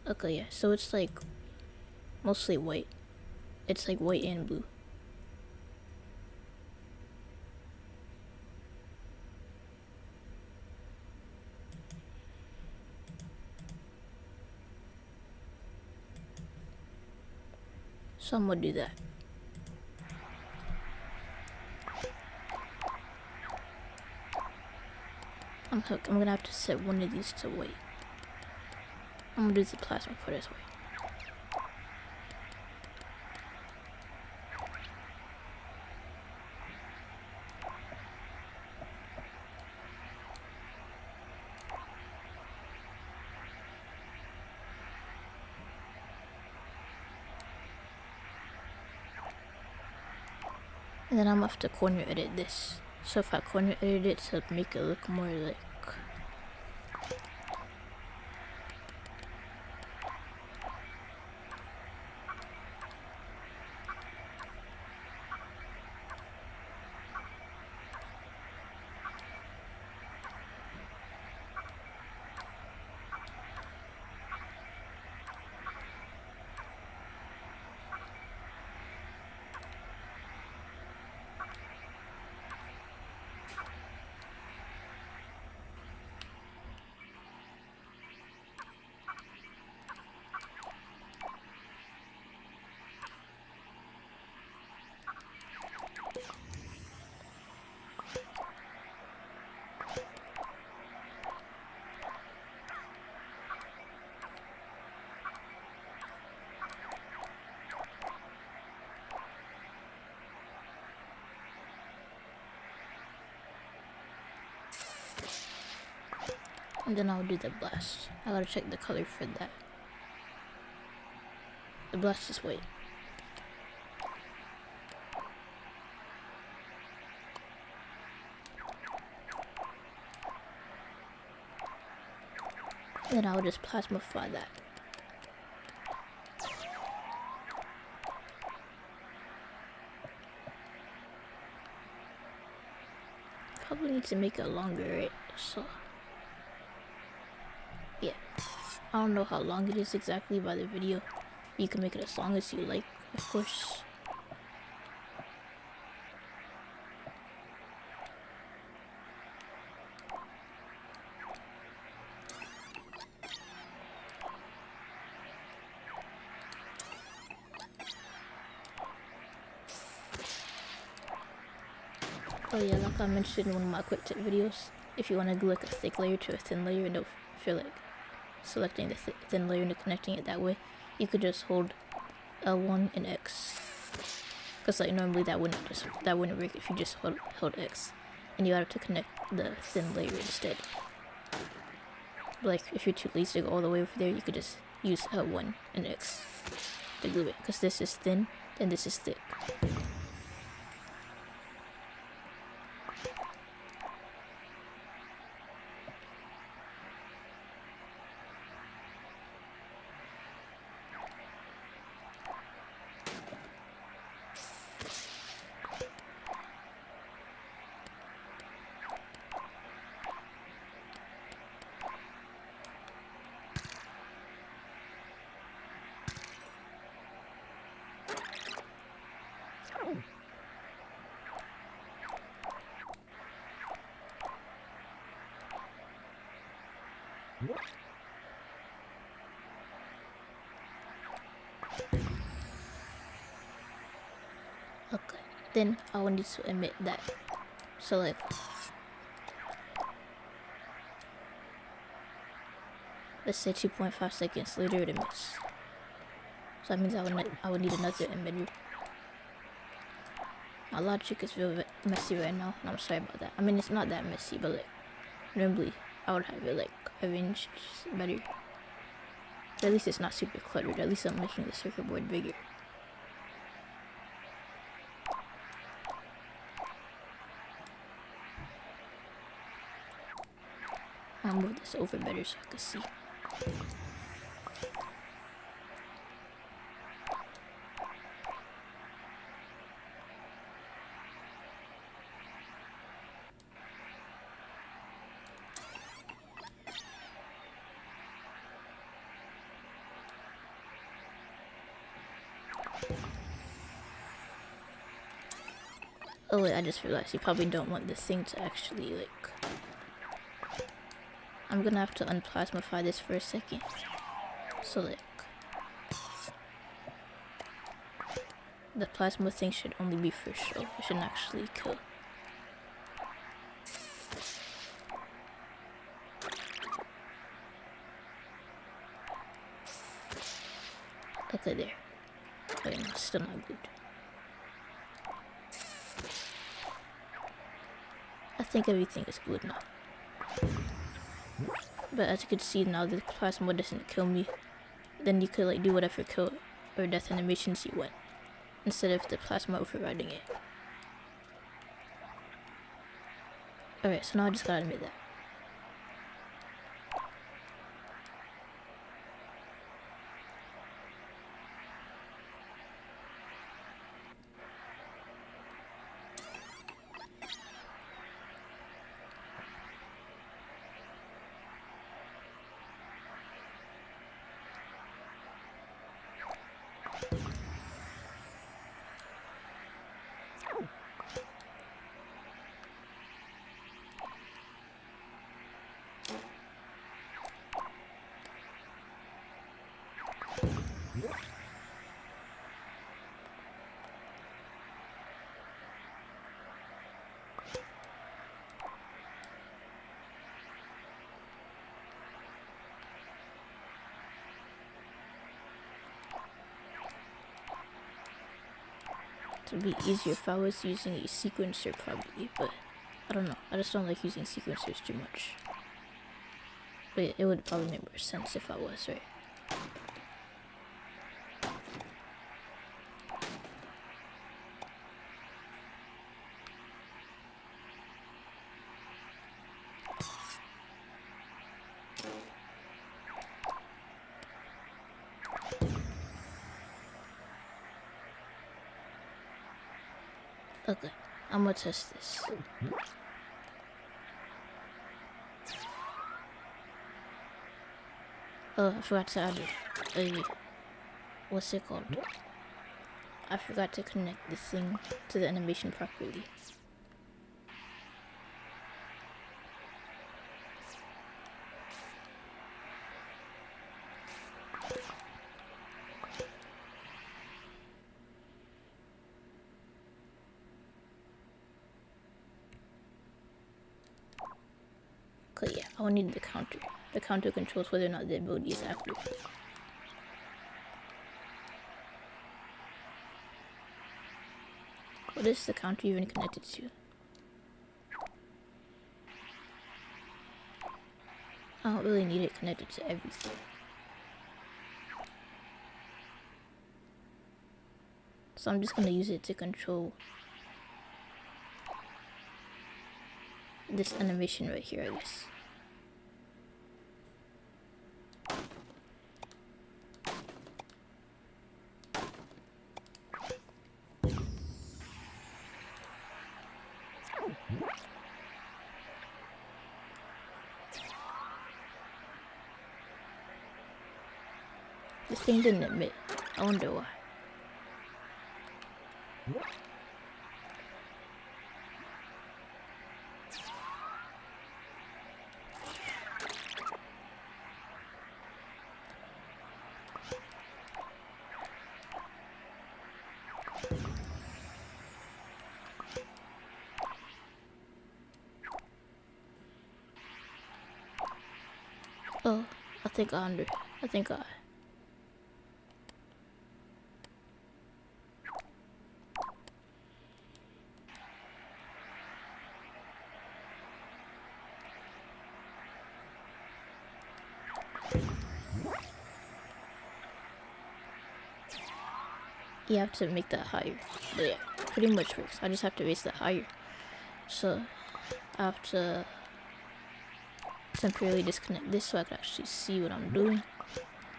Okay, yeah, so it's like mostly white. It's like white and blue. So I'm gonna do that. I'm gonna have to set one of these to white. I'm gonna do the plasma part as white. And then I'm gonna have to corner edit this. So if I corner edit it to make it look more like and then I'll do the blast. I gotta check the color for that. The blast is white. Then I'll just plasmify that. Probably need to make it longer, right? So yeah, I don't know how long it is exactly by the video. You can make it as long as you like, of course. Oh yeah, like I mentioned in one of my quick tip videos, if you want to glue like a thick layer to a thin layer and don't feel like selecting the thin layer and connecting it that way, you could just hold L1 and X. Cause like normally that wouldn't work if you just held X, and you have to connect the thin layer instead. But like if you're too lazy to go all the way over there, you could just use L1 and X to glue it. Cause this is thin and this is thick. Okay, then I will need to emit that. So like, let's say 2.5 seconds later it emits. So that means I would need another emitter. My logic is real messy right now, and I'm sorry about that. I mean, it's not that messy, but like, normally I would have it like arranged better. But at least it's not super cluttered. At least I'm making the circuit board bigger. I'll move this over better so I can see. Oh wait, I just realized you probably don't want this thing to actually like... I'm gonna have to unplasmify this for a second. So like... the plasma thing should only be for show. It shouldn't actually kill. Okay, there. Wait, no, it's still not good. I think everything is good now. But as you can see now, the plasma doesn't kill me. Then you could like do whatever kill or death animations you want, instead of the plasma overriding it. Alright, so now I just gotta admit that. It would be easier if I was using a sequencer probably, but I don't know. I just don't like using sequencers too much. But it would probably make more sense if I was, right? Okay, I'm gonna test this. Oh, I forgot to add a... what's it called? I forgot to connect the thing to the animation properly. Okay, yeah, I will need the counter. The counter controls whether or not the ability is active. What is the counter even connected to? I don't really need it connected to everything. So I'm just gonna use it to control this animation right here, I guess. This thing didn't emit. I wonder why. Oh, I think I You have to make that higher. But yeah, pretty much works. I just have to raise that higher. So I have to temporarily disconnect this so I can actually see what I'm doing.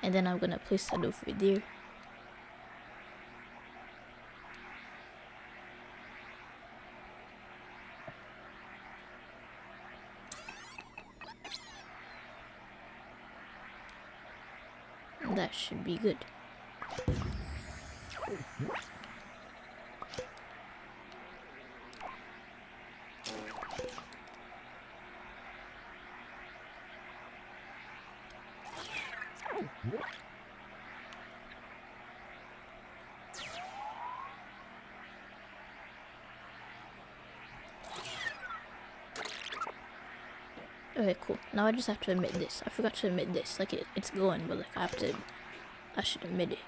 And then I'm gonna place that over there. And that should be good. Okay, cool. Now I just have to emit this. I forgot to emit this. Like it's going, but like I should emit it.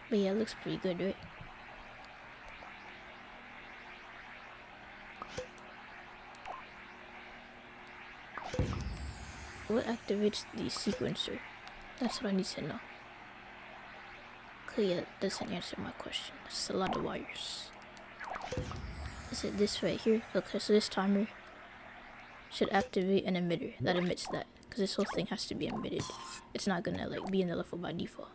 But yeah, it looks pretty good, right? What activates the sequencer? That's what I need to know. Okay, yeah, that doesn't answer my question. That's a lot of wires. Is it this right here? Okay, so this timer should activate an emitter that emits that. Because this whole thing has to be emitted. It's not gonna like be in the level by default.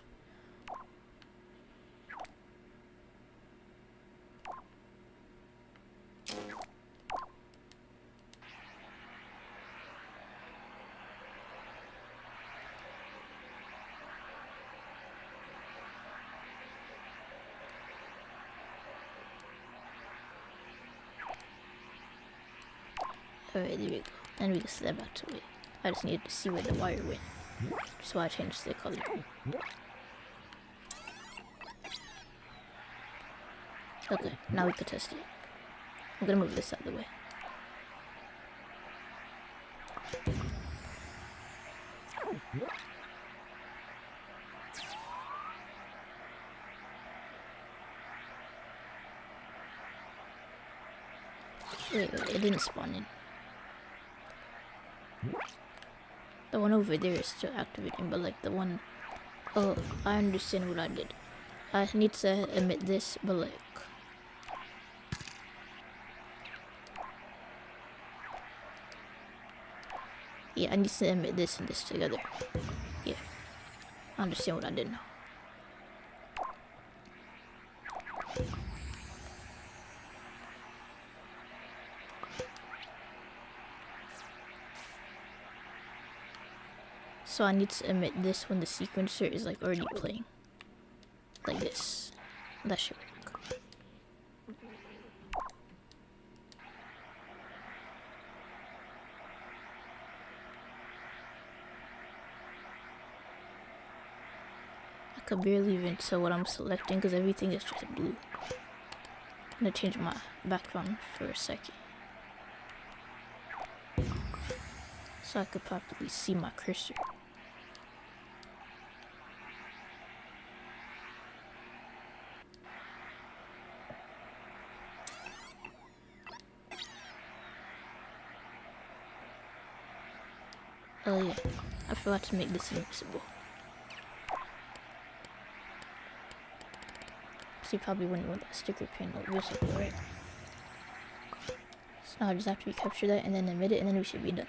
Alright, there we go. And we can set that back to it. I just needed to see where the wire went. So I changed the color. Okay, now we can test it. I'm gonna move this out of the way. Wait, it didn't spawn in. The one over there is still activating, but like the one... Oh, I understand what I did. I need to emit this, but like... Yeah, I need to emit this and this together. Yeah. I understand what I did now. So I need to emit this when the sequencer is like already playing. Like this. That should work. I could barely even tell what I'm selecting because everything is just blue. I'm gonna change my background for a second. so I could properly see my cursor. Oh yeah, I forgot to make this invisible. So you probably wouldn't want that sticker pin visible, right? So now I just have to recapture that and then emit it, and then we should be done.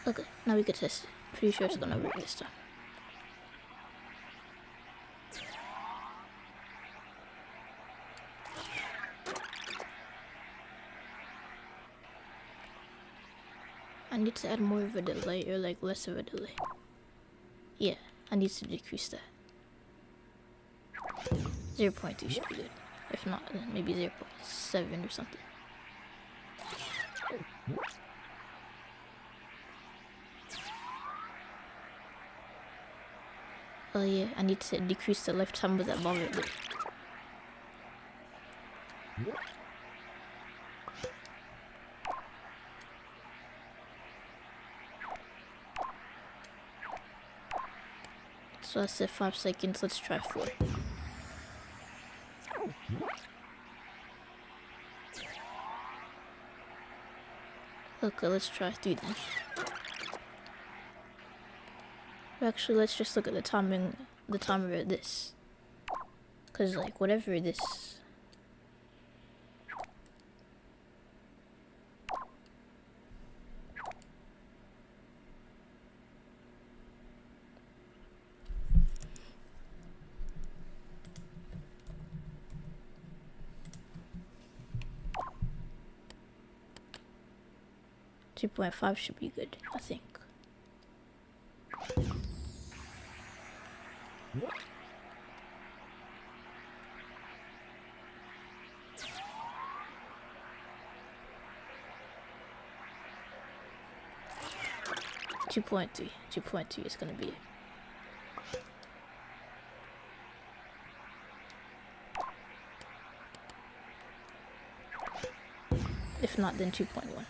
Okay, now we can test it. Pretty sure it's gonna work this time. I need to add more of a delay, or like less of a delay. Yeah, I need to decrease that. 0.2 should be good. If not, then maybe 0.7 or something. Oh yeah, I need to decrease the lifetime of that ball right there. So I said 5 seconds, let's try 4. Okay, let's try 3 then. Actually, let's just look at the timer of this. Cause like whatever this 2.5 should be good, I think. Two point three is gonna be it. If not, then 2.1.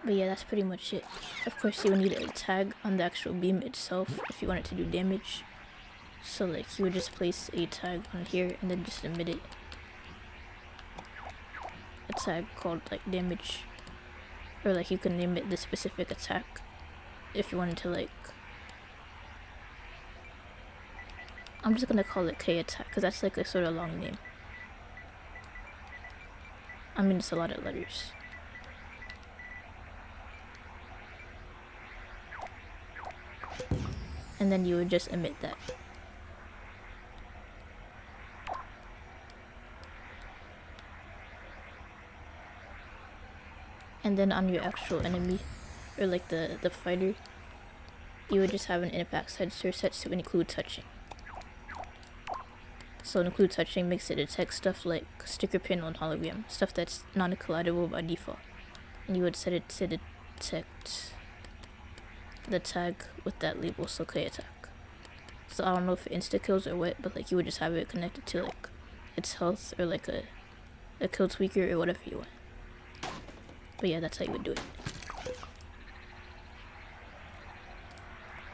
But yeah, that's pretty much it. Of course, you would need a tag on the actual beam itself if you want it to do damage. So like, you would just place a tag on here and then just emit it. A tag called like damage. Or like, you can emit the specific attack if you wanted to like... I'm just gonna call it K attack because that's like a sort of long name. I mean, it's a lot of letters. And then you would just emit that. And then on your actual enemy, or like the fighter, you would just have an impact sensor set to include touching. So include touching makes it detect stuff like sticker pin on hologram, stuff that's non-collidable by default. And you would set it to detect the tag with that label, so K attack. So I don't know if it insta kills or what, but like you would just have it connected to like its health or like a kill tweaker or whatever you want. But yeah, that's how you would do it.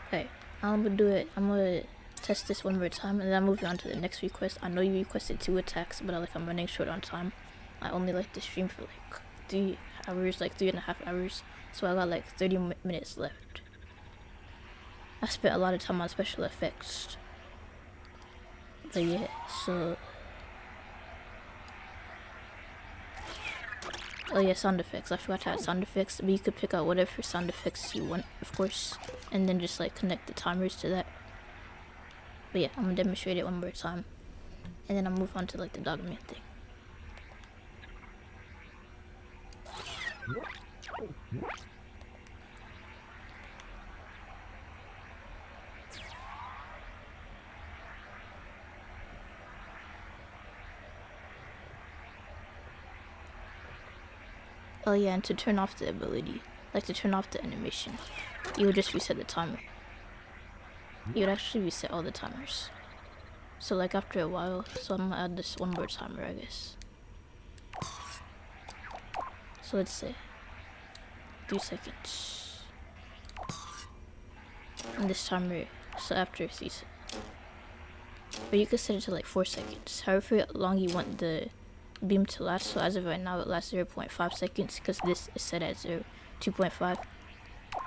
Okay, I'm gonna test this one more time and then I'm moving on to the next request. I know you requested 2 attacks, but I'm running short on time. I only like to stream for like 3 hours, like 3.5 hours. So I got like 30 minutes left. I spent a lot of time on special effects. But yeah, so... Oh yeah, sound effects. I forgot to add sound effects, but you could pick out whatever sound effects you want, of course. And then just like connect the timers to that. But yeah, I'm gonna demonstrate it one more time. And then I'll move on to like the Dogman thing. Oh yeah, and to turn off the ability, like to turn off the animation, you would just reset the timer. You would actually reset all the timers. So like after a while, so I'm gonna add this one more timer, I guess. So let's say 3 seconds. And this timer, so after 3 seconds. But you can set it to like 4 seconds. However long you want the beam to last. So as of right now, it lasts 0.5 seconds because this is set at 2.5.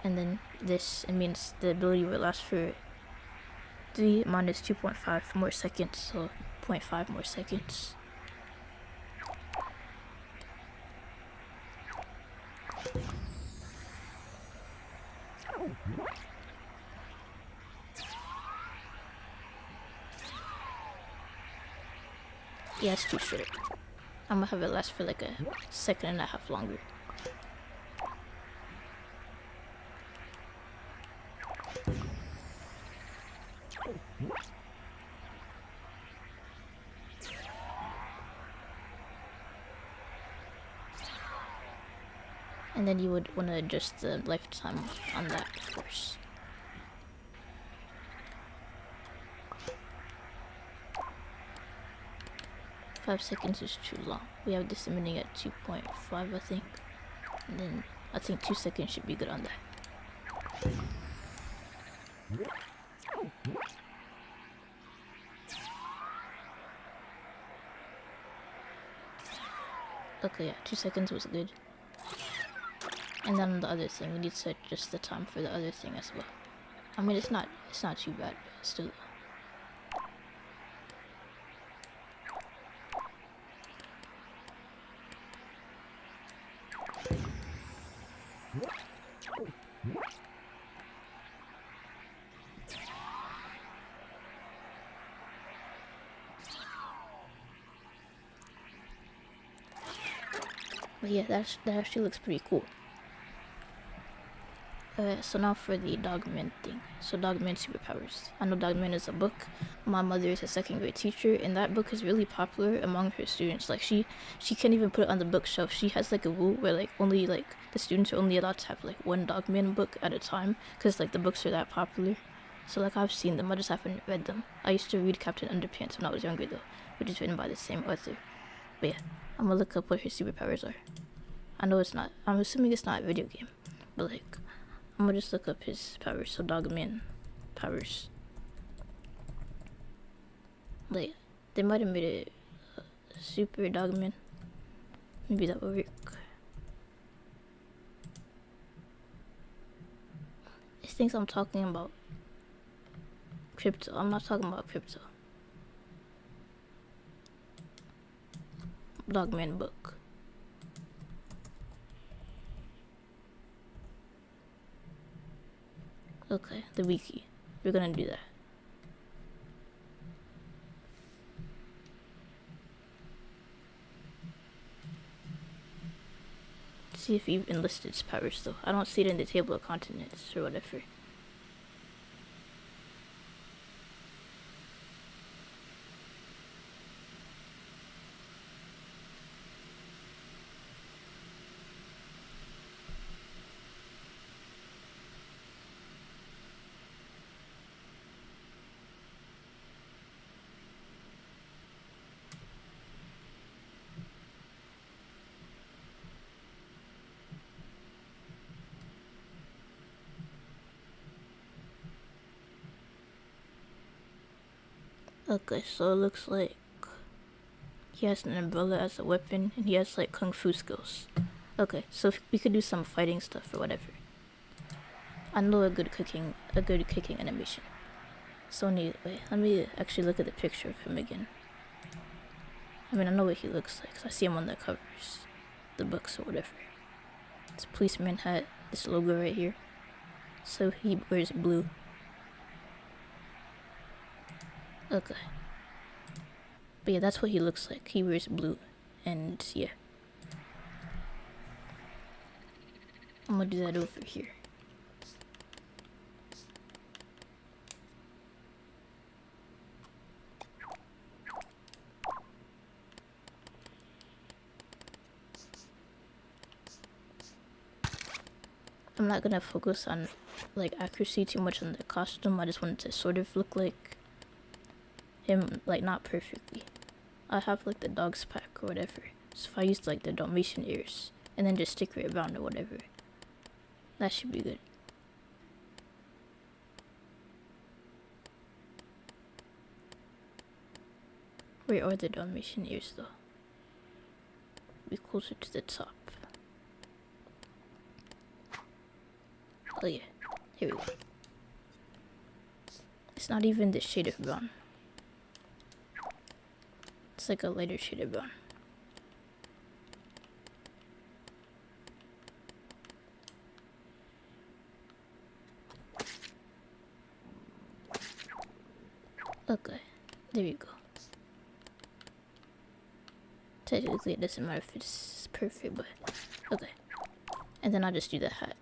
And then this, it means the ability will last for 3 minus 2.5 more seconds, so 0.5 more seconds. Yeah, it's too short. I'm gonna have it last for like a second and a half longer. And then you would want to adjust the lifetime on that, of course. Five seconds is too long. We have this emitting at 2.5, I think. And then I think 2 seconds should be good on that. Okay, yeah, 2 seconds was good. And then on the other thing, we need to adjust the time for the other thing as well. I mean, it's not too bad, but still. But yeah, that actually looks pretty cool. So now for the Dogman thing. So Dogman superpowers. I know Dogman is a book. My mother is a 2nd grade teacher, and that book is really popular among her students. Like she can't even put it on the bookshelf. She has like a rule where like only like the students are only allowed to have like one Dogman book at a time, because like the books are that popular. So like I've seen them, I just haven't read them. I used to read Captain Underpants when I was younger though, which is written by the same author. But yeah, I'm gonna look up what her superpowers are. I know it's not, I'm assuming it's not a video game, but like, I'm gonna just look up his powers. So Dogman powers. Like, they might have made it super Dogman. Maybe that will work. It thinks I'm talking about crypto. I'm not talking about crypto. Dogman book. Okay, the wiki. We're gonna do that. See if he enlisted his powers though. I don't see it in the table of contents or whatever. Okay, so it looks like he has an umbrella as a weapon, and he has like kung fu skills. Okay, so we could do some fighting stuff or whatever. I know a good kicking animation. So wait, let me actually look at the picture of him again. I mean, I know what he looks like, 'cause I see him on the covers, the books or whatever. It's a policeman hat, this logo right here. So he wears blue. Okay. But yeah, that's what he looks like. He wears blue. And yeah. I'm gonna do that over here. I'm not gonna focus on like accuracy too much on the costume. I just wanted to sort of look like him, like not perfectly. I have like the dog's pack or whatever. So if I used like the Dalmatian ears and then just sticker it around or whatever, that should be good. Where are the Dalmatian ears though? Be closer to the top. Oh yeah, here we go. It's not even the shade of brown. It's like a lighter shade of brown. Okay, there you go. Technically it doesn't matter if it's perfect, but okay. And then I'll just do the hat.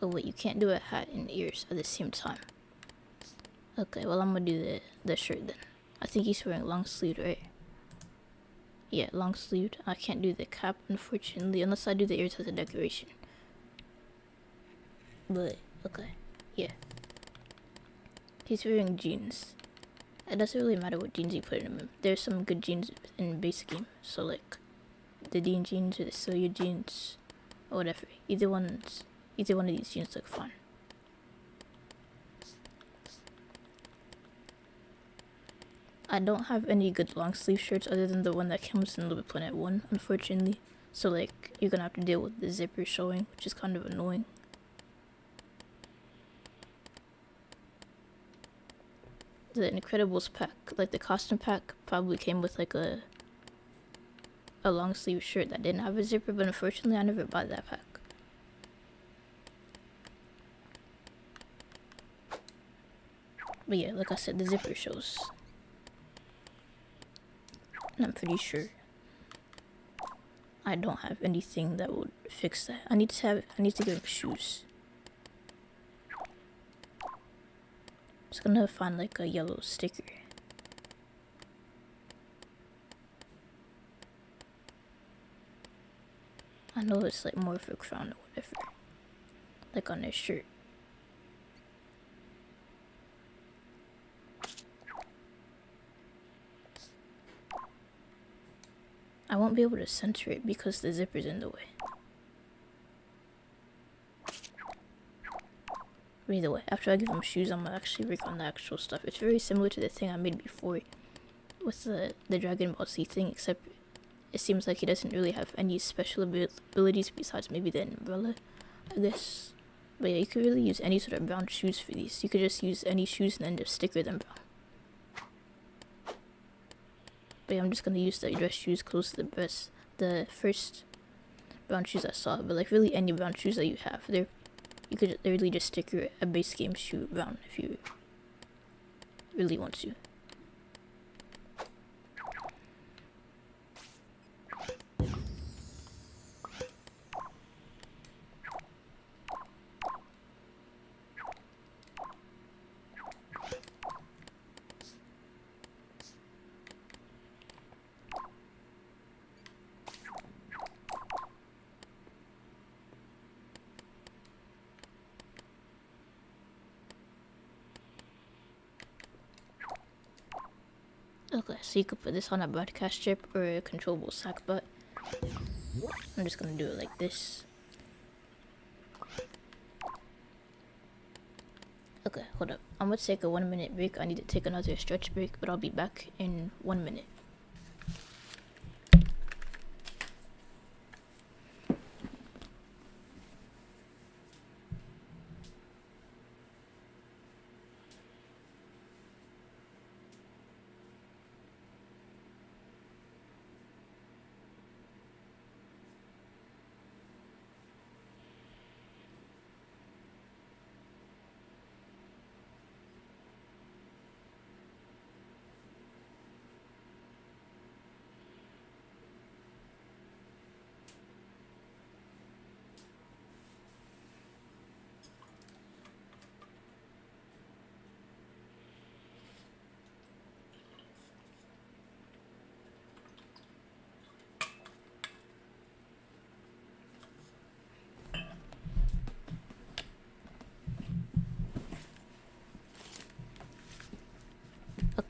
Oh wait, you can't do a hat and ears at the same time. Okay, well I'm gonna do the shirt then. I think he's wearing long sleeve, right? Yeah, long sleeved. I can't do the cap unfortunately, unless I do the ears as a decoration. But okay, yeah. He's wearing jeans. It doesn't really matter what jeans you put in him. There's some good jeans in base game, so like the Dean jeans or the Celia jeans or whatever. Either one of these jeans look fine. I don't have any good long sleeve shirts other than the one that comes in Little Planet 1, unfortunately. So like you're gonna have to deal with the zipper showing, which is kind of annoying. The Incredibles pack, like the costume pack, probably came with like a long sleeve shirt that didn't have a zipper, but unfortunately I never bought that pack. But yeah, like I said, the zipper shows. And I'm pretty sure I don't have anything that would fix that. I need to give him shoes. Just gonna find like a yellow sticker. I know it's like more of a crown or whatever, like on his shirt. I won't be able to center it because the zipper's in the way. But either way, after I give him shoes, I'm gonna actually work on the actual stuff. It's very similar to the thing I made before with the Dragon Ball Z thing, except it seems like he doesn't really have any special abilities besides maybe the umbrella, I guess. But yeah, you could really use any sort of brown shoes for these. You could just use any shoes and then just sticker them brown. But yeah, I'm just gonna use the dress shoes close to the breast. The first brown shoes I saw, but like really any brown shoes that you have, you could literally just sticker a base game shoe brown if you really want to. Okay, so you could put this on a broadcast strip or a controllable sackbot. I'm just gonna do it like this. Okay, hold up. I'm gonna take a 1-minute break. I need to take another stretch break, but I'll be back in 1 minute.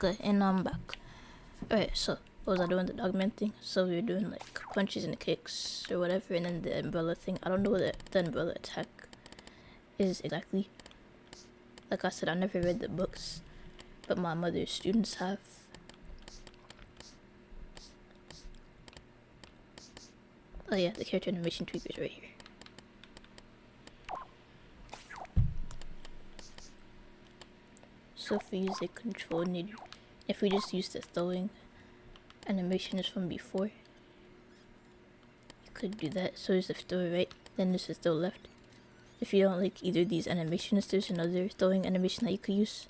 Okay, and I'm back. Alright, so what was I doing the Dogman thing? So we were doing like punches and kicks or whatever, and then the umbrella thing. I don't know what the umbrella attack is exactly. Like I said, I never read the books, but my mother's students have. Oh yeah, the character animation tweaker's right here. So if we use a control needle, if we just use the throwing animation is from before, you could do that. So there's the throw right, then this is throw left. If you don't like either of these animations, there's another throwing animation that you could use.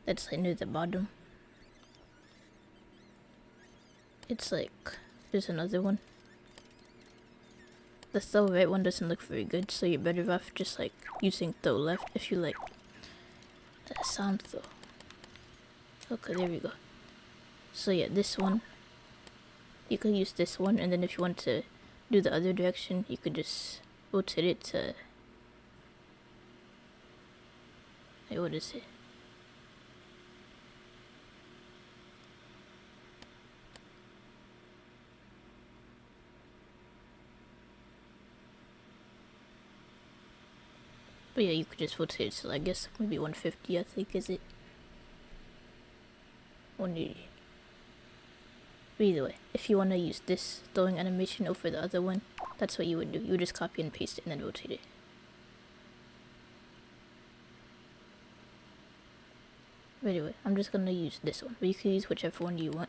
That's like near the bottom. It's like, there's another one. The throw right one doesn't look very good, so you're better off just like using throw left if you like that sound though. Okay, there we go. So yeah, this one, you could use this one, and then if you want to do the other direction, you could just rotate it to, wait, what is it? But yeah, you could just rotate it to, I guess, maybe 150, I think, is it? 180. But either way, if you want to use this throwing animation over the other one, that's what you would do. You would just copy and paste it and then rotate it. But anyway, I'm just gonna use this one, but you can use whichever one you want.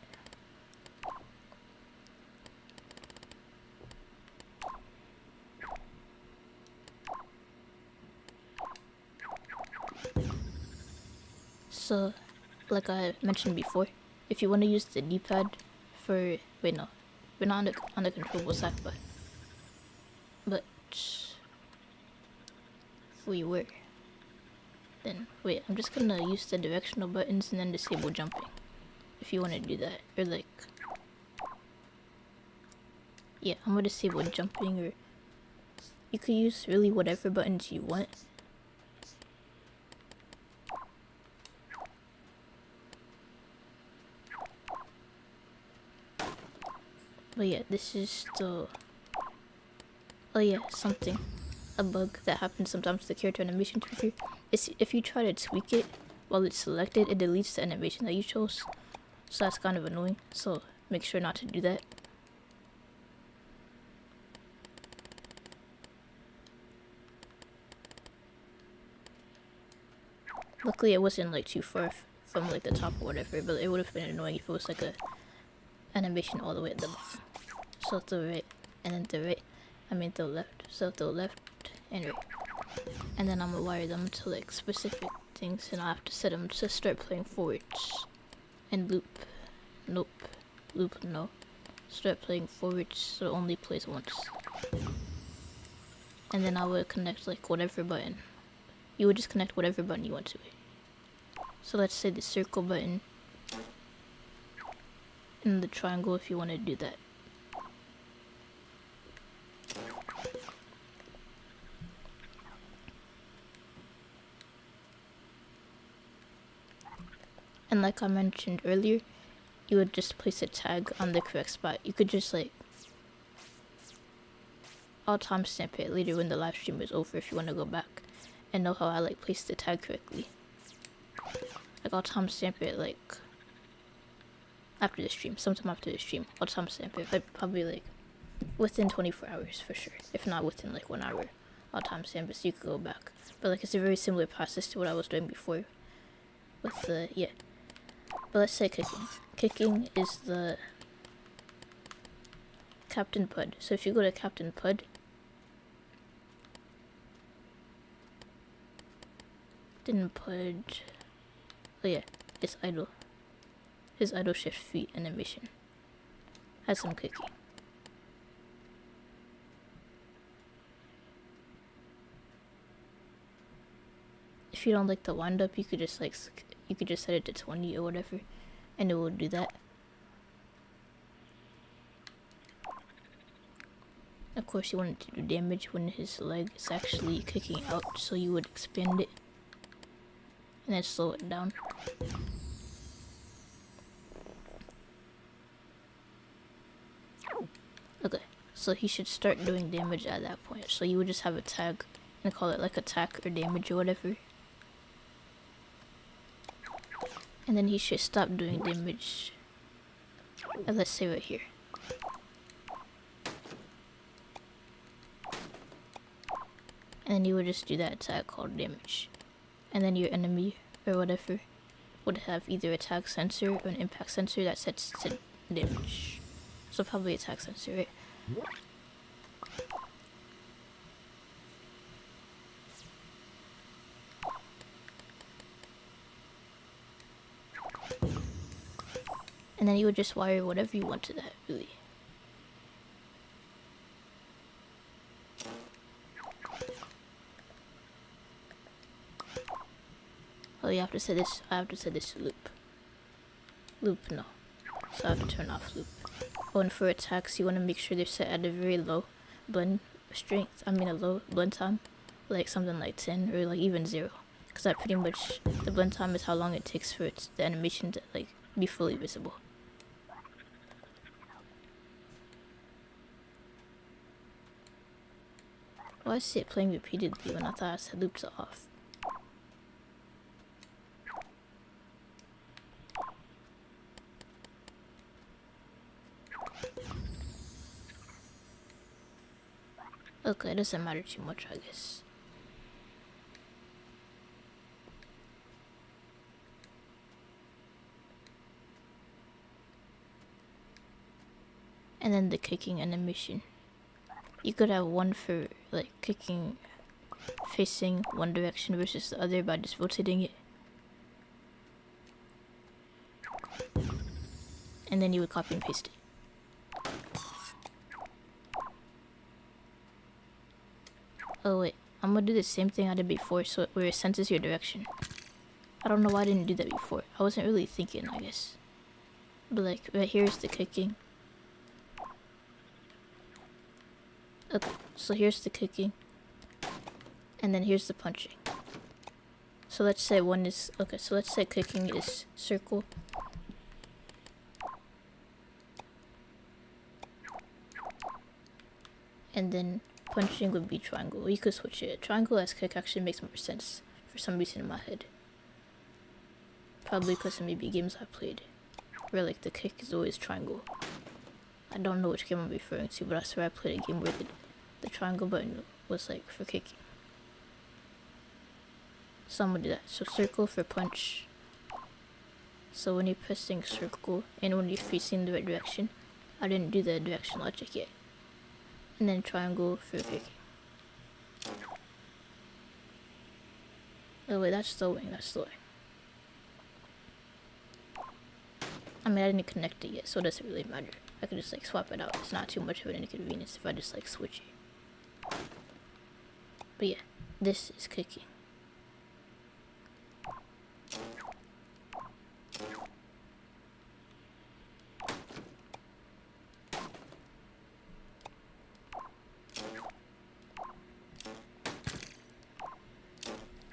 So, like I mentioned before, if you want to use the D-pad for, wait no, we're not on the controllable sackbot. But if we were, then wait, I'm just gonna use the directional buttons and then disable jumping. If you want to do that, or like, yeah, I'm gonna disable jumping, or you could use really whatever buttons you want. But yeah, this is the, oh yeah, something, a bug that happens sometimes with the character animation tweaker. Is if you try to tweak it while it's selected, it deletes the animation that you chose. So that's kind of annoying, so make sure not to do that. Luckily it wasn't like too far from like the top or whatever, but it would have been annoying if it was like a animation all the way at the bottom. So to the right, and then to the right, to the left, so to the left and right. And then I'm gonna wire them to like specific things, and I have to set them to start playing forwards. And loop, nope, loop, no. Start playing forwards, so it only plays once. And then I would connect like whatever button. You would just connect whatever button you want to it. So let's say the circle button and the triangle if you want to do that. And like I mentioned earlier, you would just place a tag on the correct spot. You could just like, I'll timestamp it later when the live stream is over if you want to go back and know how I like placed the tag correctly. Like I'll timestamp it like after the stream, sometime after the stream. I'll timestamp it, like probably like within 24 hours for sure. If not within like 1 hour, I'll timestamp it so you can go back. But like it's a very similar process to what I was doing before with the, yeah. But let's say kicking. Kicking is the Captain Pud. So if you go to Captain Pud, then Pud, oh yeah, it's idle. His idle shift feet animation has some kicking. If you don't like the wind up, you could just like, you could just set it to 20 or whatever, and it will do that. Of course, you want it to do damage when his leg is actually kicking out, so you would expand it and then slow it down. Okay, so he should start doing damage at that point. So you would just have a tag and call it like attack or damage or whatever. And then he should stop doing damage. And let's say right here. And then you would just do that attack called damage. And then your enemy or whatever would have either attack sensor or an impact sensor that sets to damage. So probably attack sensor, right? And then you would just wire whatever you want to that, really. Oh, you have to set this. I have to set this to loop. Loop, no. So I have to turn off loop. Oh, and for attacks, you want to make sure they're set at a very low blend strength. I mean, a low blend time, like something like 10 or like even 0. Because that pretty much the blend time is how long it takes for the animation to like be fully visible. Why is it playing repeatedly when I thought I said loops are off? Okay, it doesn't matter too much, I guess. And then the kicking animation. You could have one for like kicking facing one direction versus the other by just rotating it. And then you would copy and paste it. Oh wait, I'm gonna do the same thing I did before, so where it senses your direction. I don't know why I didn't do that before. I wasn't really thinking, I guess. But like, right here is the kicking. Okay, so here's the kicking. And then here's the punching. So let's say one is, okay, so let's say kicking is circle. And then punching would be triangle. You could switch it. Triangle as kick actually makes more sense for some reason in my head. Probably because of maybe games I played where like the kick is always triangle. I don't know which game I'm referring to, but I swear I played a game where the triangle button was like for kicking. So I'm gonna do that. So circle for punch. So when you're pressing circle and when you're facing the right direction, I didn't do the direction logic yet. And then triangle for kicking. Oh wait, that's slowing, that's slowing. I mean, I didn't connect it yet, so it doesn't really matter. I could just like swap it out. It's not too much of an inconvenience if I just like switch it. But yeah, this is kicking.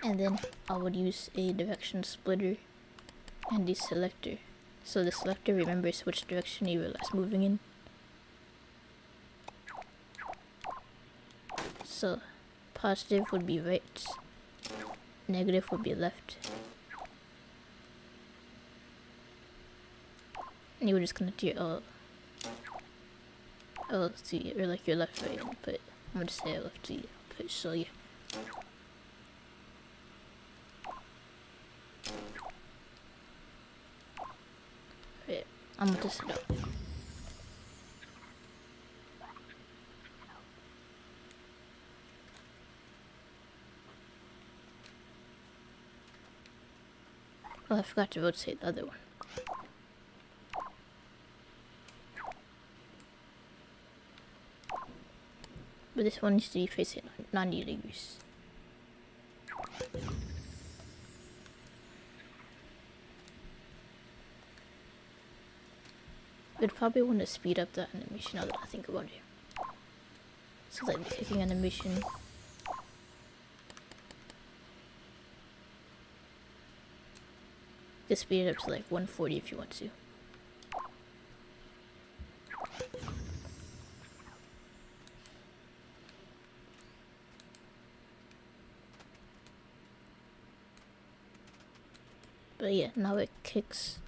And then I would use a direction splitter and the selector. So the selector remembers which direction you were last moving in. So positive would be right, negative would be left. And you would just connect your L to, or like your left right input. I'm gonna say left to output, so yeah. Right, I'm gonna test it out. Oh, I forgot to rotate the other one. But this one needs to be facing 90 degrees. We'd probably want to speed up the animation now that I think about it. So like the kicking animation. Just speed it up to like 140 if you want to. But yeah, now it kicks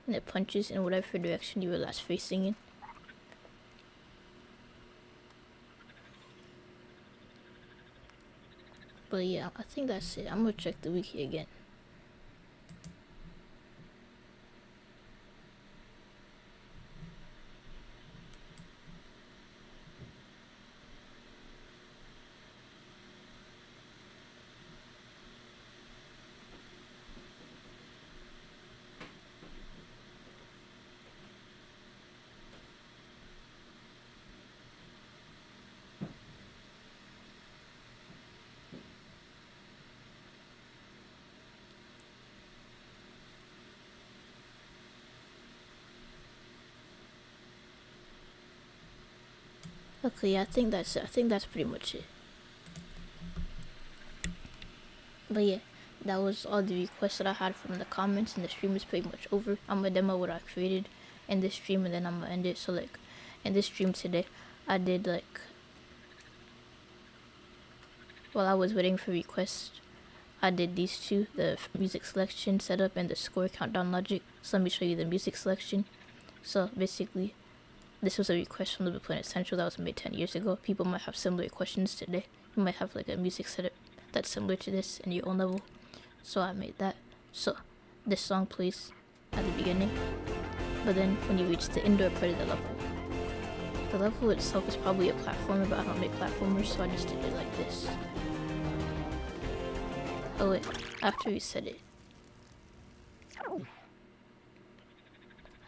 and it punches in whatever direction you were last facing in. But yeah, I think that's it. I'm gonna check the wiki again. Okay, yeah, I think that's it. I think that's pretty much it. But yeah, that was all the requests that I had from the comments, and the stream is pretty much over. I'm gonna demo what I created in this stream, and then I'm gonna end it. So like, in this stream today, I did like, while I was waiting for requests, I did these two, the music selection setup and the score countdown logic. So let me show you the music selection. So basically, this was a request from LBP3 Essential that was made 10 years ago. People might have similar questions today. You might have like a music setup that's similar to this in your own level. So I made that. So this song plays at the beginning, but then when you reach the indoor part of the level itself is probably a platformer, but I don't make platformers, so I just did it like this. Oh wait, I have to reset it.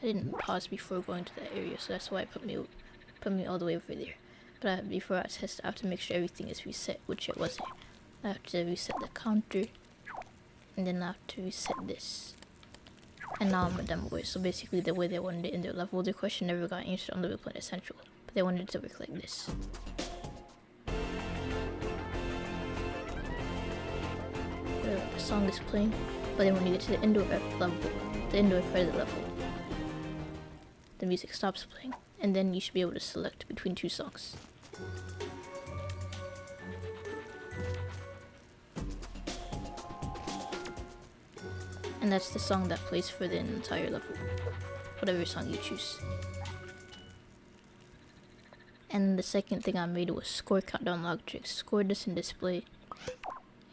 I didn't pause before going to that area, so that's why it put me all the way over there. But before I test, I have to make sure everything is reset, which it wasn't. I have to reset the counter, and then I have to reset this. And now I'm a demo way. So basically, the way they wanted it in their level, their question never got answered on LBP3 Essential, but they wanted it to work like this. The song is playing, but then when you get to the indoor level, the indoor part of the level, the music stops playing, and then you should be able to select between two songs. And that's the song that plays for the entire level, whatever song you choose. And the second thing I made was score countdown logic. Score doesn't display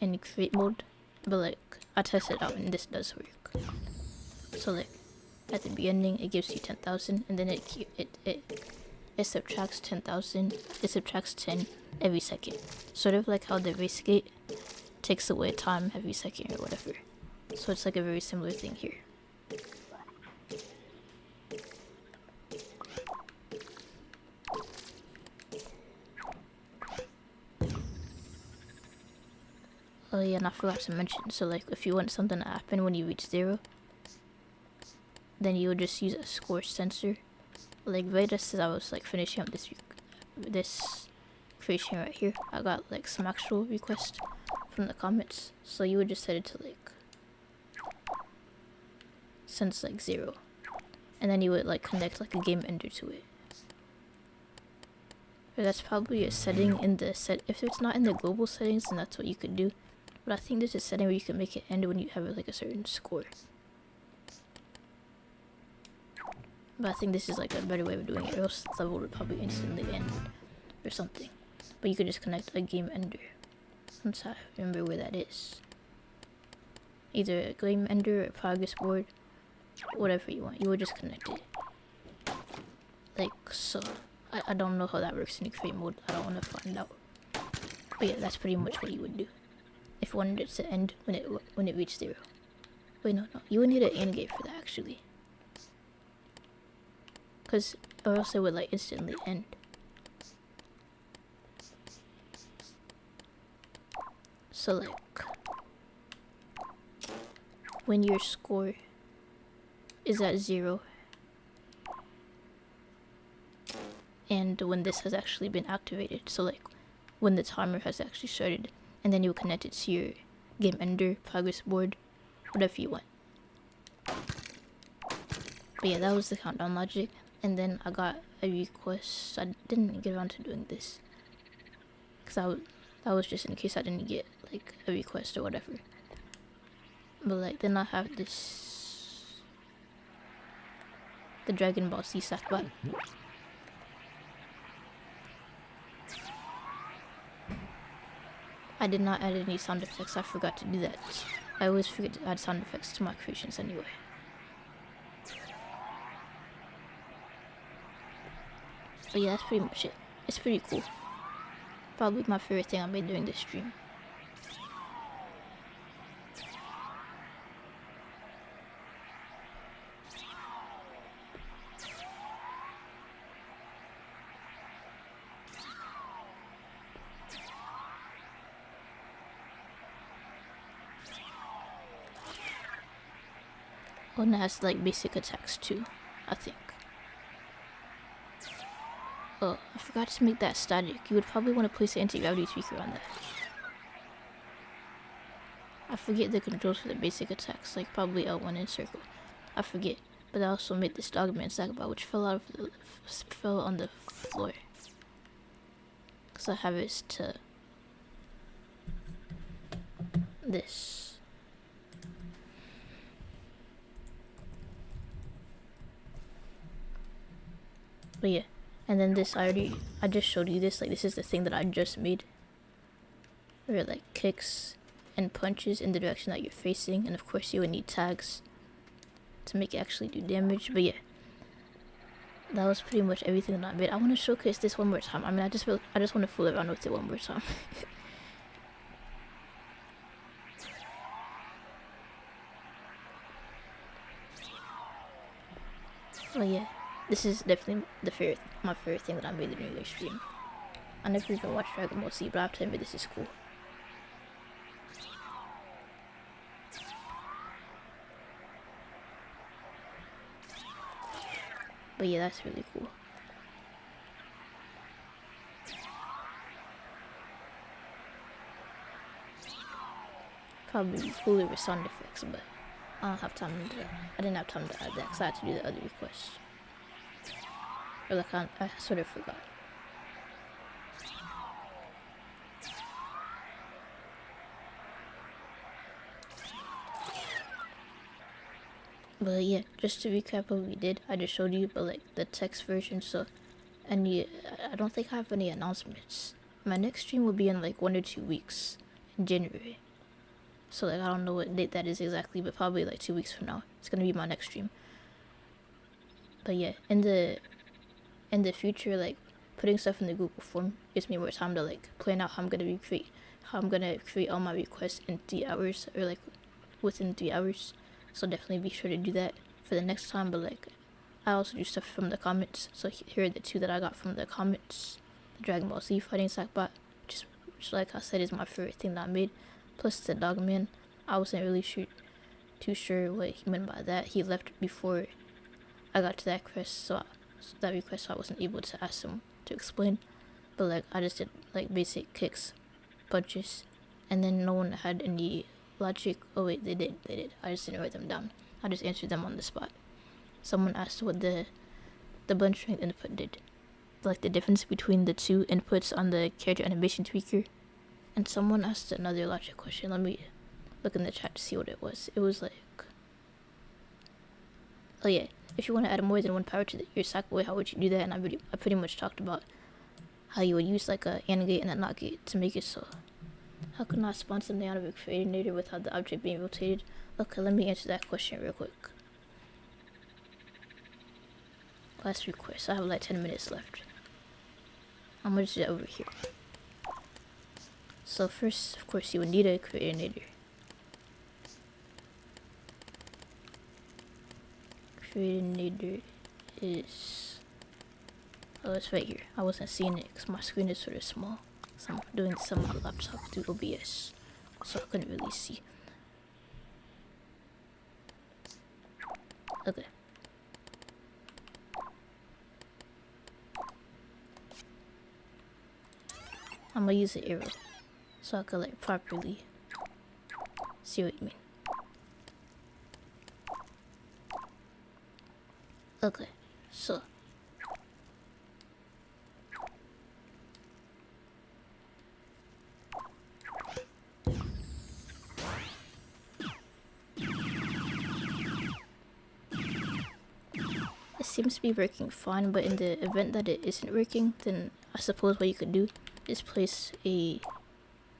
in create mode, but like I tested it out and this does work. So like at the beginning it gives you 10,000, and then it subtracts 10,000. It subtracts 10 every second, sort of like how the race gate takes away time every second or whatever. So it's like a very similar thing here. Oh yeah, and I forgot to mention, so like if you want something to happen when you reach 0, then you would just use a score sensor. Like right as I was like finishing up this creation right here, I got like some actual requests from the comments. So you would just set it to like sense like 0, and then you would like connect like a game ender to it. Or that's probably a setting in the set. If it's not in the global settings, then that's what you could do. But I think there's a setting where you can make it end when you have like a certain score. But I think this is like a better way of doing it, or else the level would probably instantly end or something. But you could just connect a game ender. Once I remember where that is. Either a game ender or a progress board, whatever you want. You would just connect it. Like so. I don't know how that works in create mode. I don't want to find out. But yeah, that's pretty much what you would do if you wanted it to end when it reached 0. Wait, no, you would need an AND gate for that actually. Cause or else it would like instantly end. So like when your score is at 0 and when this has actually been activated, so like when the timer has actually started, and then you'll connect it to your game ender, progress board, whatever you want. But yeah, that was the countdown logic. And then I got a request. I didn't get around to doing this because that was just in case I didn't get like a request or whatever. But like then I have this, the Dragon Ball Z sackbot. I did not add any sound effects. I forgot to do that. I always forget to add sound effects to my creations anyway. But yeah, that's pretty much it. It's pretty cool. Probably my favorite thing I made during this stream. Oh, and it has like basic attacks too, I think. Oh, I forgot to make that static. You would probably want to place an anti-gravity tweaker on that. I forget the controls for the basic attacks, like probably L1 and circle. I forget. But I also made this Dogman sackbot, which fell on the floor. Cause I have it to this. But yeah. And then this, I just showed you this, like this is the thing that I just made. Where it like kicks and punches in the direction that you're facing, and of course you would need tags to make it actually do damage. But yeah, that was pretty much everything that I made. I want to showcase this one more time. I mean, I just want to fool around with it one more time. But yeah, this is definitely my favorite thing that I made during the stream. I never even watched Dragon Ball Z, but I have to admit this is cool. But yeah, that's really cool. Probably be cooler with sound effects, but I didn't have time to add that because I had to do the other request. Or like I sort of forgot. But yeah, just to recap what we did, I just showed you, but like the text version. So, and yeah, I don't think I have any announcements. My next stream will be in like 1 or 2 weeks in January. So like I don't know what date that is exactly, but probably like 2 weeks from now. It's gonna be my next stream. But yeah, in the future, like putting stuff in the Google form gives me more time to like plan out how I'm gonna create all my requests in 3 hours, or like within 3 hours. So definitely be sure to do that for the next time. But like I also do stuff from the comments. So here are the 2 that I got from the comments. The Dragon Ball Z fighting sackbot, which like I said is my favorite thing that I made. Plus the Dogman. I wasn't really too sure what he meant by that. He left before I got to that request, so I wasn't able to ask him to explain. But like I just did like basic kicks, punches, and then no one had any logic. Oh wait, they did. I just didn't write them down. I just answered them on the spot. Someone asked what the blend strength input did, like the difference between the 2 inputs on the character animation tweaker. And someone asked another logic question. Let me look in the chat to see what it was. It was like, oh yeah, if you want to add more than 1 power to your sackbot, how would you do that? And I pretty much talked about how you would use like a AND gate and a NOT gate to make it so. How can I spawn something out of a creatinator without the object being rotated? Okay, let me answer that question real quick. Last request. I have like 10 minutes left. I'm gonna do that over here. So first, of course, you would need a creatinator. Creatinator is... oh, it's right here. I wasn't seeing it because my screen is sort of small. So I'm doing this on my laptop through OBS, so I couldn't really see. Okay. I'm gonna use an arrow so I could like properly see what you mean. Okay, so seems to be working fine, but in the event that it isn't working, then I suppose what you could do is place a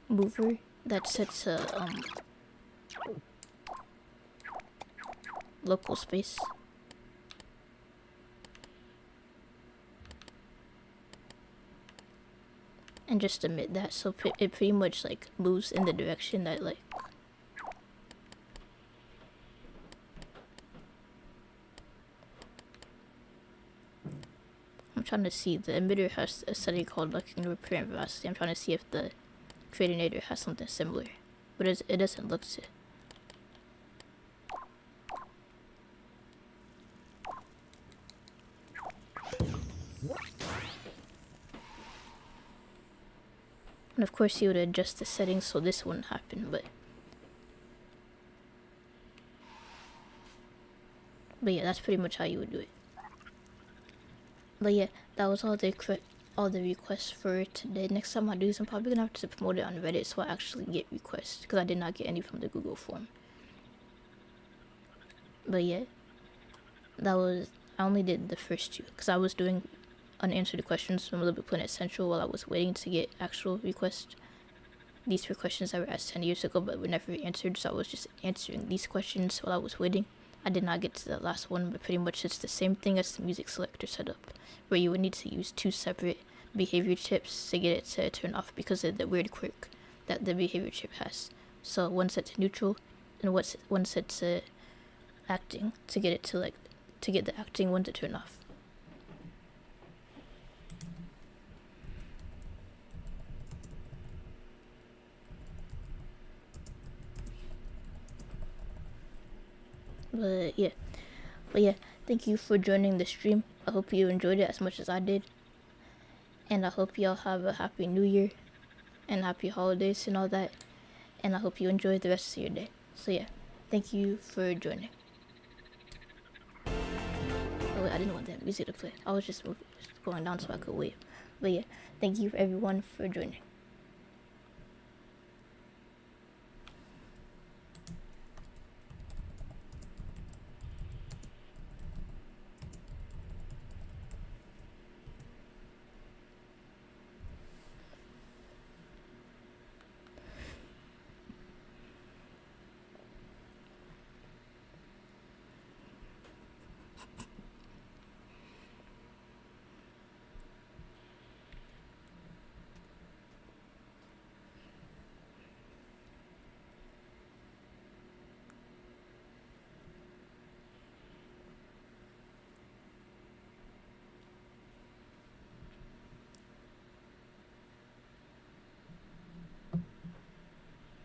mover that sets a local space. And just emit that, so it pretty much like moves in the direction that like I'm trying to see, the emitter has a setting called like inappropriate velocity. I'm trying to see if the creatinator has something similar, but it doesn't look to. And of course you would adjust the settings so this wouldn't happen, but yeah, that's pretty much how you would do it. But yeah, that was all the requests for today. Next time I do this, I'm probably gonna have to promote it on Reddit so I actually get requests, because I did not get any from the Google form. But yeah, I only did the first two because I was doing unanswered questions from LBP3 Central while I was waiting to get actual requests. These were questions that were asked 10 years ago but were never answered, so I was just answering these questions while I was waiting. I did not get to the last one, but pretty much it's the same thing as the music selector setup, where you would need to use 2 separate behavior chips to get it to turn off because of the weird quirk that the behavior chip has. So one set to neutral and one set to acting to get it to get the acting one to turn off. But yeah, thank you for joining the stream. I hope you enjoyed it as much as I did, and I hope y'all have a happy new year and happy holidays and all that, and I hope you enjoy the rest of your day. So yeah, thank you for joining. Oh wait, I didn't want that music to play. I was just going down so I could wave. But yeah, thank you everyone for joining.